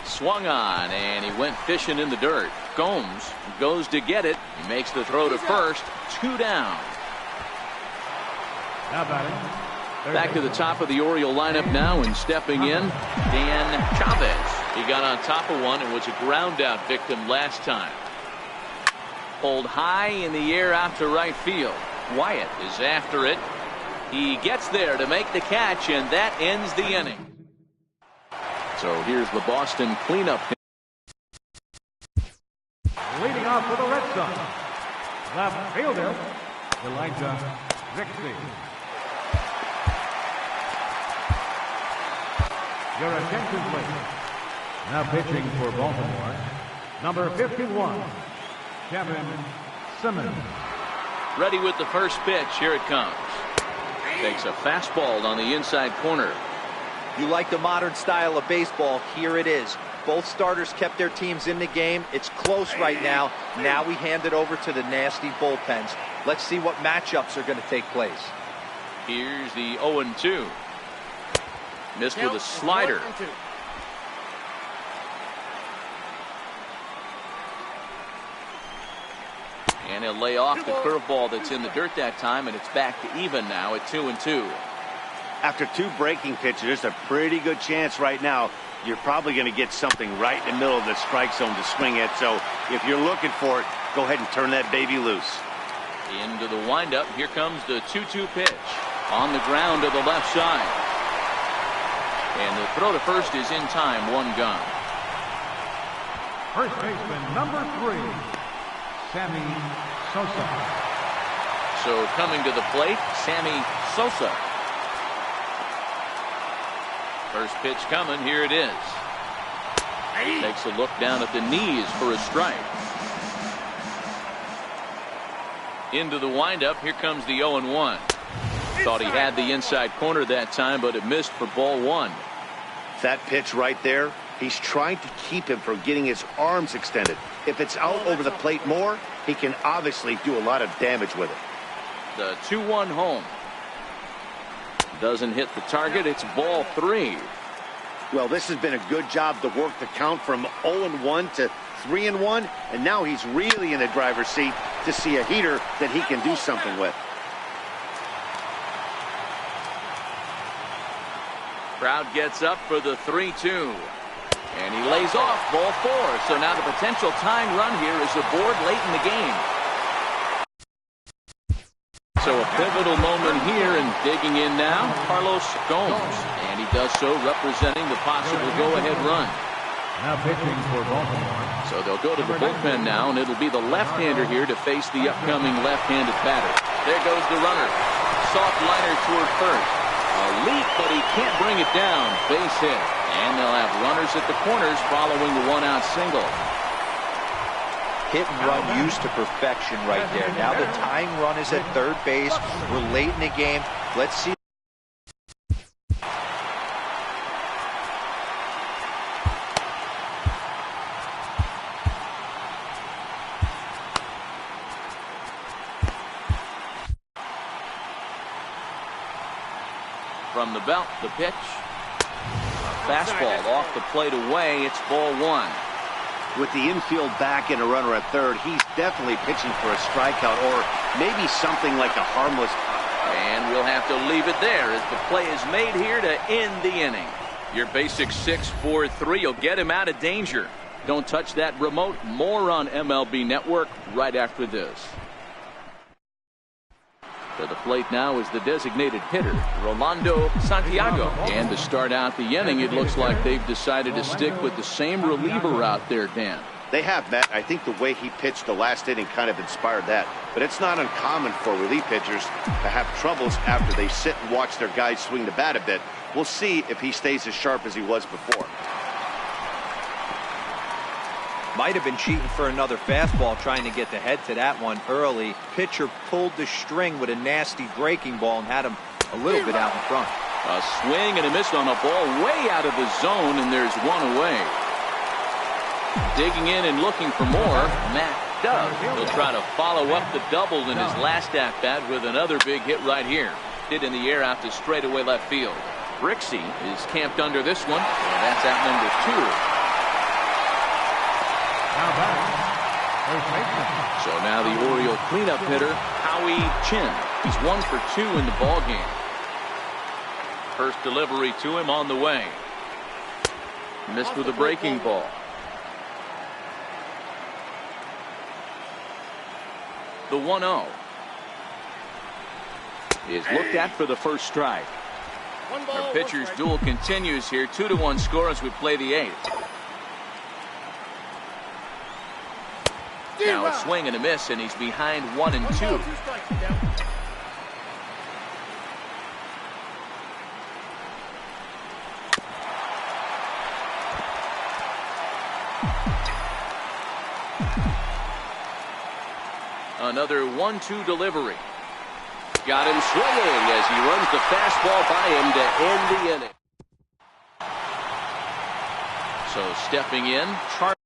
Swung on, and he went fishing in the dirt. Gomes goes to get it. He makes the throw to first. 2 down. Now batting. Back to the top of the Oriole lineup now, and stepping in, Dan Chavez. He got on top of one and was a ground out victim last time. Pulled high in the air out to right field. Wyatt is after it. He gets there to make the catch, and that ends the inning. So here's the Boston cleanup. Leading off for the Red Sox, left fielder Elijah Rixey. Your attention, please. Now pitching for Baltimore, number 51, Kevin Simmons. Ready with the first pitch. Here it comes. Takes a fastball on the inside corner. You like the modern style of baseball. Here it is. Both starters kept their teams in the game. It's close right now. Now we hand it over to the nasty bullpens. Let's see what matchups are going to take place. Here's the 0-2. Missed with a slider. And he'll lay off the curveball that's in the dirt that time, and it's back to even now at 2-2. After 2 breaking pitches, there's a pretty good chance right now you're probably going to get something right in the middle of the strike zone to swing at. So if you're looking for it, go ahead and turn that baby loose. Into the windup. Here comes the 2-2 pitch. On the ground to the left side. And the throw to first is in time. 1 gone. First baseman number 3, Sammy Sosa. So coming to the plate, Sammy Sosa. First pitch coming. Here it is. Takes a look down at the knees for a strike. Into the windup. Here comes the 0-1. Thought he had the inside corner that time, but it missed for ball one. That pitch right there, he's trying to keep him from getting his arms extended. If it's out over the plate more, he can obviously do a lot of damage with it. The 2-1 home. Doesn't hit the target. It's ball three. Well, this has been a good job to work the count from 0-1 to 3-1, and now he's really in the driver's seat to see a heater that he can do something with. Crowd gets up for the 3-2. And he lays off ball four. So now the potential tying run here is aboard late in the game. So a pivotal moment here, and digging in now, Carlos Gomes. And he does so representing the possible go-ahead run. Now pitching for Baltimore. So they'll go to the bullpen now, and it'll be the left-hander here to face the upcoming left-handed batter. There goes the runner. Soft liner toward first. A leap, but he can't bring it down. Base hit. And they'll have runners at the corners following the one-out single. Hit and run used to perfection right there. Now the tying run is at third base. We're late in the game. Let's see. From the belt, the pitch. A fastball off the plate away. It's ball one. With the infield back and a runner at third, he's definitely pitching for a strikeout or maybe something like a harmless. And we'll have to leave it there as the play is made here to end the inning. Your basic 6-4-3 will get him out of danger. Don't touch that remote. More on MLB Network right after this. To the plate now is the designated hitter, Rolando Santiago. And to start out the inning, it looks like they've decided to stick with the same reliever out there, Dan. They have, Matt. I think the way he pitched the last inning kind of inspired that. But it's not uncommon for relief pitchers to have troubles after they sit and watch their guys swing the bat a bit. We'll see if he stays as sharp as he was before. Might have been cheating for another fastball, trying to get the head to that one early. Pitcher pulled the string with a nasty breaking ball and had him a little bit out in front. A swing and a miss on a ball way out of the zone, and there's one away. Digging in and looking for more, Matt Dove. He'll try to follow up the double in his last at-bat with another big hit right here. Hit in the air out to straightaway left field. Brixey is camped under this one, and that's out number two. So now the Oriole cleanup hitter, Howie Chin. He's 1 for 2 in the ball game. First delivery to him on the way. Missed with a breaking ball. The 1-0 is looked at for the first strike. Our pitcher's duel continues here. 2-1 score as we play the 8th. Now a swing and a miss, and he's behind 1 and 2. Another 1-2 delivery. Got him swinging as he runs the fastball by him to end the inning. So stepping in, Charlie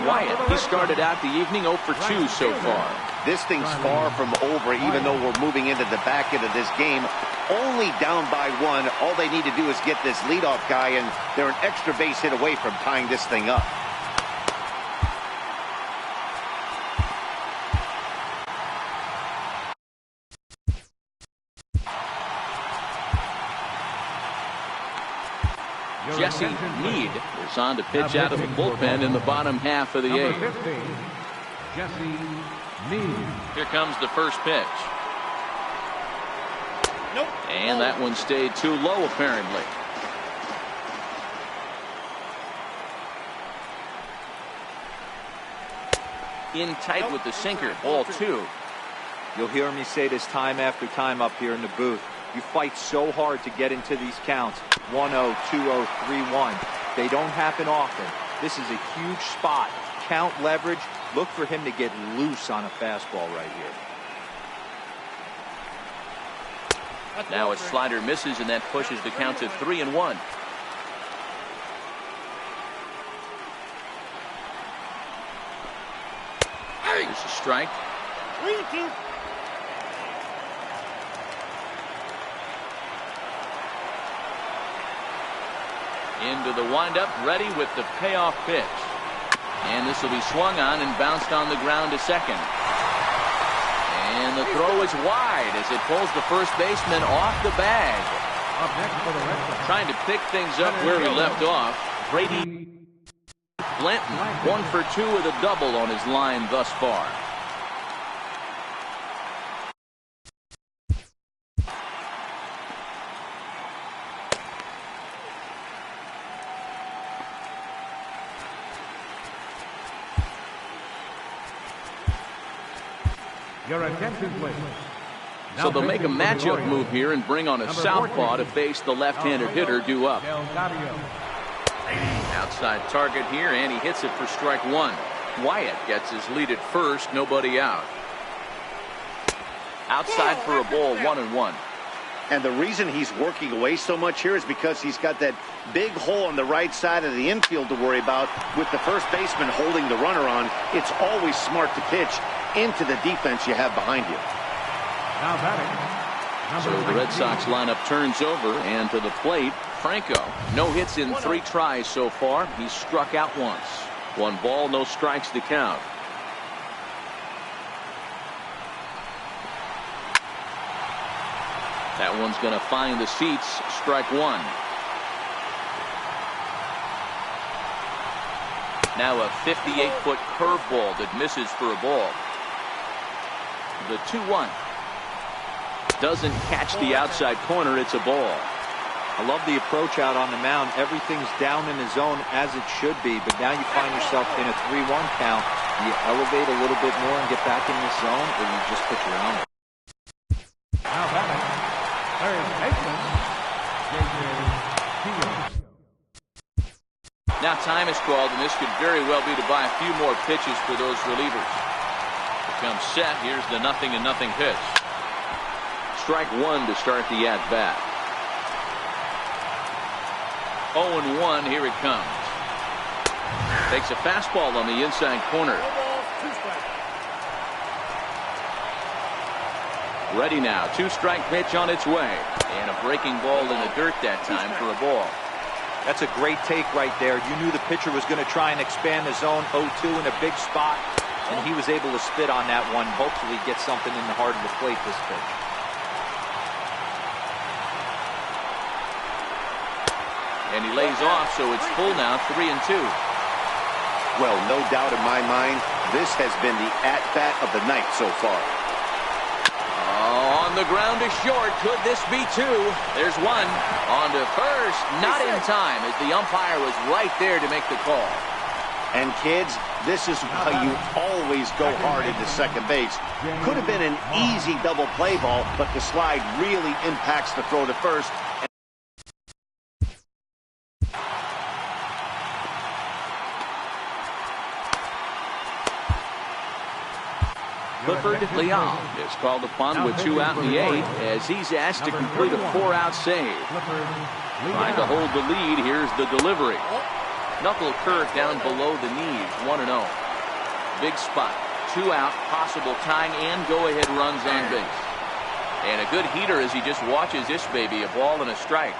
Wyatt. He started out the evening 0 for 2 so far. This thing's far from over, even though we're moving into the back end of this game. Only down by 1. All they need to do is get this leadoff guy, and they're an extra base hit away from tying this thing up. Jesse Meade is on to pitch out of the bullpen in the bottom half of the 8th. Jesse Meade. Here comes the first pitch. Nope. And that one stayed too low, apparently. in tight with the sinker. Ball 2. You'll hear me say this time after time up here in the booth. You fight so hard to get into these counts. 1-0, 2-0, 3-1. They don't happen often. This is a huge spot. Count leverage. Look for him to get loose on a fastball right here. Now a slider misses, and that pushes the count to 3-1. There's a strike. 3-2. Into the windup, ready with the payoff pitch. And this will be swung on and bounced on the ground to second. And the throw is wide as it pulls the first baseman off the bag. Up next for the Red Sox. Trying to pick things up where he left off. Brady Blanton, 1 for 2 with a double on his line thus far. Your attention, please. So they'll make a matchup move here and bring on a southpaw to face the left-handed hitter due up. Outside target here, and he hits it for strike 1. Wyatt gets his lead at first, nobody out. Outside for a ball, 1-1. And the reason he's working away so much here is because he's got that big hole on the right side of the infield to worry about. With the first baseman holding the runner on, it's always smart to pitch into the defense you have behind you. Now batting. So the Red Sox lineup turns over, and to the plate, Franco. No hits in 3 tries so far. He's struck out once. 1 ball, no strikes to count. That one's going to find the seats. Strike 1. Now a 58-foot curveball that misses for a ball. The 2-1. Doesn't catch the outside corner. It's a ball. I love the approach out on the mound. Everything's down in the zone as it should be, but now you find yourself in a 3-1 count. You elevate a little bit more and get back in the zone, or you just pitch around it. Now batting. Third baseman, Now time is called, and this could very well be to buy a few more pitches for those relievers. Here comes set. Here's the 0-0 pitch. Strike 1 to start the at-bat. 0-1. Here it comes. Takes a fastball on the inside corner. Ready now. 2-strike pitch on its way. And a breaking ball in the dirt that time for a ball. That's a great take right there. You knew the pitcher was going to try and expand the zone. 0-2 in a big spot, and he was able to spit on that one. Hopefully get something in the heart of the plate this pitch. And he lays off, so it's full now, 3-2. Well, no doubt in my mind, this has been the at-bat of the night so far. On the ground is short. Could this be 2? There's 1. On to first. Not in time, as the umpire was right there to make the call. And kids, this is why you always go hard into second base. Could have been an easy double play ball, but the slide really impacts the throw to first. Clifford Leal is called upon with 2 out in the 8th as he's asked to complete a 4-out save. Trying to hold the lead. Here's the delivery. Knuckle curve down below the knees. 1-0. Big spot. 2 out. Possible tying and go-ahead runs on base. And a good heater as he just watches this baby. A ball and a strike.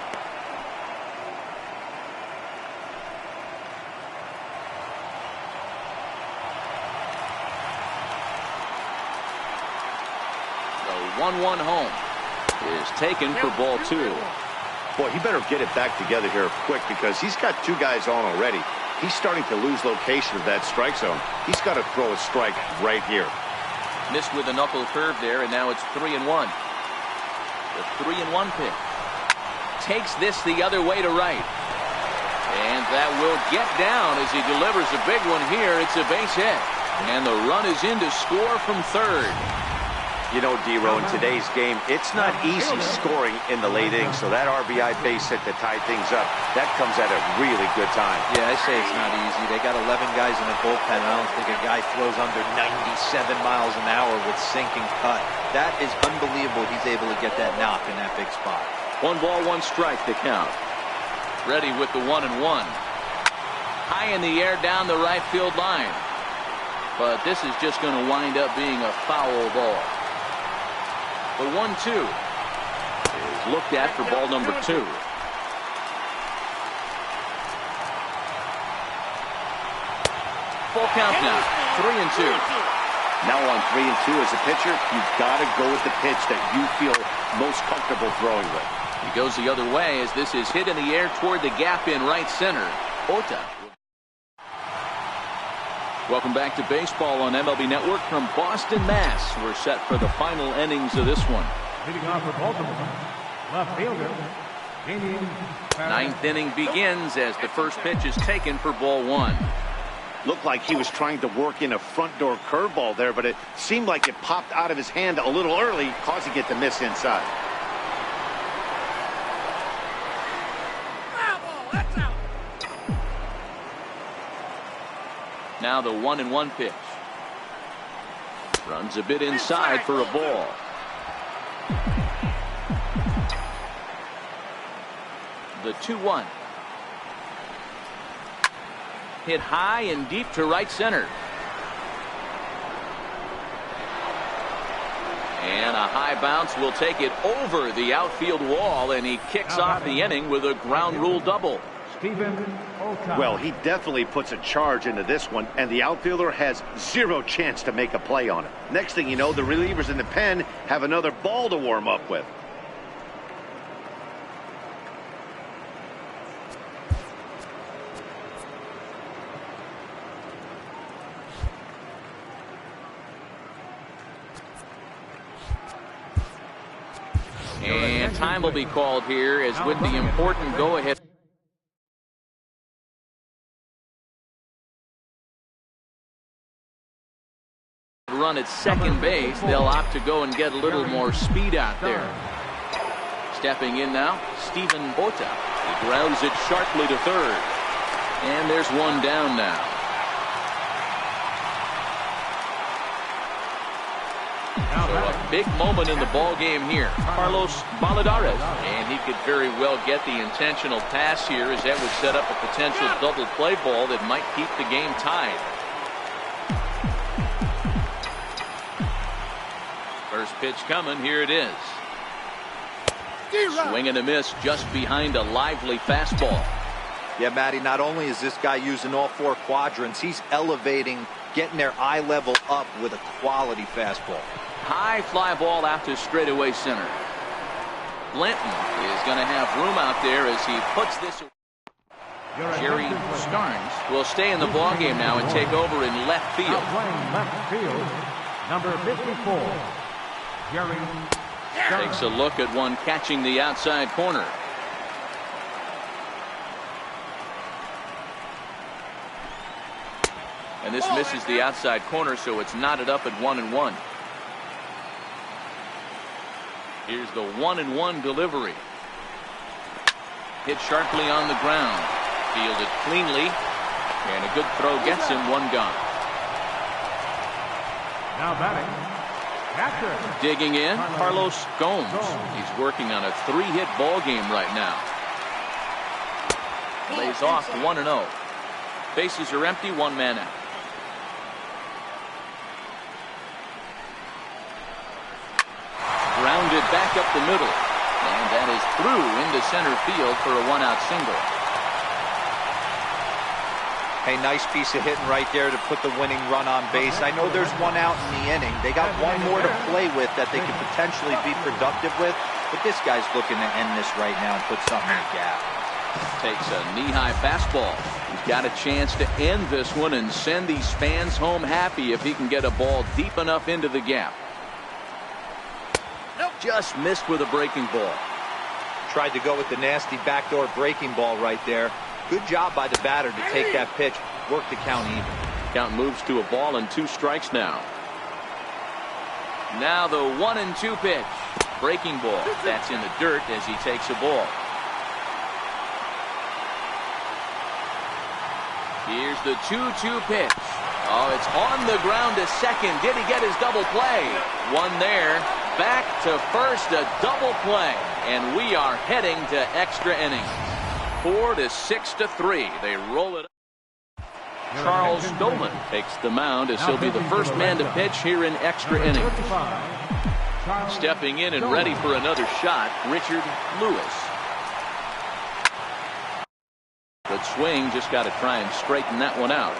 The 1-1 home is taken for ball 2. Boy, he better get it back together here quick because he's got 2 guys on already. He's starting to lose location of that strike zone. He's got to throw a strike right here. Missed with a knuckle curve there, and now it's 3-1. The 3-1 pitch. Takes this the other way to right. And that will get down as he delivers a big one here. It's a base hit. And the run is in to score from third. You know, D-Row, in today's game, it's not easy scoring in the late innings, so that RBI base hit to tie things up, that comes at a really good time. Yeah, I say it's not easy. They got 11 guys in the bullpen. I don't think a guy throws under 97 miles an hour with sinking cut. That is unbelievable. He's able to get that knock in that big spot. 1 ball, 1 strike to count. Ready with the 1-1. High in the air down the right field line. But this is just going to wind up being a foul ball. The 1-2 is looked at for ball number 2. Full count now. 3-2. Now on 3-2 as a pitcher, you've got to go with the pitch that you feel most comfortable throwing with. He goes the other way as this is hit in the air toward the gap in right center. Ota. Welcome back to baseball on MLB Network from Boston, Mass. We're set for the final innings of this one. Leading off for Baltimore, left fielder, Ninth inning begins as the first pitch is taken for ball 1. Looked like he was trying to work in a front door curveball there, but it seemed like it popped out of his hand a little early, causing it to miss inside. Now the 1-1 pitch. Runs a bit inside for a ball. The 2-1. Hit high and deep to right center. And a high bounce will take it over the outfield wall, and he kicks off the inning with a ground rule double. Well, he definitely puts a charge into this one, and the outfielder has zero chance to make a play on it. Next thing you know, the relievers in the pen have another ball to warm up with. And time will be called here as with the important go-ahead. Run at second base, they'll opt to go and get a little more speed out there. Stepping in now, Stephen Ota. He grounds it sharply to third. And there's one down now. So a big moment in the ball game here. Carlos Valladares. And he could very well get the intentional pass here, as that would set up a potential double play ball that might keep the game tied. First pitch coming, here it is. Swing and a miss just behind a lively fastball. Yeah, Matty, not only is this guy using all 4 quadrants, he's elevating, getting their eye level up with a quality fastball. High fly ball out to straightaway center. Blanton is going to have room out there as he puts this. Jerry Starnes will stay in the ball game now and take over in left field. Left field, number 54. Jerry takes a look at one catching the outside corner. And this misses the outside corner, so it's knotted up at 1-1. Here's the 1-1 delivery. Hit sharply on the ground. Fielded cleanly. And a good throw gets him, one gone. Now batting. Digging in, Carlos Gomes. He's working on a 3-hit ball game right now. Lays off 1-0. Bases are empty, 1 man out. Grounded back up the middle. And that is through into center field for a 1-out single. Hey, nice piece of hitting right there to put the winning run on base. I know there's 1 out in the inning. They got 1 more to play with that they could potentially be productive with. But this guy's looking to end this right now and put something in the gap. Takes a knee-high fastball. He's got a chance to end this one and send these fans home happy if he can get a ball deep enough into the gap. Just missed with a breaking ball. Tried to go with the nasty backdoor breaking ball right there. Good job by the batter to take that pitch, work the count even. Count moves to a ball and 2 strikes now. Now the 1-2 pitch. Breaking ball. That's in the dirt as he takes a ball. Here's the 2-2 pitch. Oh, it's on the ground to second. Did he get his double play? One there. Back to first, a double play. And we are heading to extra innings. 4-6-3. They roll it up. Charles Dolan takes the mound as he'll be the first man to pitch here in extra innings. Stepping in and ready for another shot, Richard Lewis. Good swing, just got to try and straighten that one out.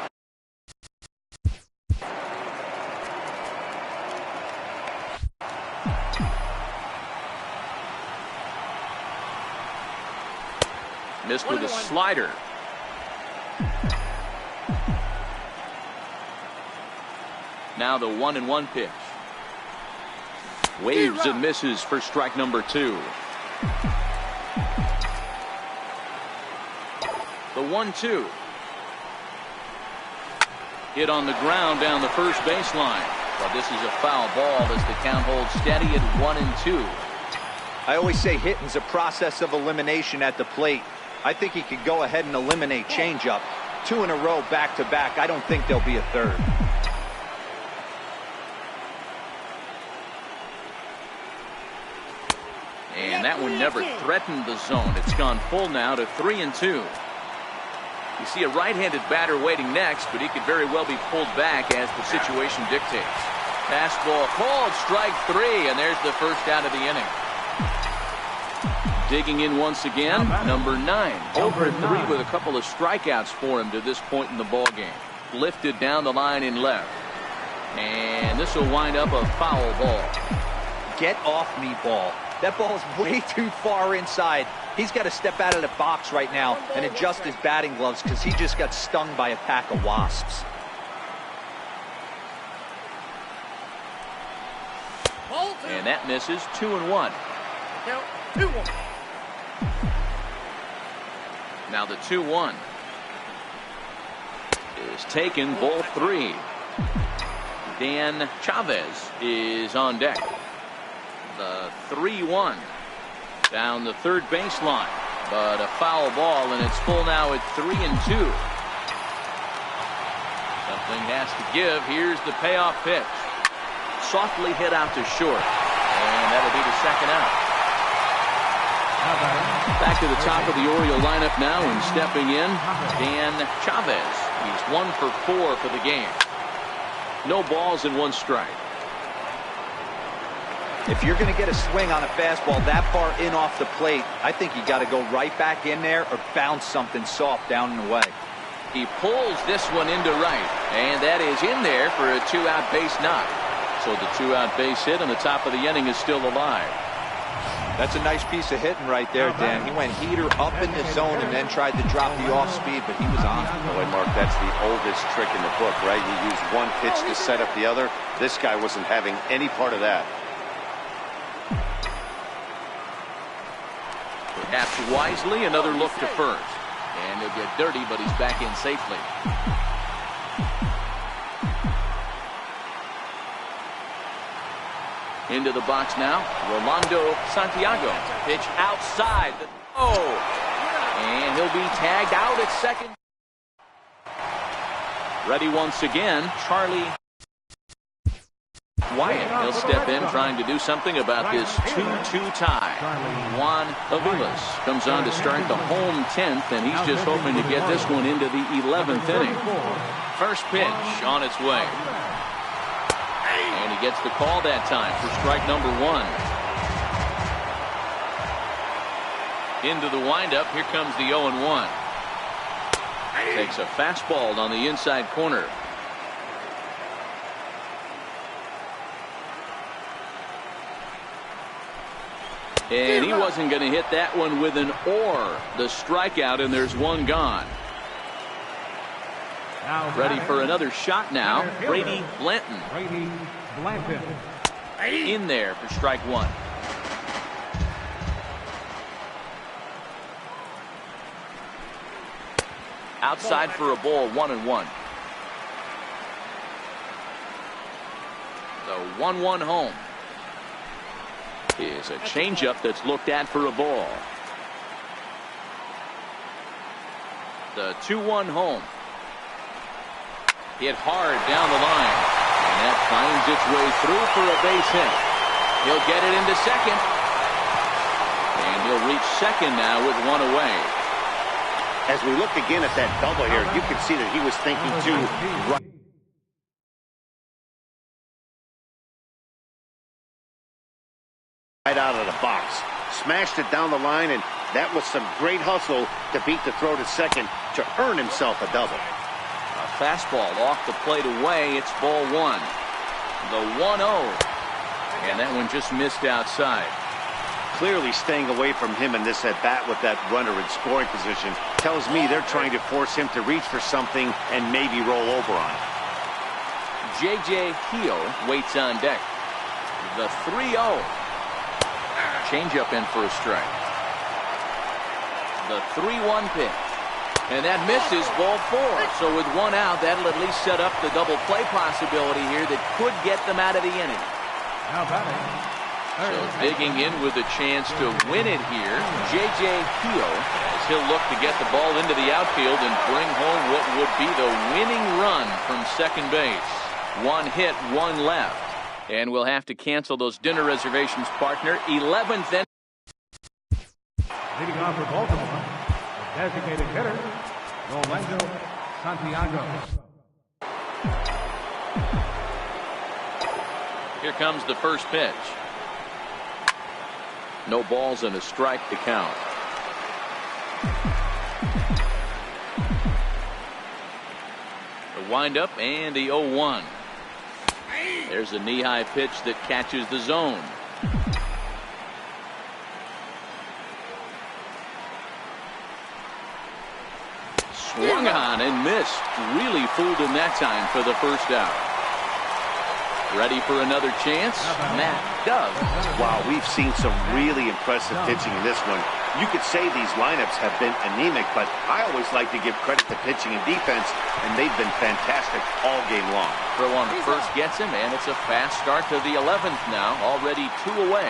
Missed with a slider. Now the 1-1 pitch. Waves and misses for strike number 2. The 1-2. Hit on the ground down the first baseline. But this is a foul ball as the count holds steady at 1-2. I always say hitting's a process of elimination at the plate. I think he could go ahead and eliminate changeup. 2 in a row back to back. I don't think there'll be a third. And that one never threatened the zone. It's gone full now to 3-2. You see a right-handed batter waiting next, but he could very well be pulled back as the situation dictates. Fastball called, strike 3, and there's the first out of the inning. Digging in once again, number 9. Over 3 with a couple of strikeouts for him to this point in the ballgame. Lifted down the line in left. And this will wind up a foul ball. Get off me, ball. That ball's way too far inside. He's got to step out of the box right now and adjust his batting gloves because he just got stung by a pack of wasps. And that misses. 2-1. 2-1. Now the 2-1 is taken, ball 3. Dan Chavez is on deck. The 3-1 down the third baseline, but a foul ball, and it's full now at 3-2. Something has to give. Here's the payoff pitch. Softly hit out to short, and that'll be the second out. Back to the top of the Oriole lineup now, and stepping in, Dan Chavez. He's 1 for 4 for the game. No balls and 1 strike. If you're going to get a swing on a fastball that far in off the plate, I think you got to go right back in there or bounce something soft down and away. He pulls this one into right, and that is in there for a 2-out base knock. So the 2-out base hit on the top of the inning is still alive. That's a nice piece of hitting right there, Dan. He went heater up in the zone and then tried to drop the off speed, but he was on. Boy, Mark, that's the oldest trick in the book, right? You use one pitch to set up the other. This guy wasn't having any part of that. Perhaps wisely, another look to first. And he'll get dirty, but he's back in safely. Into the box now, Rolando Santiago. Pitch outside. Oh! And he'll be tagged out at second. Ready once again, Charlie Wyatt. He'll step in trying to do something about this 2-2 tie. Juan Aviles comes on to start the home 10th, and he's just hoping to get this one into the 11th inning. First pitch on its way. And he gets the call that time for strike number 1. Into the windup. Here comes the 0-1. Takes a fastball on the inside corner. And he wasn't going to hit that one with an or. The strikeout, and there's one gone. Ready for another shot now. Brady Blanton. In there for strike 1. Outside for a ball, 1-1. The 1-1 home is a changeup that's looked at for a ball. The 2-1 home. Hit hard down the line. And that finds its way through for a base hit. He'll get it into second. And he'll reach second now with one away. As we look again at that double here, you can see that he was thinking too right out of the box. Smashed it down the line, and that was some great hustle to beat the throw to second to earn himself a double. A fastball off the plate away. It's ball one. The 1-0. And that one just missed outside. Clearly staying away from him in this at-bat with that runner in scoring position tells me they're trying to force him to reach for something and maybe roll over on it. J.J. Hio waits on deck. The 3-0. Changeup in for a strike. The 3-1 pitch. And that misses, ball four. So with one out, that'll at least set up the double play possibility here that could get them out of the inning. Now batting. So digging in with a chance to win it here, J.J. Hio, as he'll look to get the ball into the outfield and bring home what would be the winning run from second base. One hit, one left. And we'll have to cancel those dinner reservations, partner. 11th inning. Leading off for Baltimore, the designated hitter, Rolando Santiago. Here comes the first pitch. No balls and a strike to count. The windup and the 0-1. There's a knee-high pitch that catches the zone. Swung on and missed. Really fooled him that time for the first out. Ready for another chance? Matt Dove. Wow, we've seen some really impressive pitching in this one. You could say these lineups have been anemic, but I always like to give credit to pitching and defense, and they've been fantastic all game long. Throw on first gets him, and it's a fast start to the 11th now, already 2 away.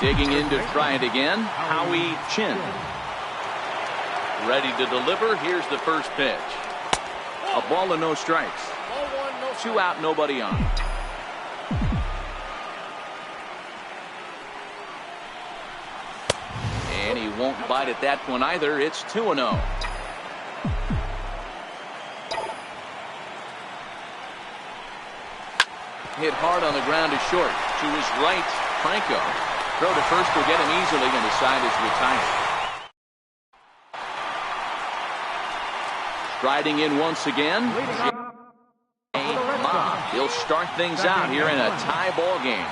Digging in to try it again, Howie Chin. Ready to deliver. Here's the first pitch. A ball and no strikes. 2 out, nobody on. And he won't bite at that one either. It's 2-0. Hit hard on the ground to short. To his right, Franco. Throw to first will get him easily, and the side is retired. Striding in once again. He'll start things out here in a tie ball game.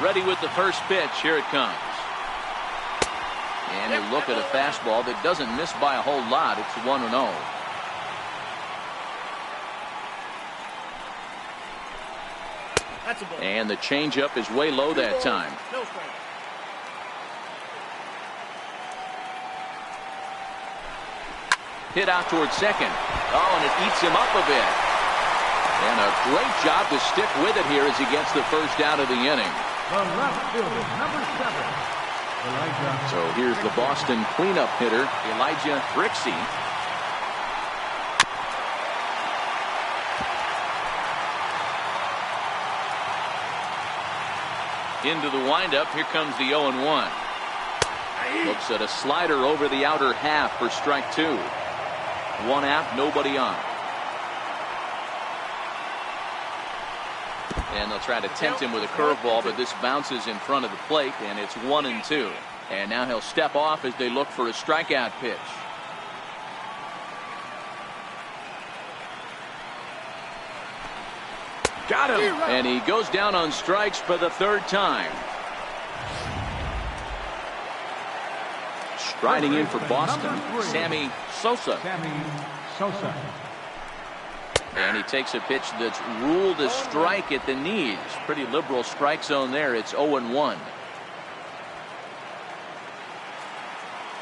Ready with the first pitch. Here it comes. And you look at a fastball that doesn't miss by a whole lot. It's 1-0. And the changeup is way low that time. Hit out towards second. Oh, and it eats him up a bit. And a great job to stick with it here as he gets the first out of the inning. The left fielder, number 7. So here's the Boston cleanup hitter, Elijah Brixey. Into the windup. Here comes the 0-1. Looks at a slider over the outer half for strike 2. 1 out, nobody on. And they'll try to tempt him with a curveball, but this bounces in front of the plate, and it's 1-2. And now he'll step off as they look for a strikeout pitch. Got him! And he goes down on strikes for the 3rd time. Striding in for Boston, Sammy Sosa. And he takes a pitch that's ruled a strike at the knees. Pretty liberal strike zone there. It's 0-1.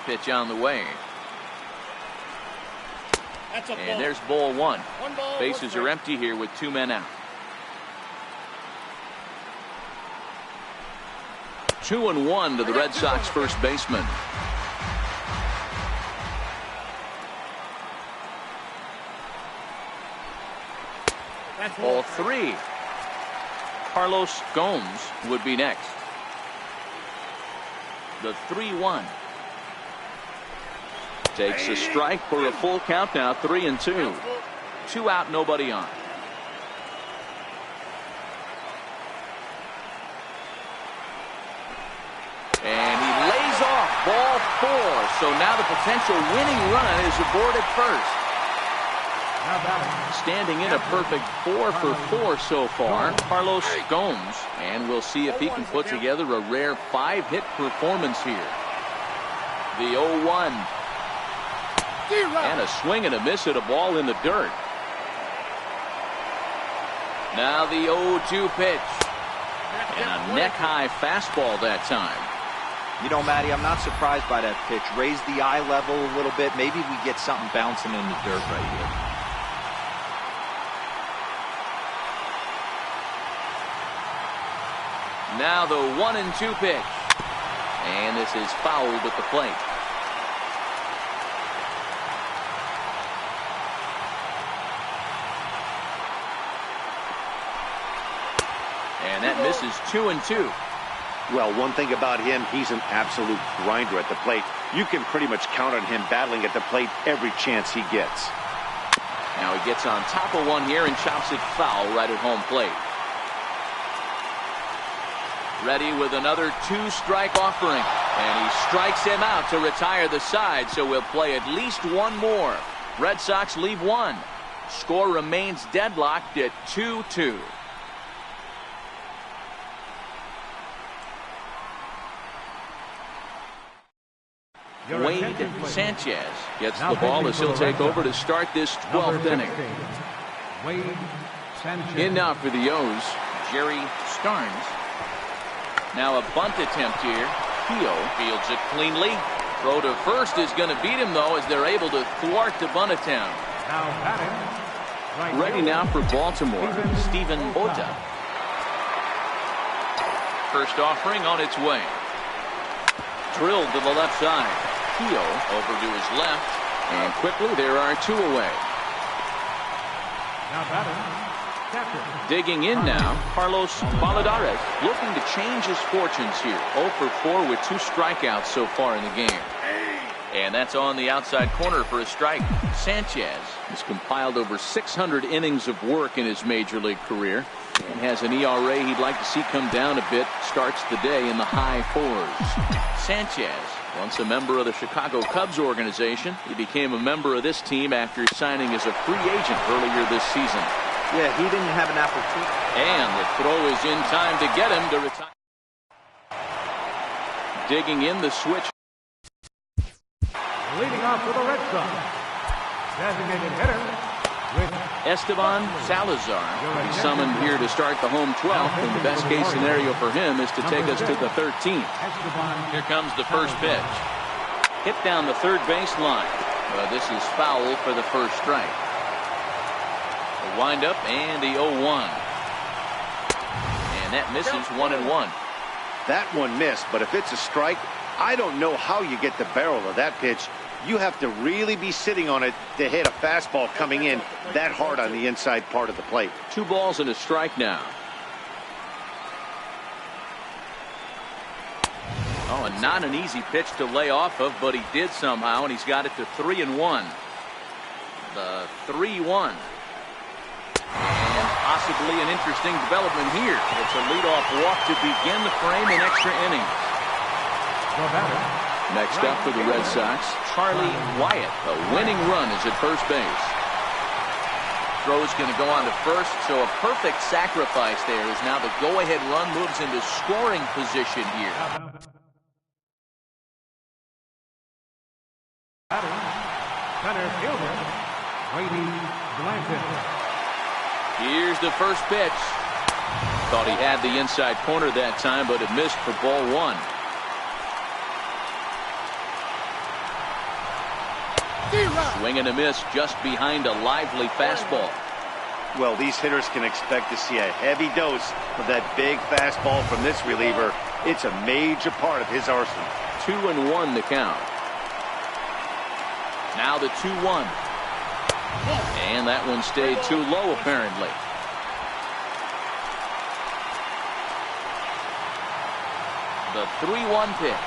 Pitch on the way. And there's ball one. Bases are empty here with 2 men out. 2-1 to the Red Sox first baseman. Ball 3. Carlos Gomes would be next. The 3-1. Takes a strike for a full count now. 3-2. 2 out, nobody on. And he lays off ball 4. So now the potential winning run is aboard at first. Standing in a perfect 4 for 4 so far, Carlos Gomes. And we'll see if he can put together a rare 5-hit performance here. The 0-1. And a swing and a miss at a ball in the dirt. Now the 0-2 pitch. And a neck-high fastball that time. You know, Matty, I'm not surprised by that pitch. Raise the eye level a little bit. Maybe we get something bouncing in the dirt right here. Now the 1-2 pitch. And this is fouled at the plate. And that misses 2-2. Well, one thing about him, he's an absolute grinder at the plate. You can pretty much count on him battling at the plate every chance he gets. Now he gets on top of one here and chops it foul right at home plate. Ready with another 2-strike offering. And he strikes him out to retire the side, so we'll play at least one more. Red Sox leave 1. Score remains deadlocked at 2-2. Wade Sanchez gets the ball as he'll take over to start this 12th inning. In now for the O's, Jerry Starnes. Now a bunt attempt here. Keogh fields it cleanly. Throw to first is going to beat him, though, as they're able to thwart the bunt attempt. Ready now for Baltimore, Stephen Ota. First offering on its way. Drilled to the left side. Keogh over to his left, and quickly there are 2 away. Digging in now, Carlos Valladares looking to change his fortunes here. 0 for 4 with 2 strikeouts so far in the game. And that's on the outside corner for a strike. Sanchez has compiled over 600 innings of work in his major league career and has an ERA he'd like to see come down a bit. Starts the day in the high 4s. Sanchez, once a member of the Chicago Cubs organization, he became a member of this team after signing as a free agent earlier this season. Yeah, he didn't have an opportunity. And the throw is in time to get him to retire. Digging in the switch. Leading off for the Red Sox, designated hitter with Esteban Salazar will be summoned here to start the home 12th, and the best case scenario for him is to take us to the 13th. Here comes the first pitch. Hit down the third baseline. But this is foul for the first strike. The windup and the 0-1. And that misses 1-1. That one missed, but if it's a strike, I don't know how you get the barrel of that pitch. You have to really be sitting on it to hit a fastball coming in that hard on the inside part of the plate. 2 balls and a strike now. Oh, and not an easy pitch to lay off of, but he did somehow, and he's got it to 3-1. The 3-1. And possibly an interesting development here. It's a leadoff walk to begin the frame in extra innings. Next up for the Red Sox, Charlie Wyatt. A winning run is at first base. Throw's going to go on to first, so a perfect sacrifice there as now the go-ahead run moves into scoring position here. Center fielder, Brady Blanton. Here's the first pitch. Thought he had the inside corner that time, but it missed for ball one. Swing and a miss just behind a lively fastball. Well, these hitters can expect to see a heavy dose of that big fastball from this reliever. It's a major part of his arsenal. 2-1 the count. Now the 2-1. And that one stayed too low apparently. The 3-1 pitch.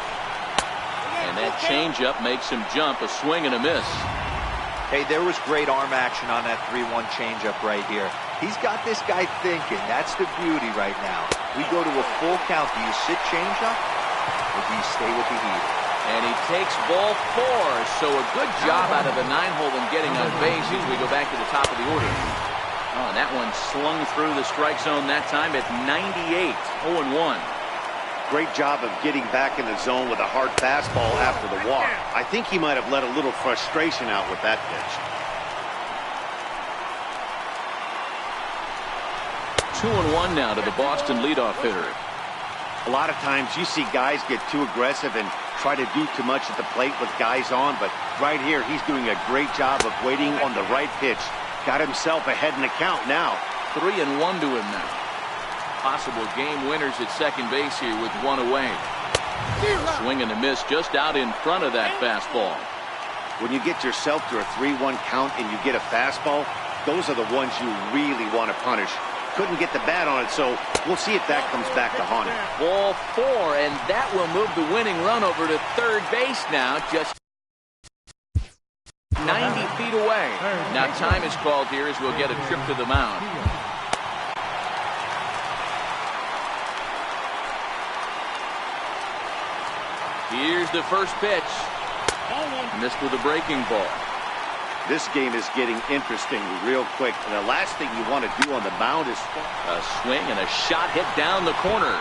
And that changeup makes him jump. A swing and a miss. Hey, there was great arm action on that 3-1 changeup right here. He's got this guy thinking. That's the beauty right now. We go to a full count. Do you sit changeup or do you stay with the heat? And he takes ball 4. So a good job out of the 9-hole in getting on base as we go back to the top of the order. Oh, and that one slung through the strike zone that time at 98. 0-1. Great job of getting back in the zone with a hard fastball after the walk. I think he might have let a little frustration out with that pitch. 2-1 now to the Boston leadoff hitter. A lot of times you see guys get too aggressive and try to do too much at the plate with guys on, but right here he's doing a great job of waiting on the right pitch. Got himself ahead in the count now. 3-1 to him now. Possible game winners at second base here with one away. Swing and a miss just out in front of that fastball. When you get yourself to a 3-1 count and you get a fastball, those are the ones you really want to punish. Couldn't get the bat on it, so we'll see if that comes back to haunt him. Ball 4, and that will move the winning run over to third base now, just 90 feet away. Now time is called here as we'll get a trip to the mound. Here's the first pitch. Missed with a breaking ball. This game is getting interesting real quick. And the last thing you want to do on the mound is a swing and a shot hit down the corner.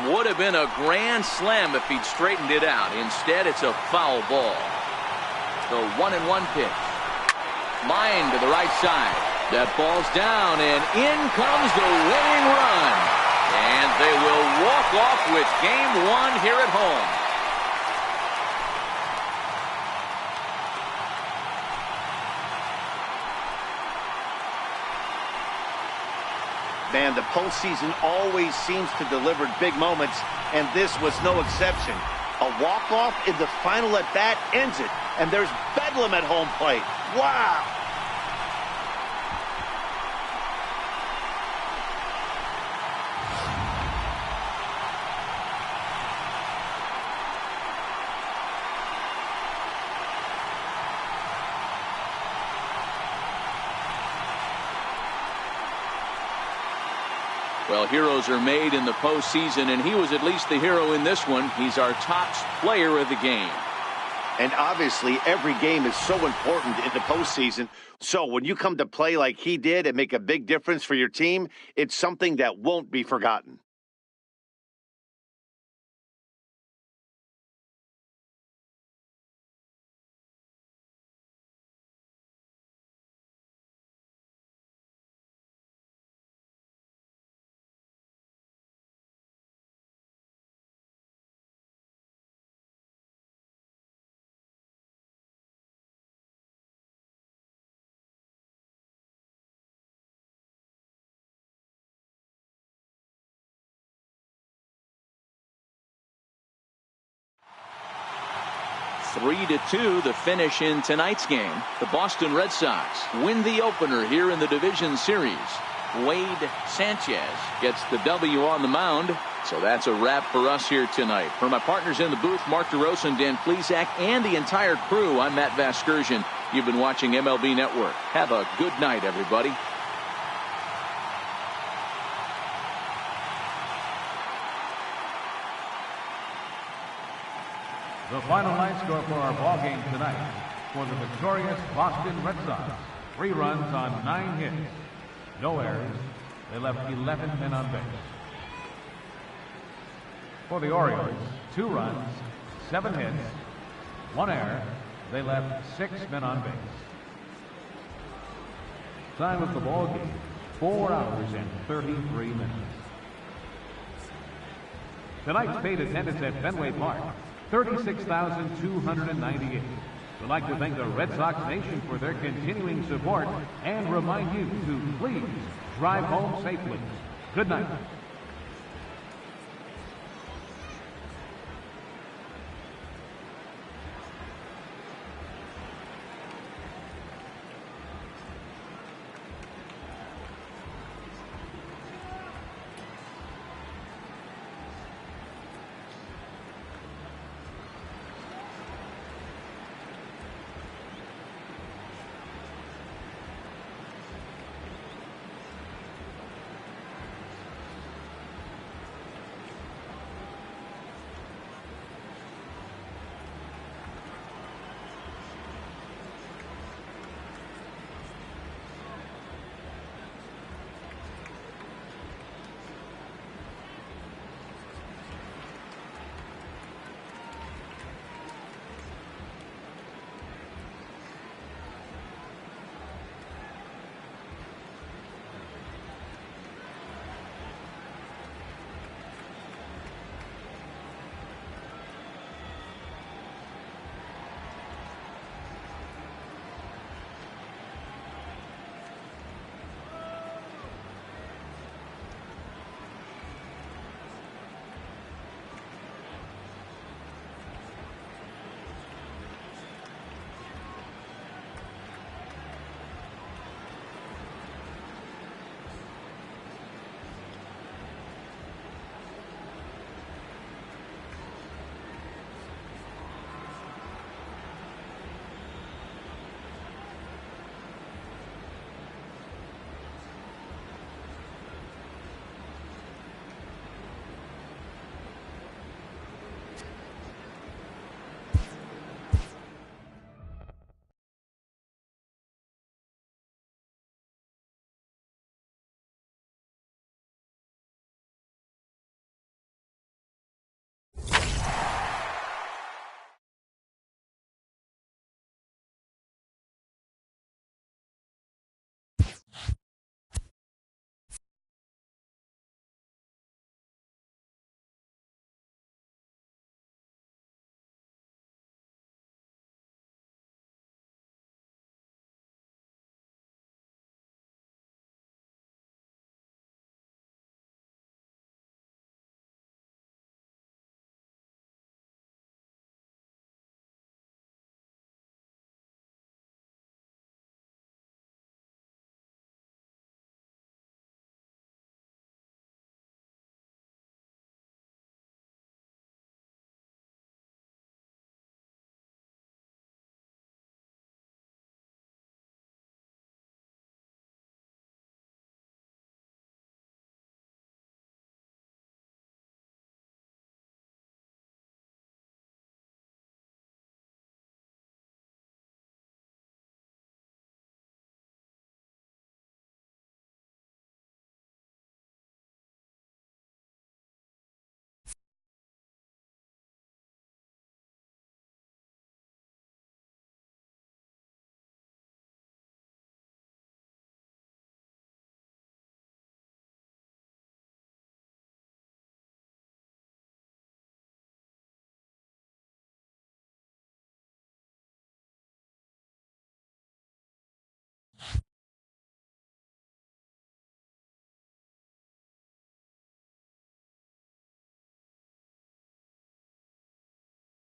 Would have been a grand slam if he'd straightened it out. Instead, it's a foul ball. The 1-1 pitch. Line to the right side. That ball's down, and in comes the winning run. And they will walk off with game 1 here at home. Man, the postseason always seems to deliver big moments, and this was no exception. A walk-off in the final at-bat ends it, and there's bedlam at home plate. Wow! Well, heroes are made in the postseason, and he was at least the hero in this one. He's our top player of the game. And obviously, every game is so important in the postseason. So when you come to play like he did and make a big difference for your team, it's something that won't be forgotten. Three to 2, the finish in tonight's game. The Boston Red Sox win the opener here in the division series. Wade Sanchez gets the W on the mound. So that's a wrap for us here tonight. For my partners in the booth, Mark DeRosa and Dan Plesac, and the entire crew, I'm Matt Vasgersian. You've been watching MLB Network. Have a good night, everybody. The final line score for our ball game tonight. For the victorious Boston Red Sox, 3 runs on 9 hits. No errors. They left 11 men on base. For the Orioles, 2 runs, 7 hits, 1 error. They left 6 men on base. Time of the ball game, 4 hours and 33 minutes. Tonight's paid attendance at Fenway Park, 36,298. We'd like to thank the Red Sox Nation for their continuing support and remind you to please drive home safely. Good night.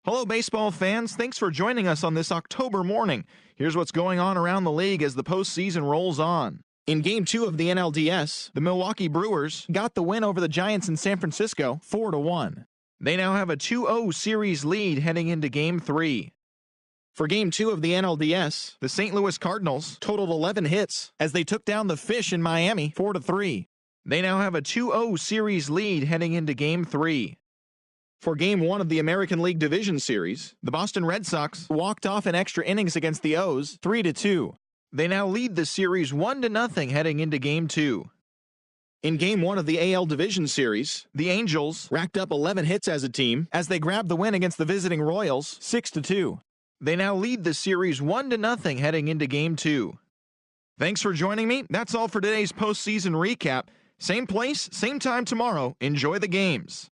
Hello, baseball fans. Thanks for joining us on this October morning. Here's what's going on around the league as the postseason rolls on. In Game 2 of the NLDS, the Milwaukee Brewers got the win over the Giants in San Francisco 4-1. They now have a 2-0 series lead heading into Game 3. For Game 2 of the NLDS, the St. Louis Cardinals totaled 11 hits as they took down the Fish in Miami 4-3. They now have a 2-0 series lead heading into Game 3. For Game 1 of the American League Division Series, the Boston Red Sox walked off in extra innings against the O's 3-2. They now lead the series 1-0 heading into Game 2. In Game 1 of the AL Division Series, the Angels racked up 11 hits as a team as they grabbed the win against the visiting Royals 6-2. They now lead the series 1-0 heading into Game 2. Thanks for joining me. That's all for today's postseason recap. Same place, same time tomorrow. Enjoy the games.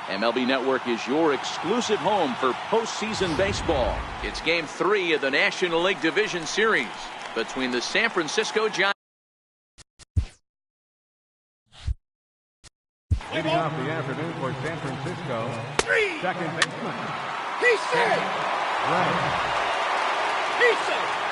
MLB Network is your exclusive home for postseason baseball. It's Game 3 of the National League Division Series between the San Francisco Giants. Leading off the afternoon for San Francisco, second baseman. He's safe. Right. He's safe.